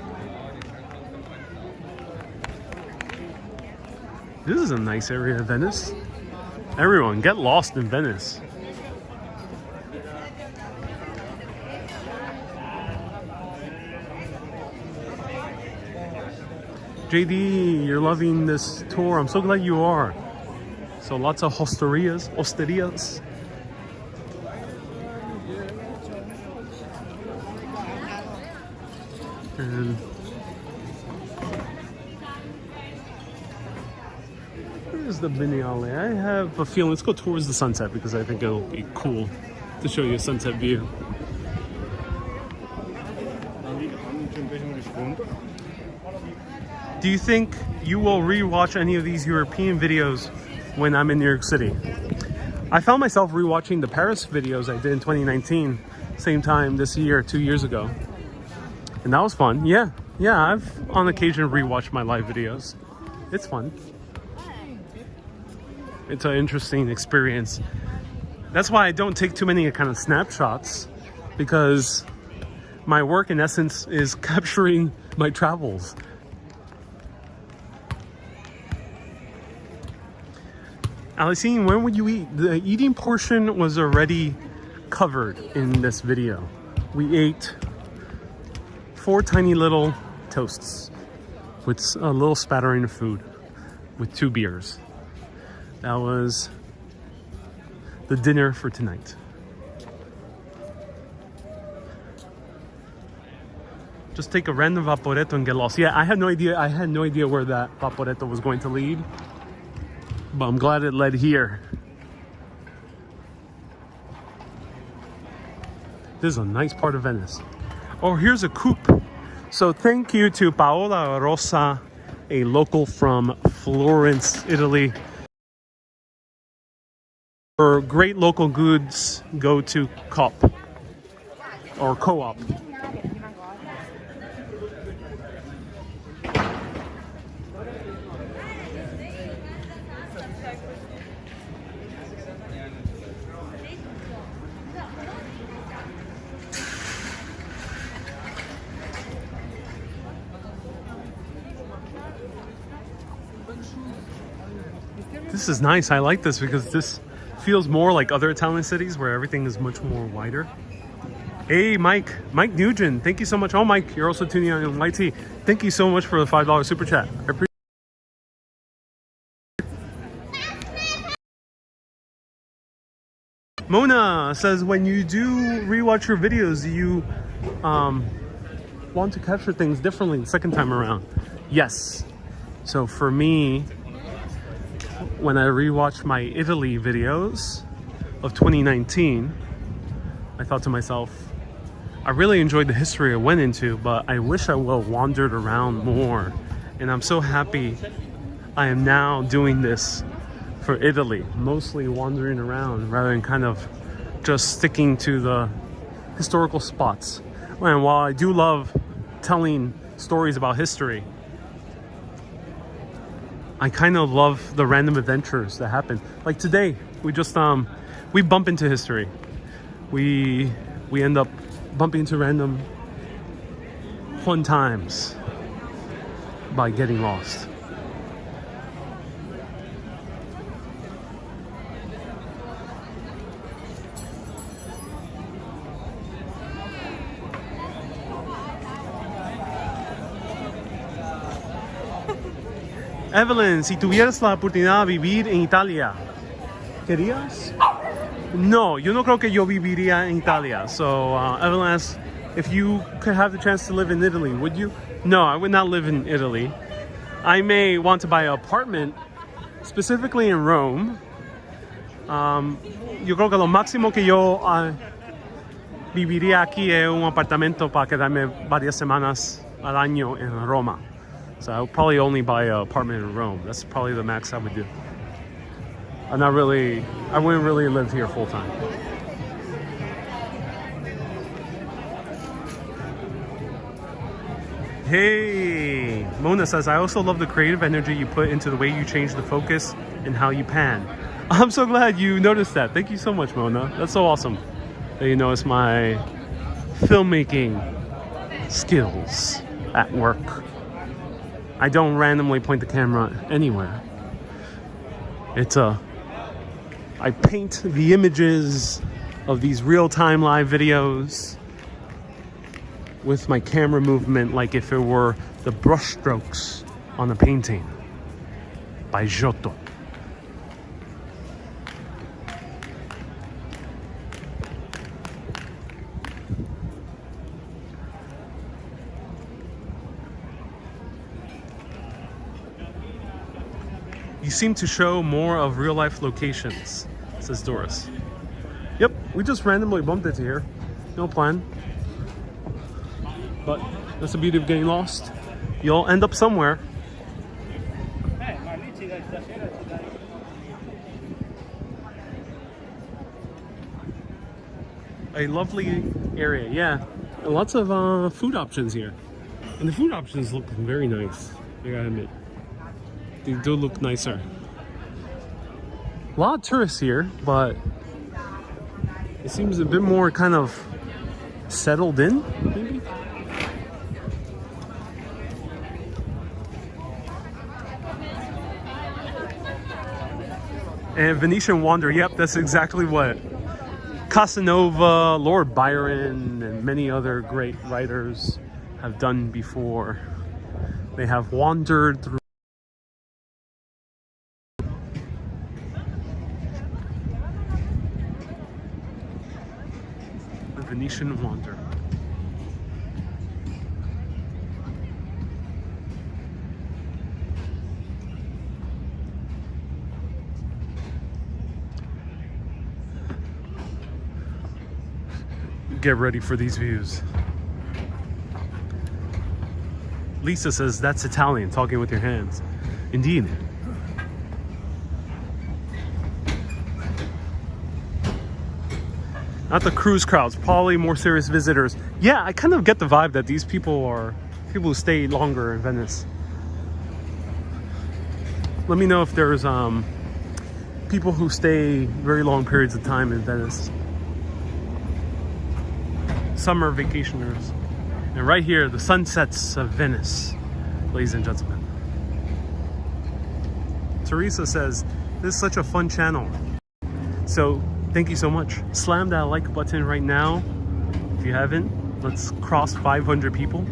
This is a nice area of Venice. Everyone, get lost in Venice. JD, you're loving this tour. I'm so glad you are. So lots of hosterias. And here's the Biennale. I have a feeling, let's go towards the sunset because I think it'll be cool to show you a sunset view. Do you think you will rewatch any of these European videos when I'm in New York City? I found myself rewatching the Paris videos I did in 2019, same time this year, 2 years ago. And that was fun. Yeah, I've on occasion rewatched my live videos. It's fun. It's an interesting experience. That's why I don't take too many kind of snapshots, because my work in essence is capturing my travels. Alicine, when would you eat? The eating portion was already covered in this video. We ate 4 tiny little toasts with a little spattering of food with 2 beers. That was the dinner for tonight. Just take a random Vaporetto and get lost. Yeah, I had no idea where that Vaporetto was going to lead, but I'm glad it led here. This is a nice part of Venice. Oh, here's a coupe. So thank you to Paola Rosa, a local from Florence, Italy. For great local goods, go to Coop or Co-op. This is nice. I like this because this feels more like other Italian cities where everything is much more wider. Hey, Mike Nugent, thank you so much. Oh, Mike, you're also tuning in on YT. Thank you so much for the $5 super chat. I appreciate it. Mona says, when you do rewatch your videos, do you want to capture things differently the second time around? Yes. So for me, when I rewatched my Italy videos of 2019, I thought to myself, I really enjoyed the history I went into, but I wish I would have wandered around more. And I'm so happy I am now doing this for Italy, mostly wandering around rather than kind of just sticking to the historical spots. And while I do love telling stories about history, I kind of love the random adventures that happen. Like today, we just we bump into history. We end up bumping into random fun times by getting lost. Evelyn, si tuvieras la oportunidad de vivir en Italia, ¿querías? No, yo no creo que yo viviría en Italia. So Evelyn asks, if you could have the chance to live in Italy, would you? No, I would not live in Italy. I may want to buy an apartment, specifically in Rome. Yo creo que lo máximo que yo viviría aquí es un apartamento para quedarme varias semanas al año en Roma. So I would probably only buy an apartment in Rome. That's probably the max I would do. I wouldn't really live here full time. Hey, Mona says, I also love the creative energy you put into the way you change the focus and how you pan. I'm so glad you noticed that. Thank you so much, Mona. That's so awesome that you noticed my filmmaking skills at work. I don't randomly point the camera anywhere. I paint the images of these real-time live videos with my camera movement like if it were the brush strokes on a painting by Giotto. You seem to show more of real-life locations, says Doris. Yep, we just randomly bumped into here. No plan. But that's the beauty of getting lost. You'll end up somewhere. A lovely area, yeah. And lots of food options here. And the food options look very nice, I gotta admit. They do look nicer. A lot of tourists here, but it seems a bit more kind of settled in, maybe? And Venetian Wander, yep, that's exactly what Casanova, Lord Byron, and many other great writers have done before. They have wandered through the Venetian Wander. Get ready for these views. Lisa says that's Italian, talking with your hands. Indeed. Not the cruise crowds, probably more serious visitors. Yeah, I kind of get the vibe that these people are people who stay longer in Venice. Let me know if there's people who stay very long periods of time in Venice. Summer vacationers. And right here, the sunsets of Venice, ladies and gentlemen. Teresa says, this is such a fun channel. So thank you so much. Slam that like button right now. If you haven't, let's cross 500 people.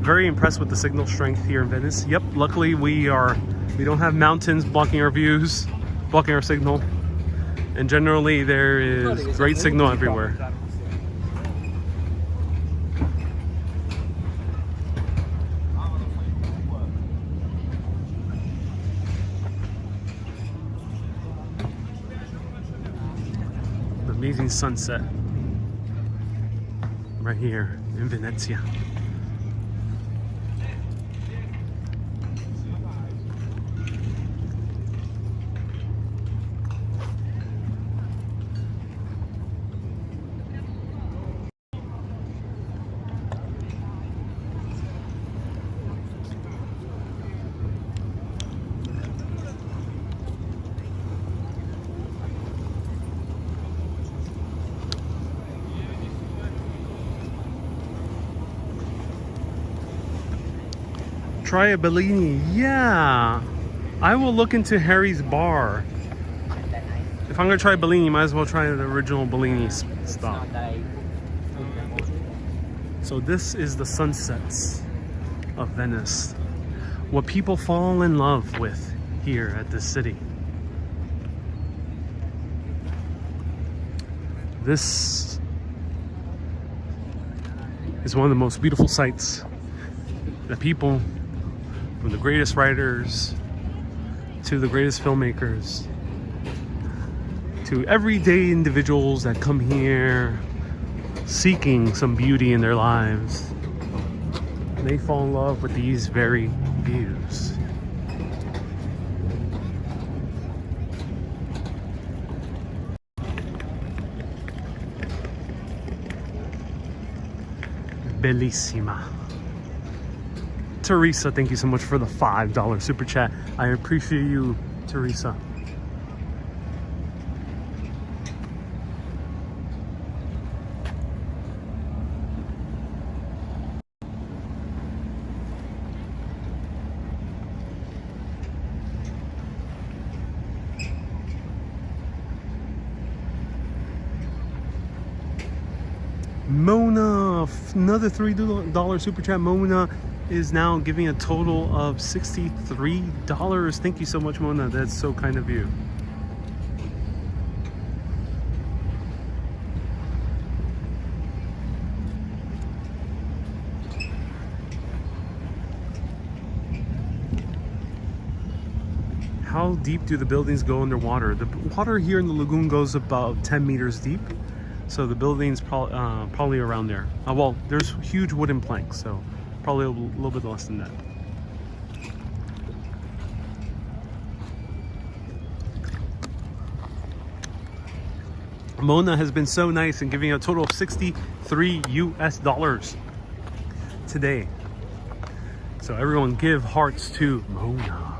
Very impressed with the signal strength here in Venice. Yep, luckily we don't have mountains blocking our views, blocking our signal. And generally there is great signal everywhere. Amazing sunset right here in Venezia. Try a Bellini. Yeah, I will look into Harry's Bar. If I'm gonna try Bellini, might as well try the original Bellini stop. So this is the sunsets of Venice. What people fall in love with here at this city. This is one of the most beautiful sights that people, from the greatest writers to the greatest filmmakers to everyday individuals that come here seeking some beauty in their lives, they fall in love with these very views. bellissima. Teresa, thank you so much for the $5 super chat. I appreciate you, Teresa. Mona, another $3 super chat. Mona is now giving a total of $63. Thank you so much, Mona. That's so kind of you. How deep do the buildings go underwater? The water here in the lagoon goes about 10 meters deep. So the building's probably around there. Well, there's huge wooden planks, so probably a little bit less than that. Mona has been so nice in giving a total of $63 US today. So everyone give hearts to Mona.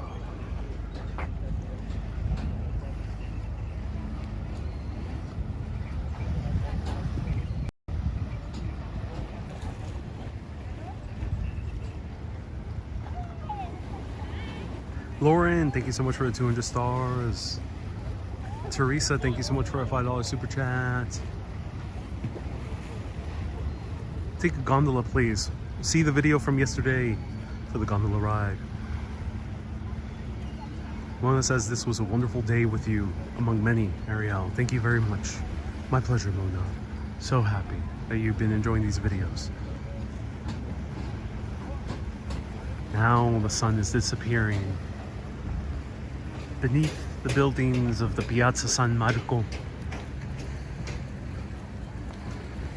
Lauren, thank you so much for the 200 stars. Teresa, thank you so much for a $5 super chat. Take a gondola, please. See the video from yesterday for the gondola ride. Mona says this was a wonderful day with you, among many, Ariel. Thank you very much. My pleasure, Mona. So happy that you've been enjoying these videos. Now the sun is disappearing beneath the buildings of the Piazza San Marco,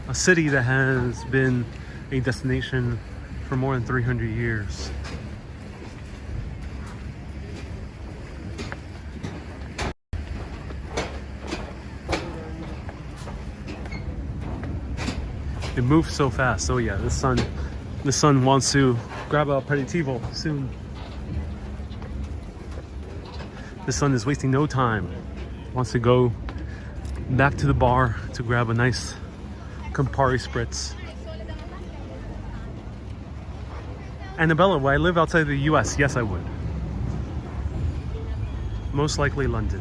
a city that has been a destination for more than 300 years. It moves so fast. So yeah, the sun wants to grab a aperitivo soon. The sun is wasting no time. Wants to go back to the bar to grab a nice Campari spritz. Annabella, would I live outside the US? Yes, I would. Most likely London.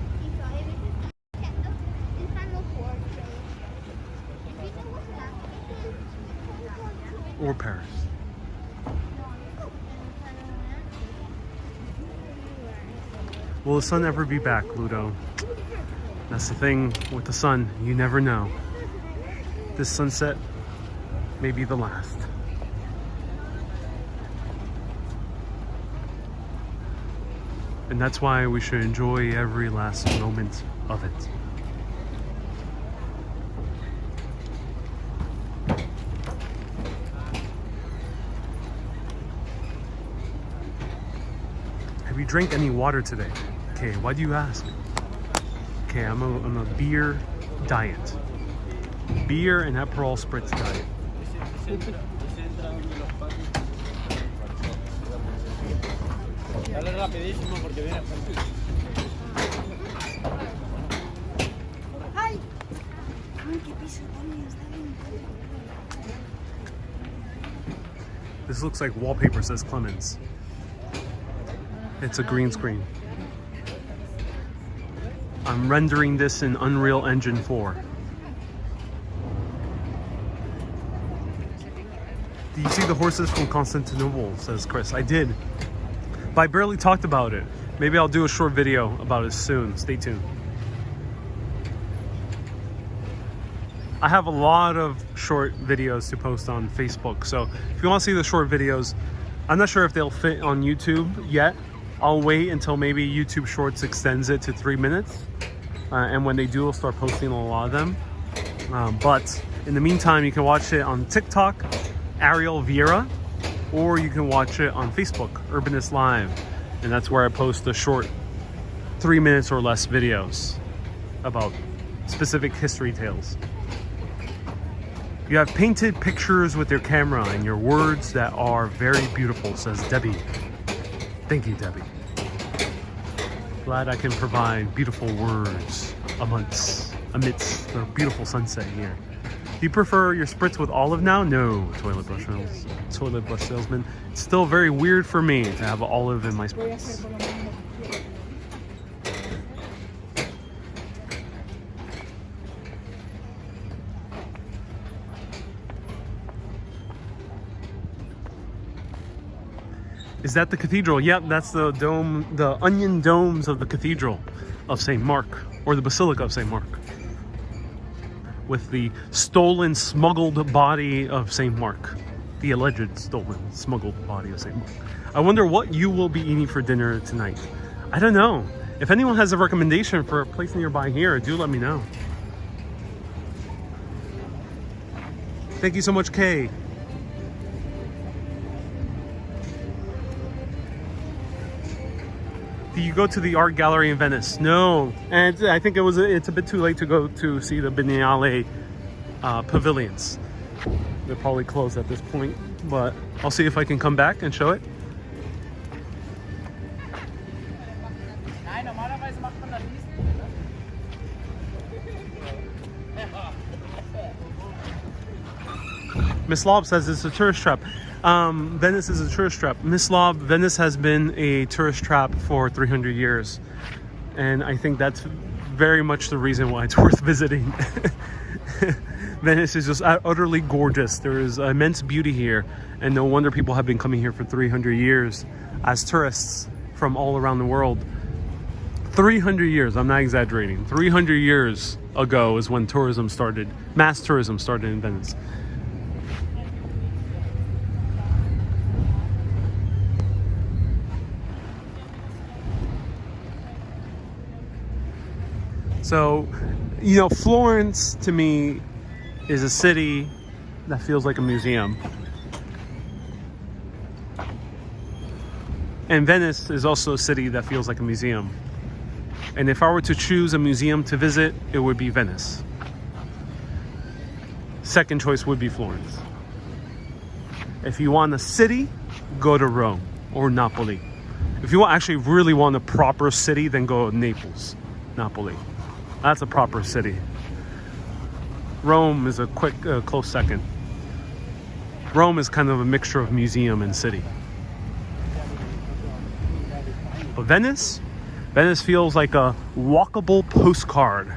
Or Paris. Will the sun ever be back, Ludo? That's the thing with the sun, you never know. This sunset may be the last. And that's why we should enjoy every last moment of it. Have you drank any water today? Okay, why do you ask? Okay, I'm a beer diet. Beer and Aperol Spritz diet. This looks like wallpaper, says Clemens. It's a green screen. I'm rendering this in Unreal Engine 4. Do you see the horses from Constantinople, says Chris. I did, but I barely talked about it. Maybe I'll do a short video about it soon. Stay tuned. I have a lot of short videos to post on Facebook, so if you want to see the short videos, I'm not sure if they'll fit on YouTube yet. I'll wait until maybe YouTube Shorts extends it to 3 minutes. And when they do, I'll start posting a lot of them. But in the meantime, you can watch it on TikTok, Ariel Vieira, or you can watch it on Facebook, Urbanist Live. And that's where I post the short 3 minutes or less videos about specific history tales. You have painted pictures with your camera and your words that are very beautiful, says Debbie. Thank you, Debbie. Glad I can provide beautiful words amidst the beautiful sunset here. Do you prefer your spritz with olive now? No, toilet brush salesman. It's still very weird for me to have olive in my spritz. Is that the cathedral? Yep, that's the dome, the onion domes of the Cathedral of St. Mark, or the Basilica of St. Mark, with the stolen, smuggled body of St. Mark, the alleged stolen, smuggled body of St. Mark. I wonder what you will be eating for dinner tonight. I don't know. If anyone has a recommendation for a place nearby here, do let me know. Thank you so much, Kay. Do you go to the art gallery in Venice? No, and I think it's a bit too late to go to see the Biennale pavilions. They're probably closed at this point, but I'll see if I can come back and show it. Miss Lob says it's a tourist trap. Venice is a tourist trap. Miss Lob, Venice has been a tourist trap for 300 years. And I think that's very much the reason why it's worth visiting. Venice is just utterly gorgeous. There is immense beauty here. And no wonder people have been coming here for 300 years as tourists from all around the world. 300 years, I'm not exaggerating. 300 years ago is when tourism started, mass tourism started in Venice. So, you know, Florence to me is a city that feels like a museum. And Venice is also a city that feels like a museum. And if I were to choose a museum to visit, it would be Venice. Second choice would be Florence. If you want a city, go to Rome or Napoli. If you actually really want a proper city, then go to Naples, Napoli. That's a proper city. Rome is a quick, close second. Rome is kind of a mixture of museum and city. But Venice feels like a walkable postcard.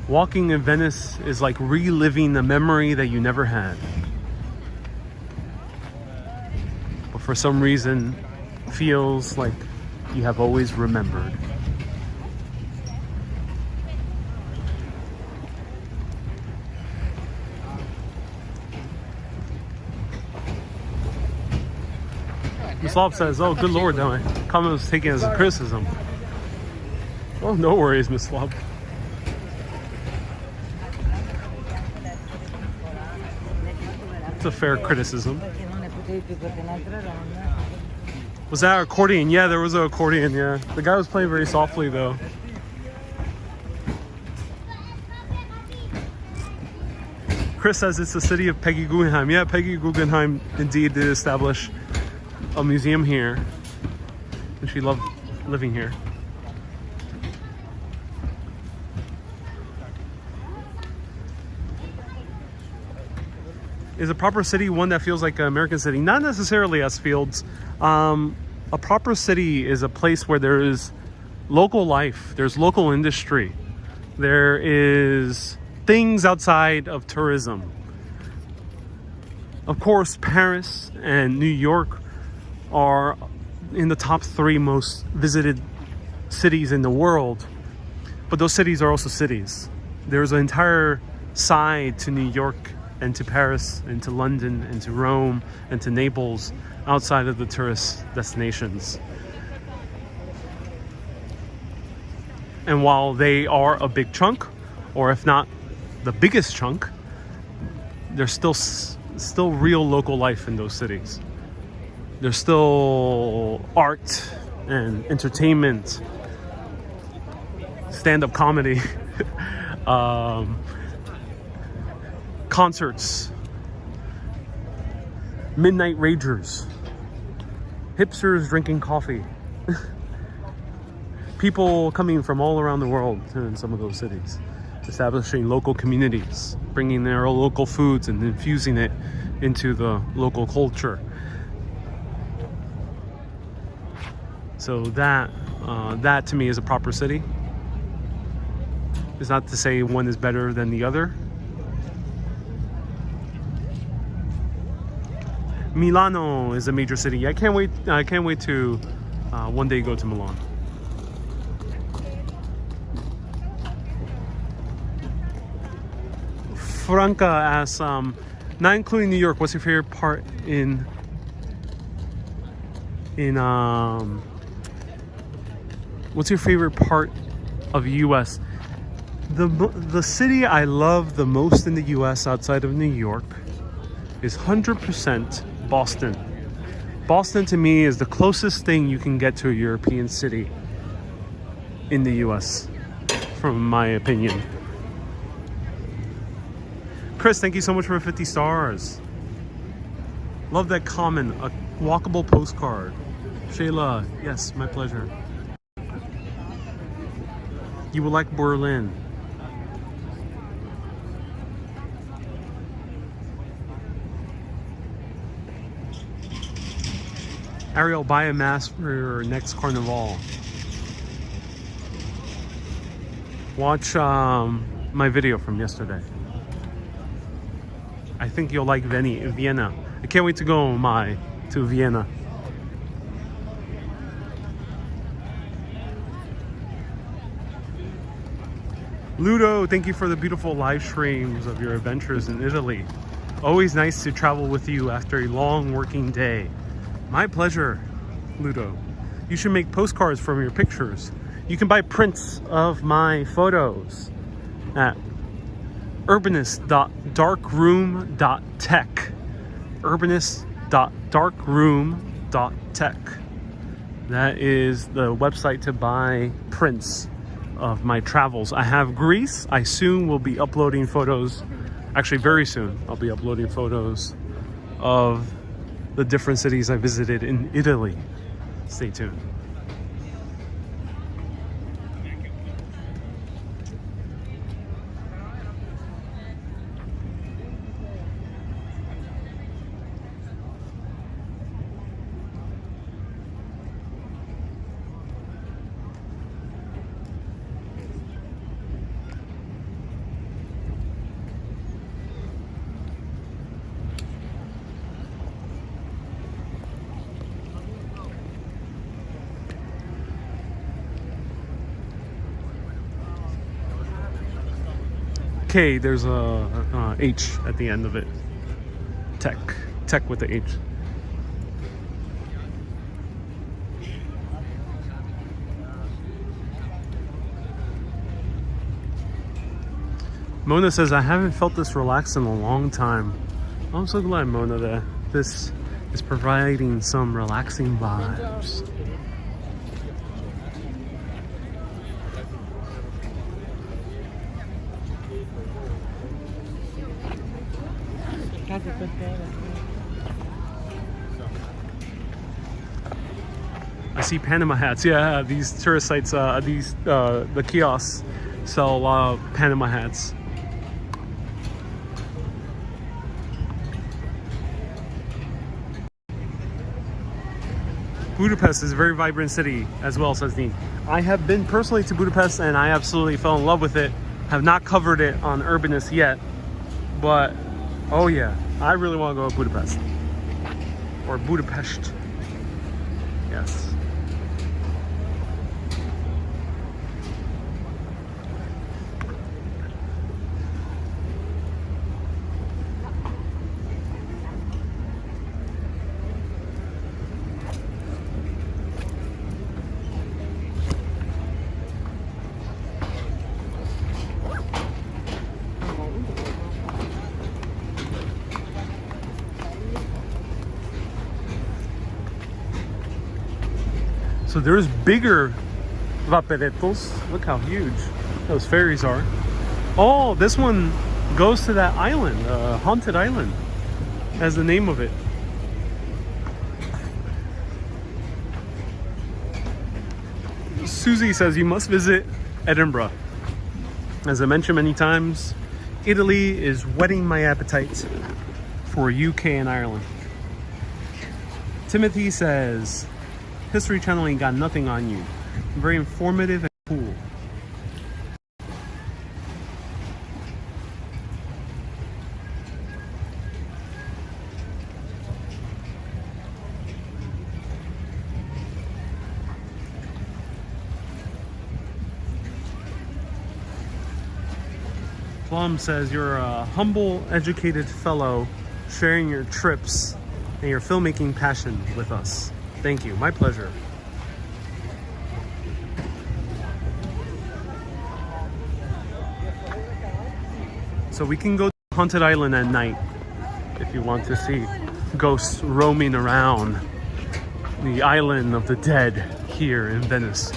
Walking in Venice is like reliving the memory that you never had. But for some reason, feels like you have always remembered. Miss Lob says, oh, good Lord, that my comment was taken as a criticism. Oh, no worries, Miss Lob. It's a fair criticism. Was that accordion? Yeah, there was an accordion, yeah. The guy was playing very softly, though. Chris says it's the city of Peggy Guggenheim. Yeah, Peggy Guggenheim indeed did establish a museum here. And she loved living here. Is a proper city one that feels like an American city? Not necessarily, as Fields. A proper city is a place where there is local life, there's local industry, there is things outside of tourism. Of course, Paris and New York are in the top 3 most visited cities in the world, but those cities are also cities. There's an entire side to New York and to Paris and to London and to Rome and to Naples outside of the tourist destinations. And while they are a big chunk, or if not the biggest chunk, there's still real local life in those cities. There's still art and entertainment, stand-up comedy, concerts, midnight ragers, hipsters drinking coffee, people coming from all around the world in some of those cities, establishing local communities, bringing their local foods and infusing it into the local culture. So that to me is a proper city. It's not to say one is better than the other. Milano is a major city. I can't wait to one day go to Milan. Franca asks, not including New York, what's your favorite part in what's your favorite part of the US? The city I love the most in the US outside of New York is 100% Boston. Boston to me is the closest thing you can get to a European city in the US, from my opinion. Chris, thank you so much for 50 stars. Love that comment, a walkable postcard. Shayla, yes, my pleasure. You will like Berlin. Ariel, buy a mask for your next carnival. Watch my video from yesterday. I think you'll like Vienna. I can't wait to go to Vienna. Ludo, thank you for the beautiful live streams of your adventures in Italy. Always nice to travel with you after a long working day. My pleasure, Ludo. You should make postcards from your pictures. You can buy prints of my photos at urbanist.darkroom.tech. urbanist.darkroom.tech. That is the website to buy prints of my travels. I have Greece. I soon will be uploading photos. Actually, very soon, I'll be uploading photos of the different cities I visited in Italy. Stay tuned. K, there's a H at the end of it. Tech with the H. Mona says, I haven't felt this relaxed in a long time. I'm so glad, Mona, that this is providing some relaxing vibes. I see Panama hats. Yeah, these tourist sites, the kiosks sell a lot of Panama hats. Budapest is a very vibrant city as well, says Dean. I have been personally to Budapest and I absolutely fell in love with it. Have not covered it on Urbanist yet, but oh yeah, I really want to go to Budapest. Or Budapest. Yes. So there's bigger vaporettos. Look how huge those ferries are. Oh, this one goes to that island, haunted island. Has the name of it. Susie says you must visit Edinburgh. As I mentioned many times, Italy is whetting my appetite for UK and Ireland. Timothy says, History Channel ain't got nothing on you. Very informative and cool. Plum says you're a humble, educated fellow sharing your trips and your filmmaking passion with us. Thank you. My pleasure. So we can go to Haunted Island at night if you want to see ghosts roaming around the island of the dead here in Venice.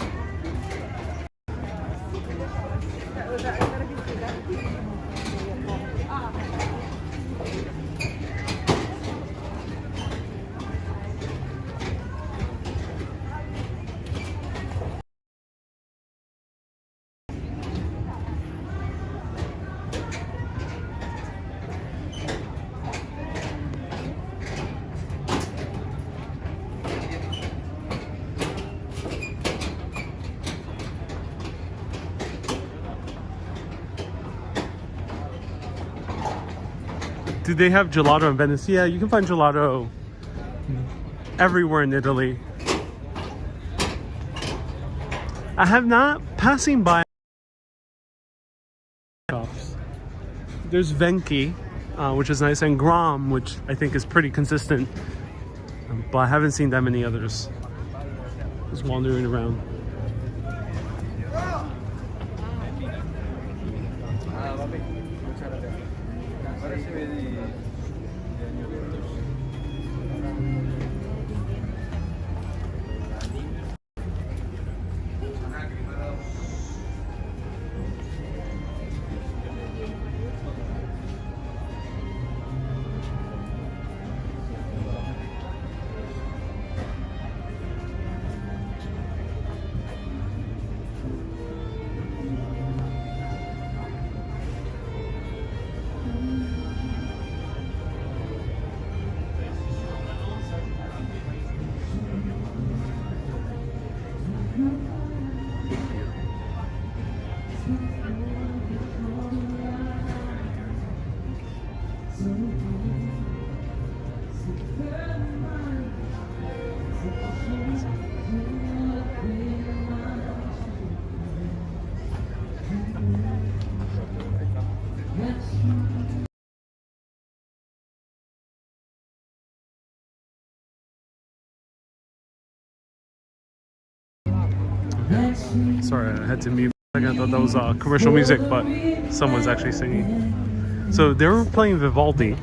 Do they have gelato in Venice? Yeah, you can find gelato everywhere in Italy. I have not passing by shops. There's Vinci, which is nice, and Grom, which I think is pretty consistent. But I haven't seen that many others. Just wandering around. Sorry, I had to mute. I thought that was commercial music, but someone's actually singing. So they were playing Vivaldi,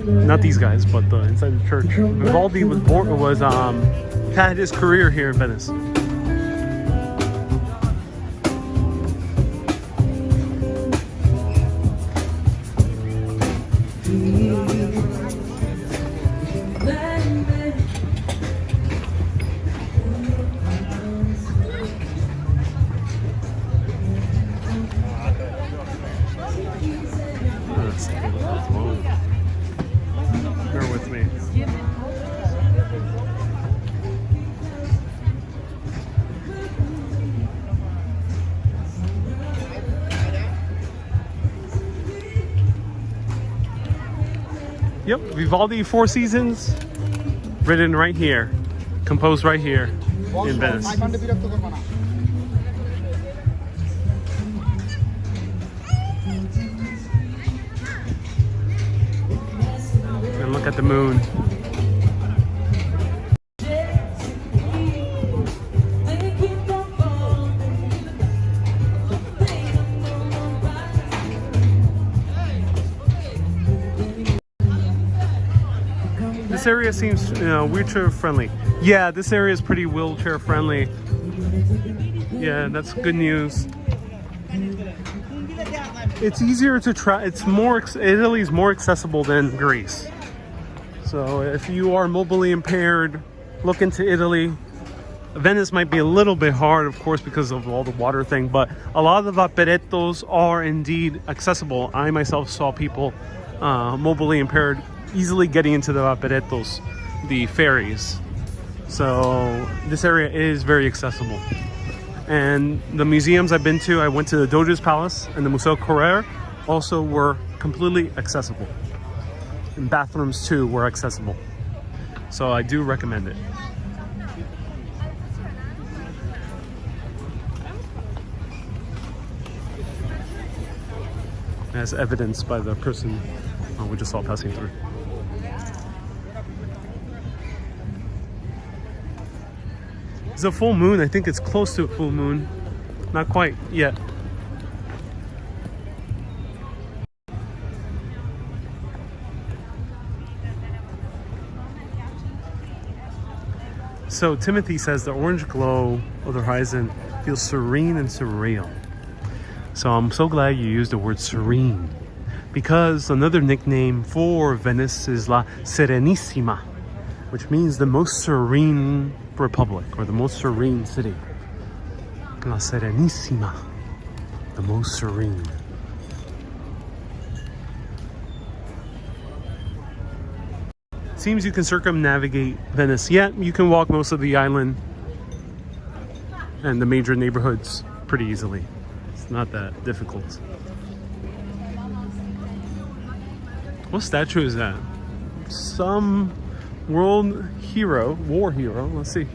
not these guys, but inside the church. Vivaldi had his career here in Venice. Bear with me. Yep, Vivaldi Four Seasons, written right here, composed right here in Venice. And look at the moon. This area seems, you know, wheelchair friendly. Yeah, this area is pretty wheelchair friendly. Yeah, that's good news. It's easier to try. It's more. Italy's more accessible than Greece. So if you are mobilely impaired, look into Italy. Venice might be a little bit hard, of course, because of all the water thing, but a lot of the vaporettos are indeed accessible. I myself saw people mobilely impaired easily getting into the vaporettos, the ferries. So this area is very accessible. And the museums I've been to, I went to the Doge's Palace and the Museo Correr, also were completely accessible. And bathrooms too were accessible. So I do recommend it. As evidenced by the person we just saw passing through. It's a full moon. I think it's close to a full moon. Not quite yet. So Timothy says the orange glow of the horizon feels serene and surreal. So I'm so glad you used the word serene, because another nickname for Venice is La Serenissima, which means the most serene republic, or the most serene city. La Serenissima, the most serene. Seems you can circumnavigate Venice. Yeah, you can walk most of the island and the major neighborhoods pretty easily. It's not that difficult. What statue is that? Some world hero, war hero. Let's see.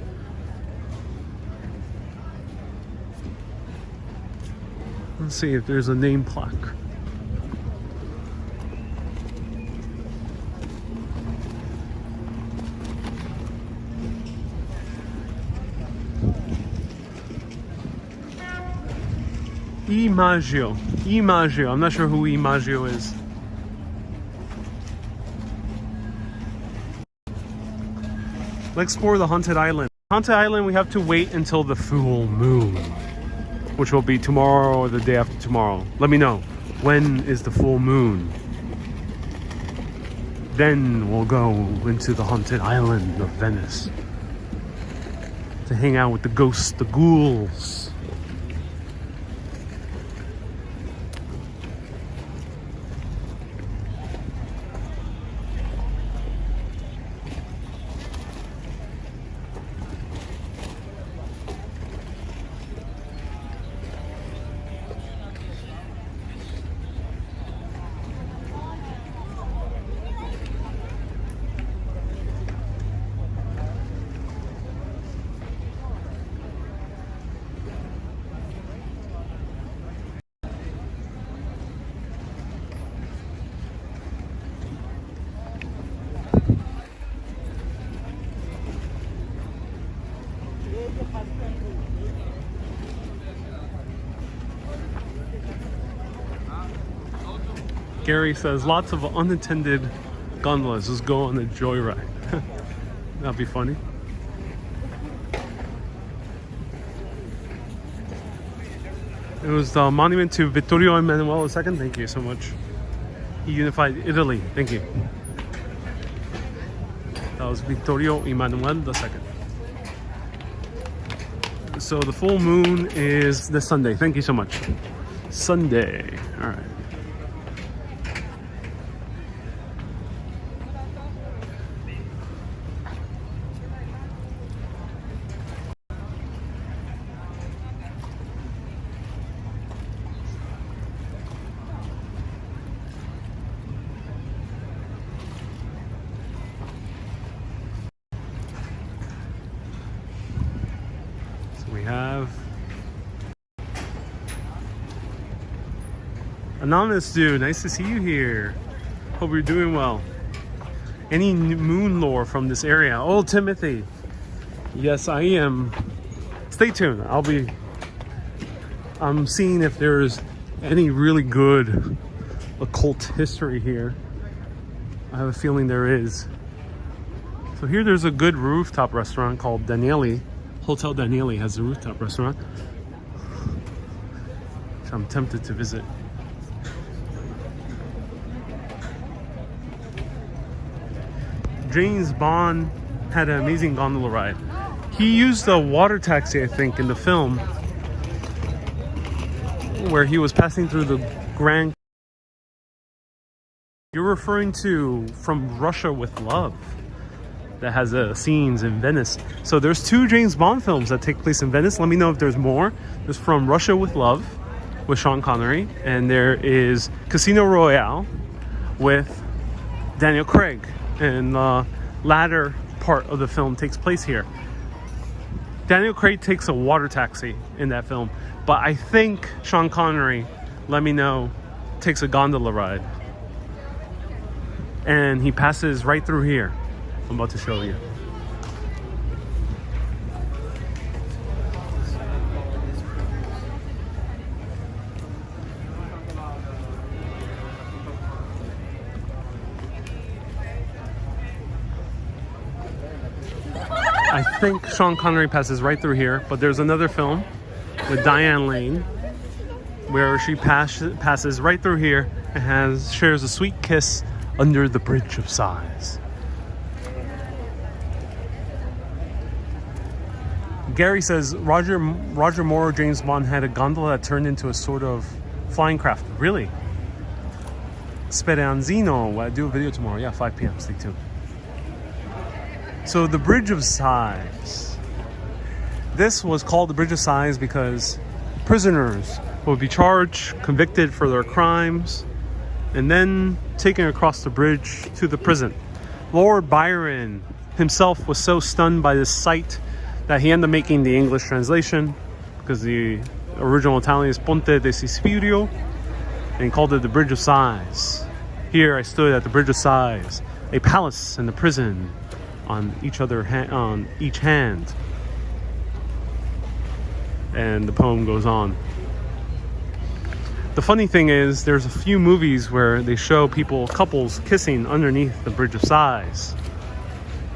Let's see if there's a name plaque. Imaggio. Imaggio. I'm not sure who Imaggio is. Let's explore the haunted island. Haunted island, we have to wait until the full moon, which will be tomorrow or the day after tomorrow. Let me know. When is the full moon? Then we'll go into the haunted island of Venice to hang out with the ghosts, the ghouls. Gary says lots of unattended gondolas. Just go on a joyride. That'd be funny. It was the monument to Vittorio Emanuele II. Thank you so much. He unified Italy. Thank you. That was Vittorio Emanuele II. So the full moon is this Sunday. Thank you so much. Sunday. All right. We have Anonymous Dude, nice to see you here. Hope you're doing well. Any moon lore from this area? Oh, Timothy. Yes, I am. Stay tuned. I'm seeing if there's any really good occult history here. I have a feeling there is. So here there's a good rooftop restaurant called Daniele. Hotel Daniele has a rooftop restaurant, which I'm tempted to visit. James Bond had an amazing gondola ride. He used a water taxi, I think, in the film, where he was passing through the Grand... You're referring to From Russia with Love, that has scenes in Venice. So there's 2 James Bond films that take place in Venice. Let me know if there's more. There's From Russia with Love with Sean Connery, and there is Casino Royale with Daniel Craig, and the latter part of the film takes place here. Daniel Craig takes a water taxi in that film, but I think Sean Connery, let me know, takes a gondola ride. And he passes right through here. I'm about to show you. I think Sean Connery passes right through here, but there's another film with Diane Lane where she passes right through here and shares a sweet kiss under the Bridge of Sighs. Gary says Roger Moore or James Bond had a gondola that turned into a sort of flying craft. Really? Speranzino. I'll do a video tomorrow. Yeah, 5 p.m. Stay tuned. So the Bridge of Sighs. This was called the Bridge of Sighs because prisoners would be charged, convicted for their crimes, and then taken across the bridge to the prison. Lord Byron himself was so stunned by this sight that he ended up making the English translation, because the original Italian is Ponte de Sispirio, and he called it the Bridge of Sighs. Here I stood at the Bridge of Sighs, a palace and a prison on each hand. And the poem goes on. The funny thing is, there's a few movies where they show couples kissing underneath the Bridge of Sighs,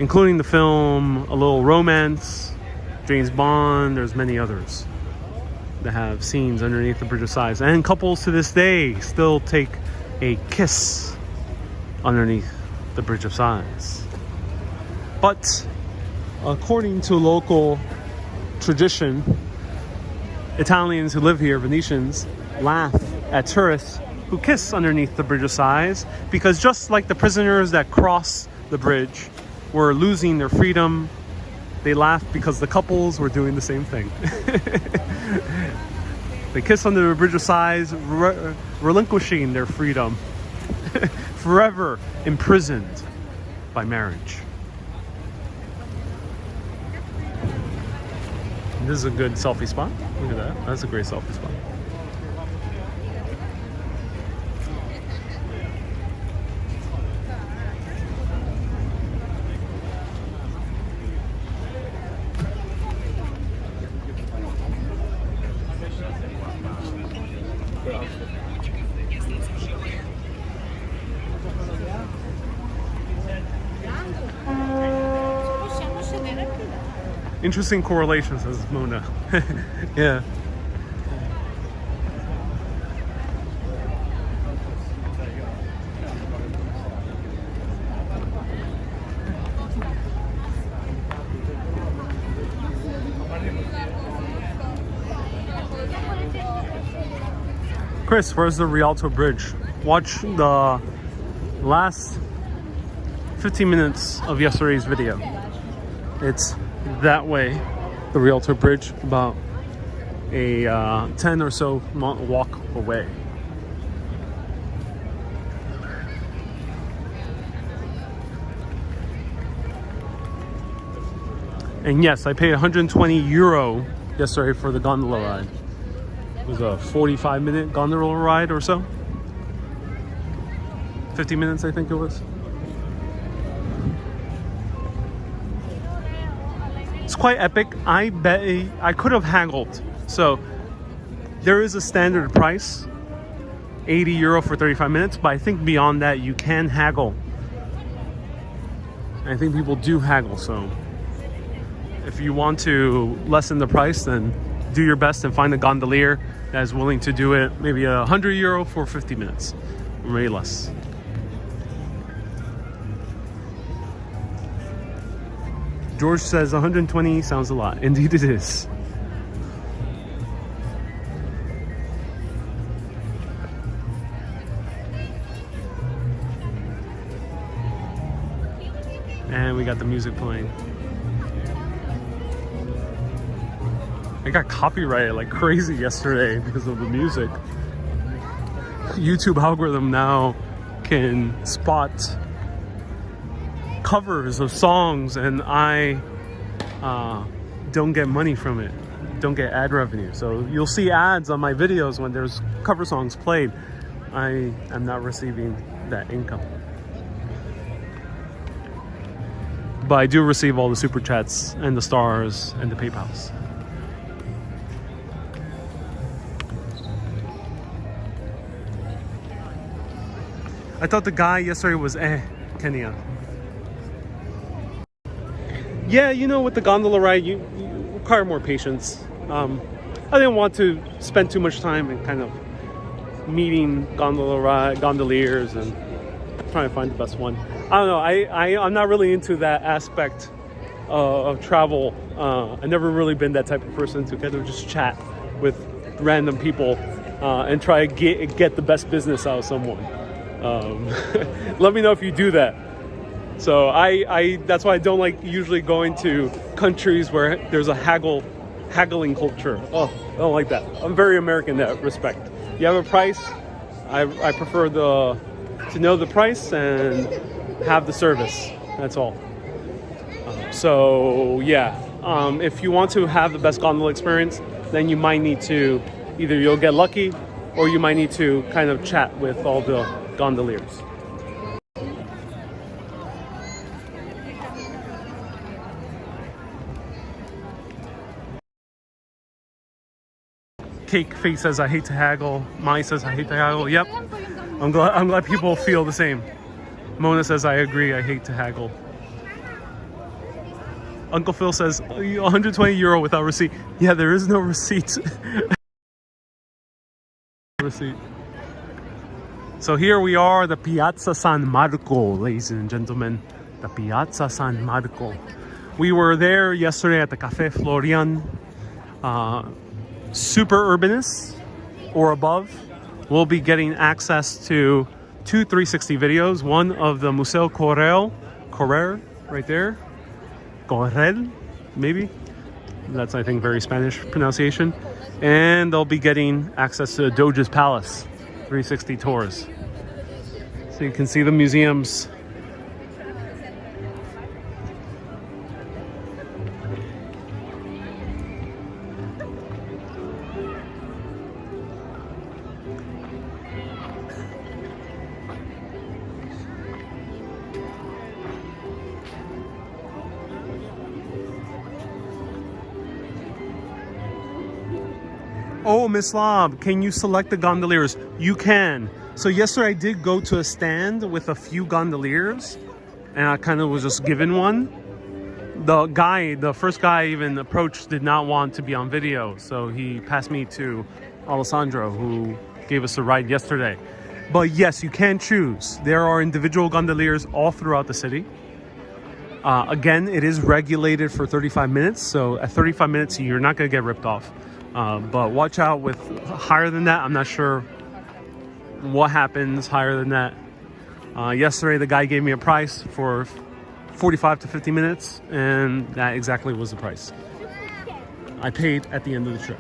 including the film A Little Romance, James Bond. There's many others that have scenes underneath the Bridge of Sighs, and couples to this day still take a kiss underneath the Bridge of Sighs. But according to local tradition, Italians who live here, Venetians, laugh at tourists who kiss underneath the Bridge of Sighs, because just like the prisoners that cross the bridge were losing their freedom, they laughed because the couples were doing the same thing. They kiss under the Bridge of Sighs, relinquishing their freedom, forever imprisoned by marriage. This is a good selfie spot. Look at that. That's a great selfie spot. Interesting correlation, says Mona. Yeah. Chris, where's the Rialto Bridge? Watch the last 15 minutes of yesterday's video. It's that way, the Rialto Bridge, about a 10 or so walk away. And yes, I paid 120 euro yesterday for the gondola ride. It was a 45-minute gondola ride or so. 50 minutes, I think it was. It's quite epic. I bet I could have haggled. So there is a standard price, 80 euro for 35 minutes, but I think beyond that you can haggle. And I think people do haggle, so if you want to lessen the price, then do your best and find a gondolier that is willing to do it maybe €100 for 50 minutes, or maybe less. George says 120 sounds a lot. Indeed it is. And we got the music playing. I got copyrighted like crazy yesterday because of the music. YouTube algorithm now can spot covers of songs, and I don't get money from it, don't get ad revenue. So you'll see ads on my videos when there's cover songs played. I am not receiving that income. But I do receive all the super chats and the stars and the PayPals. I thought the guy yesterday was Kenya. Yeah, you know, with the gondola ride, you require more patience. I didn't want to spend too much time in kind of meeting gondoliers and trying to find the best one. I don't know. I'm not really into that aspect of travel. I've never really been that type of person to kind of just chat with random people and try to get the best business out of someone. Let me know if you do that. So that's why I don't like usually going to countries where there's a haggling culture. Oh, I don't like that. I'm very American in that respect. You have a price. I prefer to know the price and have the service. That's all. So yeah, if you want to have the best gondola experience, then you might need to either you'll get lucky, or you might need to kind of chat with all the gondoliers. Cake Face says I hate to haggle. Mai says I hate to haggle. Yep, I'm glad people feel the same. Mona says I agree, I hate to haggle. Uncle Phil says €120 without receipt. Yeah, there is no receipt. So here we are, the Piazza San Marco, ladies and gentlemen. The Piazza San Marco. We were there yesterday at the Cafe Florian. Super Urbanist or above will be getting access to 2 360 videos. One of the Museo Correr, right there. Correr, maybe. That's, I think, very Spanish pronunciation. And they'll be getting access to the Doge's Palace 360 tours. So you can see the museums. Oh, Miss Lob, can you select the gondoliers? You can. So yesterday I did go to a stand with a few gondoliers, and I kind of was just given one. The first guy even approached, did not want to be on video, so he passed me to Alessandro, who gave us a ride yesterday. But yes, you can choose. There are individual gondoliers all throughout the city. Again, it is regulated for 35 minutes, so at 35 minutes you're not going to get ripped off. But watch out with higher than that. I'm not sure what happens higher than that. Yesterday the guy gave me a price for 45 to 50 minutes, and that exactly was the price I paid at the end of the trip.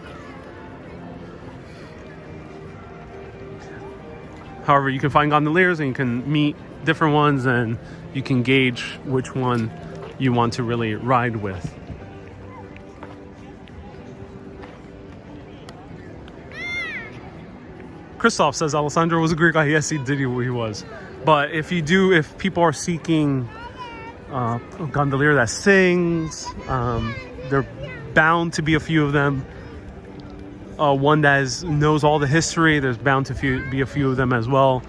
However, you can find gondoliers and you can meet different ones, and you can gauge which one you want to really ride with. Christoph says Alessandro was a Greek guy. Yes, he did. He was. But if people are seeking a gondolier that sings, there are bound to be a few of them. One that knows all the history. There's bound to be a few of them as well.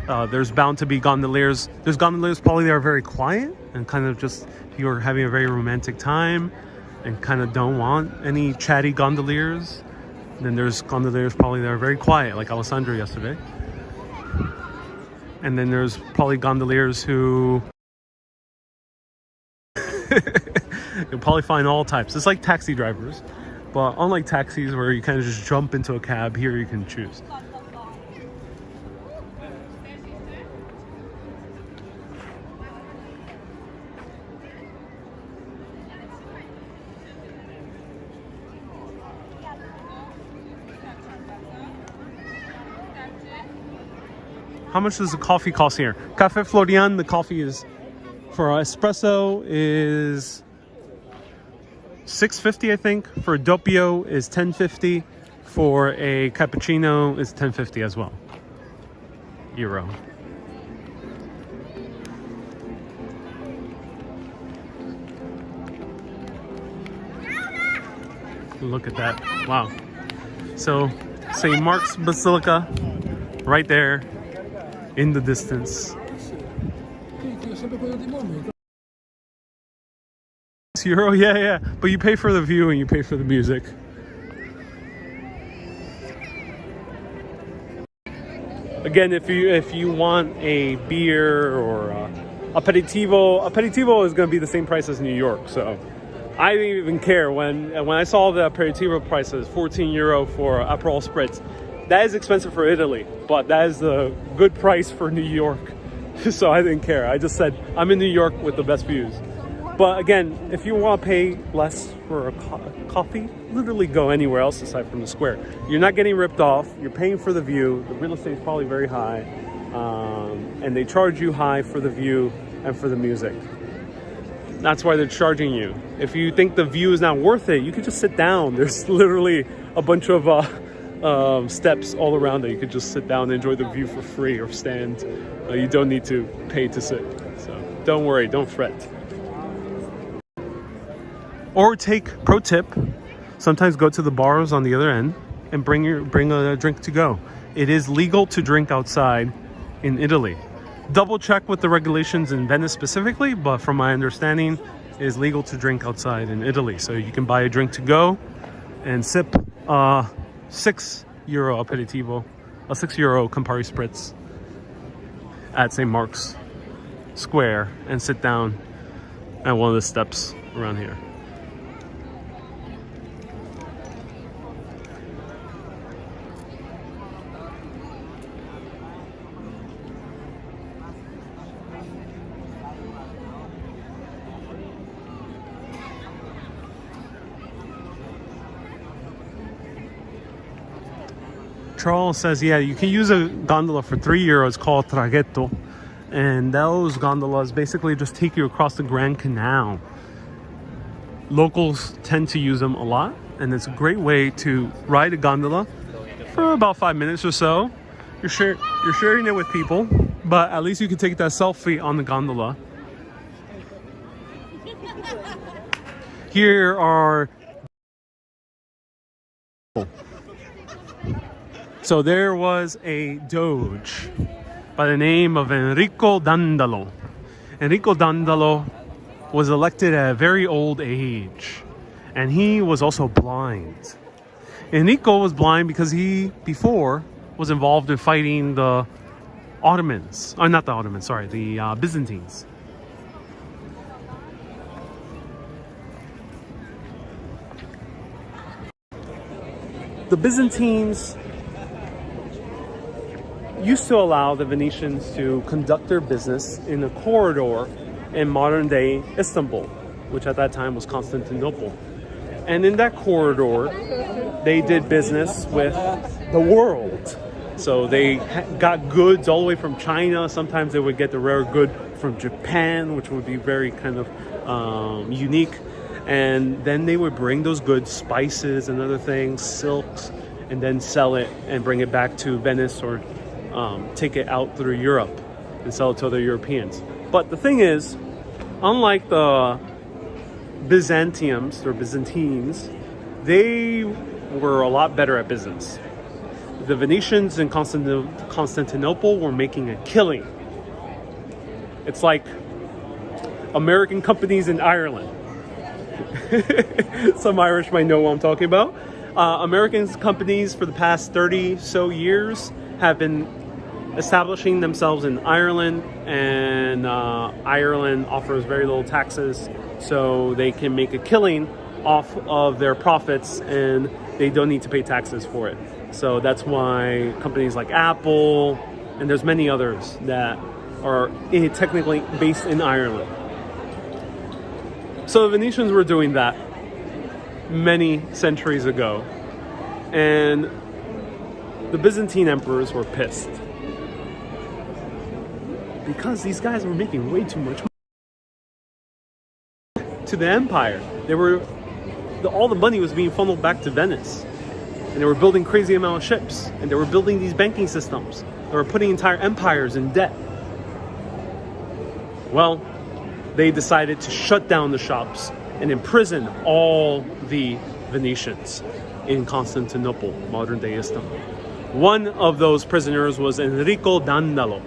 There's bound to be gondoliers. There's gondoliers probably that are very quiet. and kind of just you're having a very romantic time and kind of don't want any chatty gondoliers, then there's gondoliers probably that are very quiet, like Alessandro yesterday. And then there's probably gondoliers who you'll probably find all types. It's like taxi drivers, but unlike taxis where you kind of just jump into a cab, here you can choose. How much does the coffee cost here? Cafe Florian, the coffee is for espresso is $6.50, I think. For a doppio is $10.50. For a cappuccino is $10.50 as well. Euro. Look at that. Wow. So St. Mark's Basilica right there in the distance. €6, yeah, but you pay for the view and you pay for the music. Again, if you want a beer or aperitivo is going to be the same price as New York. So I didn't even care when I saw the aperitivo prices, €14 for Aperol Spritz. That is expensive for Italy, but that is the good price for New York. So I didn't care. I just said, I'm in New York with the best views. But again, if you want to pay less for a coffee, literally go anywhere else aside from the square. You're not getting ripped off. You're paying for the view. The real estate is probably very high. And they charge you high for the view and for the music. That's why they're charging you. If you think the view is not worth it, you could just sit down. There's literally a bunch of steps all around that you could just sit down and enjoy the view for free or stand. You don't need to pay to sit. So don't worry, don't fret. Or pro tip, sometimes go to the bars on the other end and bring a drink to go. It is legal to drink outside in Italy. Double check with the regulations in Venice specifically, but from my understanding, it is legal to drink outside in Italy. So you can buy a drink to go and sip €6 aperitivo, a €6 Campari Spritz at St. Mark's Square and sit down at one of the steps around here. Charles says, yeah, you can use a gondola for €3 called traghetto. And those gondolas basically just take you across the Grand Canal. Locals tend to use them a lot. And it's a great way to ride a gondola for about 5 minutes or so. You're sharing it with people, but at least you can take that selfie on the gondola. Here are... So there was a doge by the name of Enrico Dandalo. Enrico Dandalo was elected at a very old age, and he was also blind. Enrico was blind because he, before, was involved in fighting the Ottomans. Oh, not the Ottomans, sorry, the Byzantines. The Byzantines used to allow the Venetians to conduct their business in a corridor in modern-day Istanbul, which at that time was Constantinople. And in that corridor, they did business with the world. So they got goods all the way from China. Sometimes they would get the rare good from Japan, which would be very kind of unique. And then they would bring those goods, spices and other things, silks, and then sell it and bring it back to Venice or take it out through Europe and sell it to other Europeans. But the thing is, unlike the Byzantiums or Byzantines, they were a lot better at business. The Venetians in Constantinople were making a killing. It's like American companies in Ireland. Some Irish might know what I'm talking about. American companies for the past 30 so years have been establishing themselves in Ireland, and Ireland offers very little taxes, so they can make a killing off of their profits, and they don't need to pay taxes for it. So that's why companies like Apple, and there's many others that are technically based in Ireland. So the Venetians were doing that many centuries ago, and the Byzantine emperors were pissed because these guys were making way too much money to the empire. All the money was being funneled back to Venice, and they were building crazy amount of ships, and they were building these banking systems. They were putting entire empires in debt. Well, they decided to shut down the shops and imprison all the Venetians in Constantinople, modern-day Istanbul. One of those prisoners was Enrico Dandolo,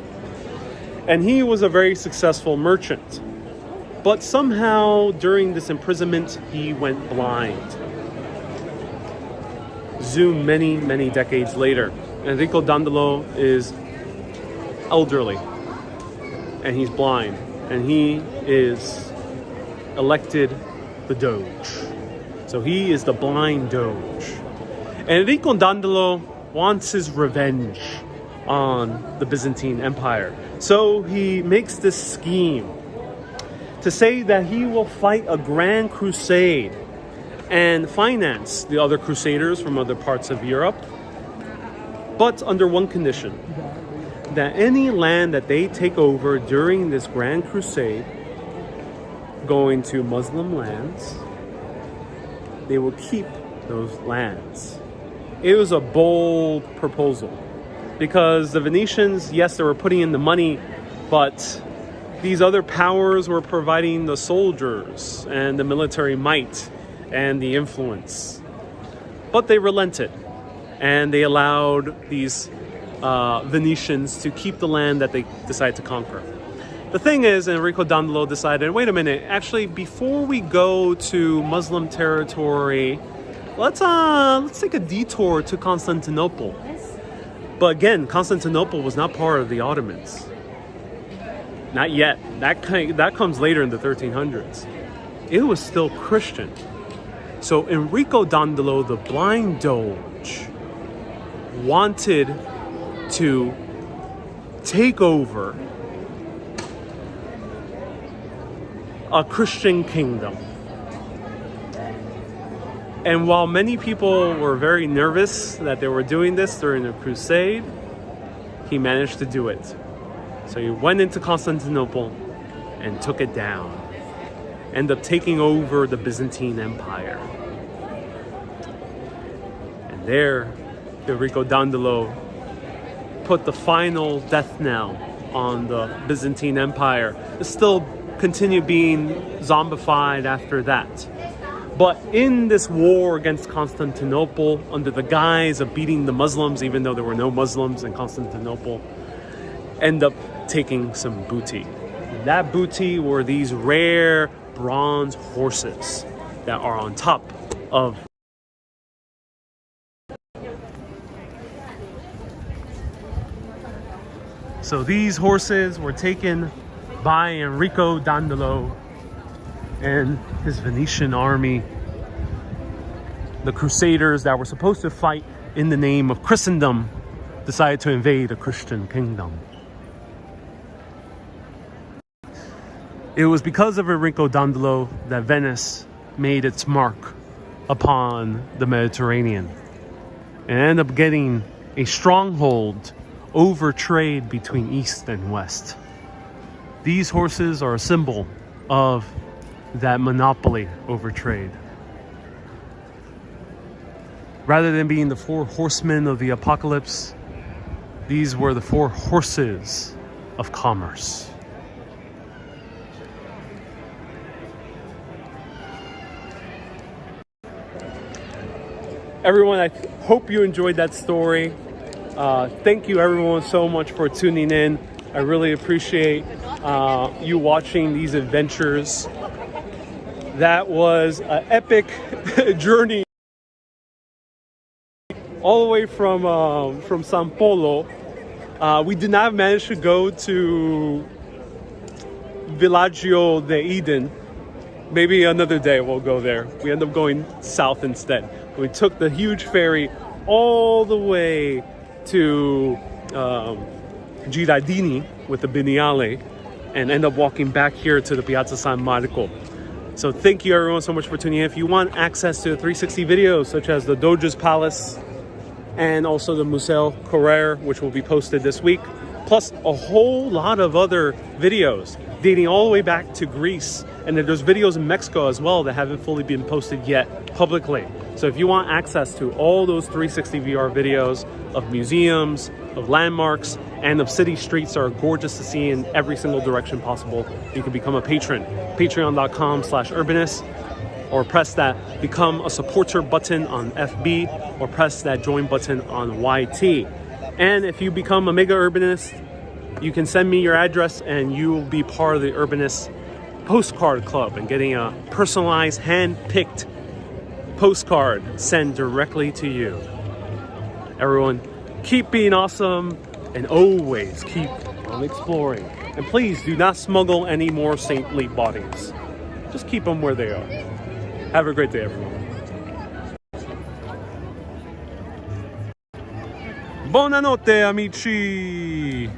and he was a very successful merchant. But somehow, during this imprisonment, he went blind. Zoom many, many decades later. Enrico Dandolo is elderly, and he's blind, and he is elected the Doge. So he is the blind Doge. Enrico Dandolo wants his revenge on the Byzantine Empire. So he makes this scheme to say that he will fight a grand crusade and finance the other crusaders from other parts of Europe, but under one condition: that any land that they take over during this grand crusade, going to Muslim lands, they will keep those lands. It was a bold proposal because the Venetians, yes, they were putting in the money, but these other powers were providing the soldiers and the military might and the influence. But they relented, and they allowed these Venetians to keep the land that they decided to conquer. The thing is, Enrico Dandolo decided, wait a minute, actually, before we go to Muslim territory, let's take a detour to Constantinople. But again, Constantinople was not part of the Ottomans. Not yet. That comes later in the 1300s. It was still Christian. So Enrico Dandolo, the blind Doge, wanted to take over a Christian kingdom. And while many people were very nervous that they were doing this during the crusade, he managed to do it. So he went into Constantinople and took it down. Ended up taking over the Byzantine Empire. And there, Enrico Dandolo put the final death knell on the Byzantine Empire. It still continued being zombified after that. But in this war against Constantinople, under the guise of beating the Muslims, even though there were no Muslims in Constantinople, end up taking some booty. And that booty were these rare bronze horses that are on top of. So these horses were taken by Enrico Dandolo and his Venetian army, the crusaders that were supposed to fight in the name of Christendom, decided to invade a Christian kingdom. It was because of Enrico Dandolo that Venice made its mark upon the Mediterranean and ended up getting a stronghold over trade between East and West. These horses are a symbol of that monopoly over trade. Rather than being the 4 horsemen of the apocalypse, these were the 4 horses of commerce. Everyone, I hope you enjoyed that story. Thank you everyone so much for tuning in. I really appreciate you watching these adventures. That was an epic journey all the way from San Polo. We did not manage to go to Villaggio de Eden. Maybe another day we'll go there. We end up going south instead. We took the huge ferry all the way to Giardini with the Biennale and end up walking back here to the Piazza San Marco. So thank you everyone so much for tuning in. If you want access to 360 videos such as the Doge's Palace and also the Museo Correr, which will be posted this week, plus a whole lot of other videos dating all the way back to Greece. And then there's videos in Mexico as well that haven't fully been posted yet publicly. So if you want access to all those 360 VR videos of museums, of landmarks, and of city streets that are gorgeous to see in every single direction possible, you can become a patron. Patreon.com/Urbanist, or press that become a supporter button on FB, or press that join button on YT. And if you become a mega Urbanist, you can send me your address and you will be part of the Urbanist Postcard Club and getting a personalized, hand-picked postcard sent directly to you. Everyone, keep being awesome and always keep on exploring. And please do not smuggle any more saintly bodies. Just keep them where they are. Have a great day, everyone. Buonanotte, amici!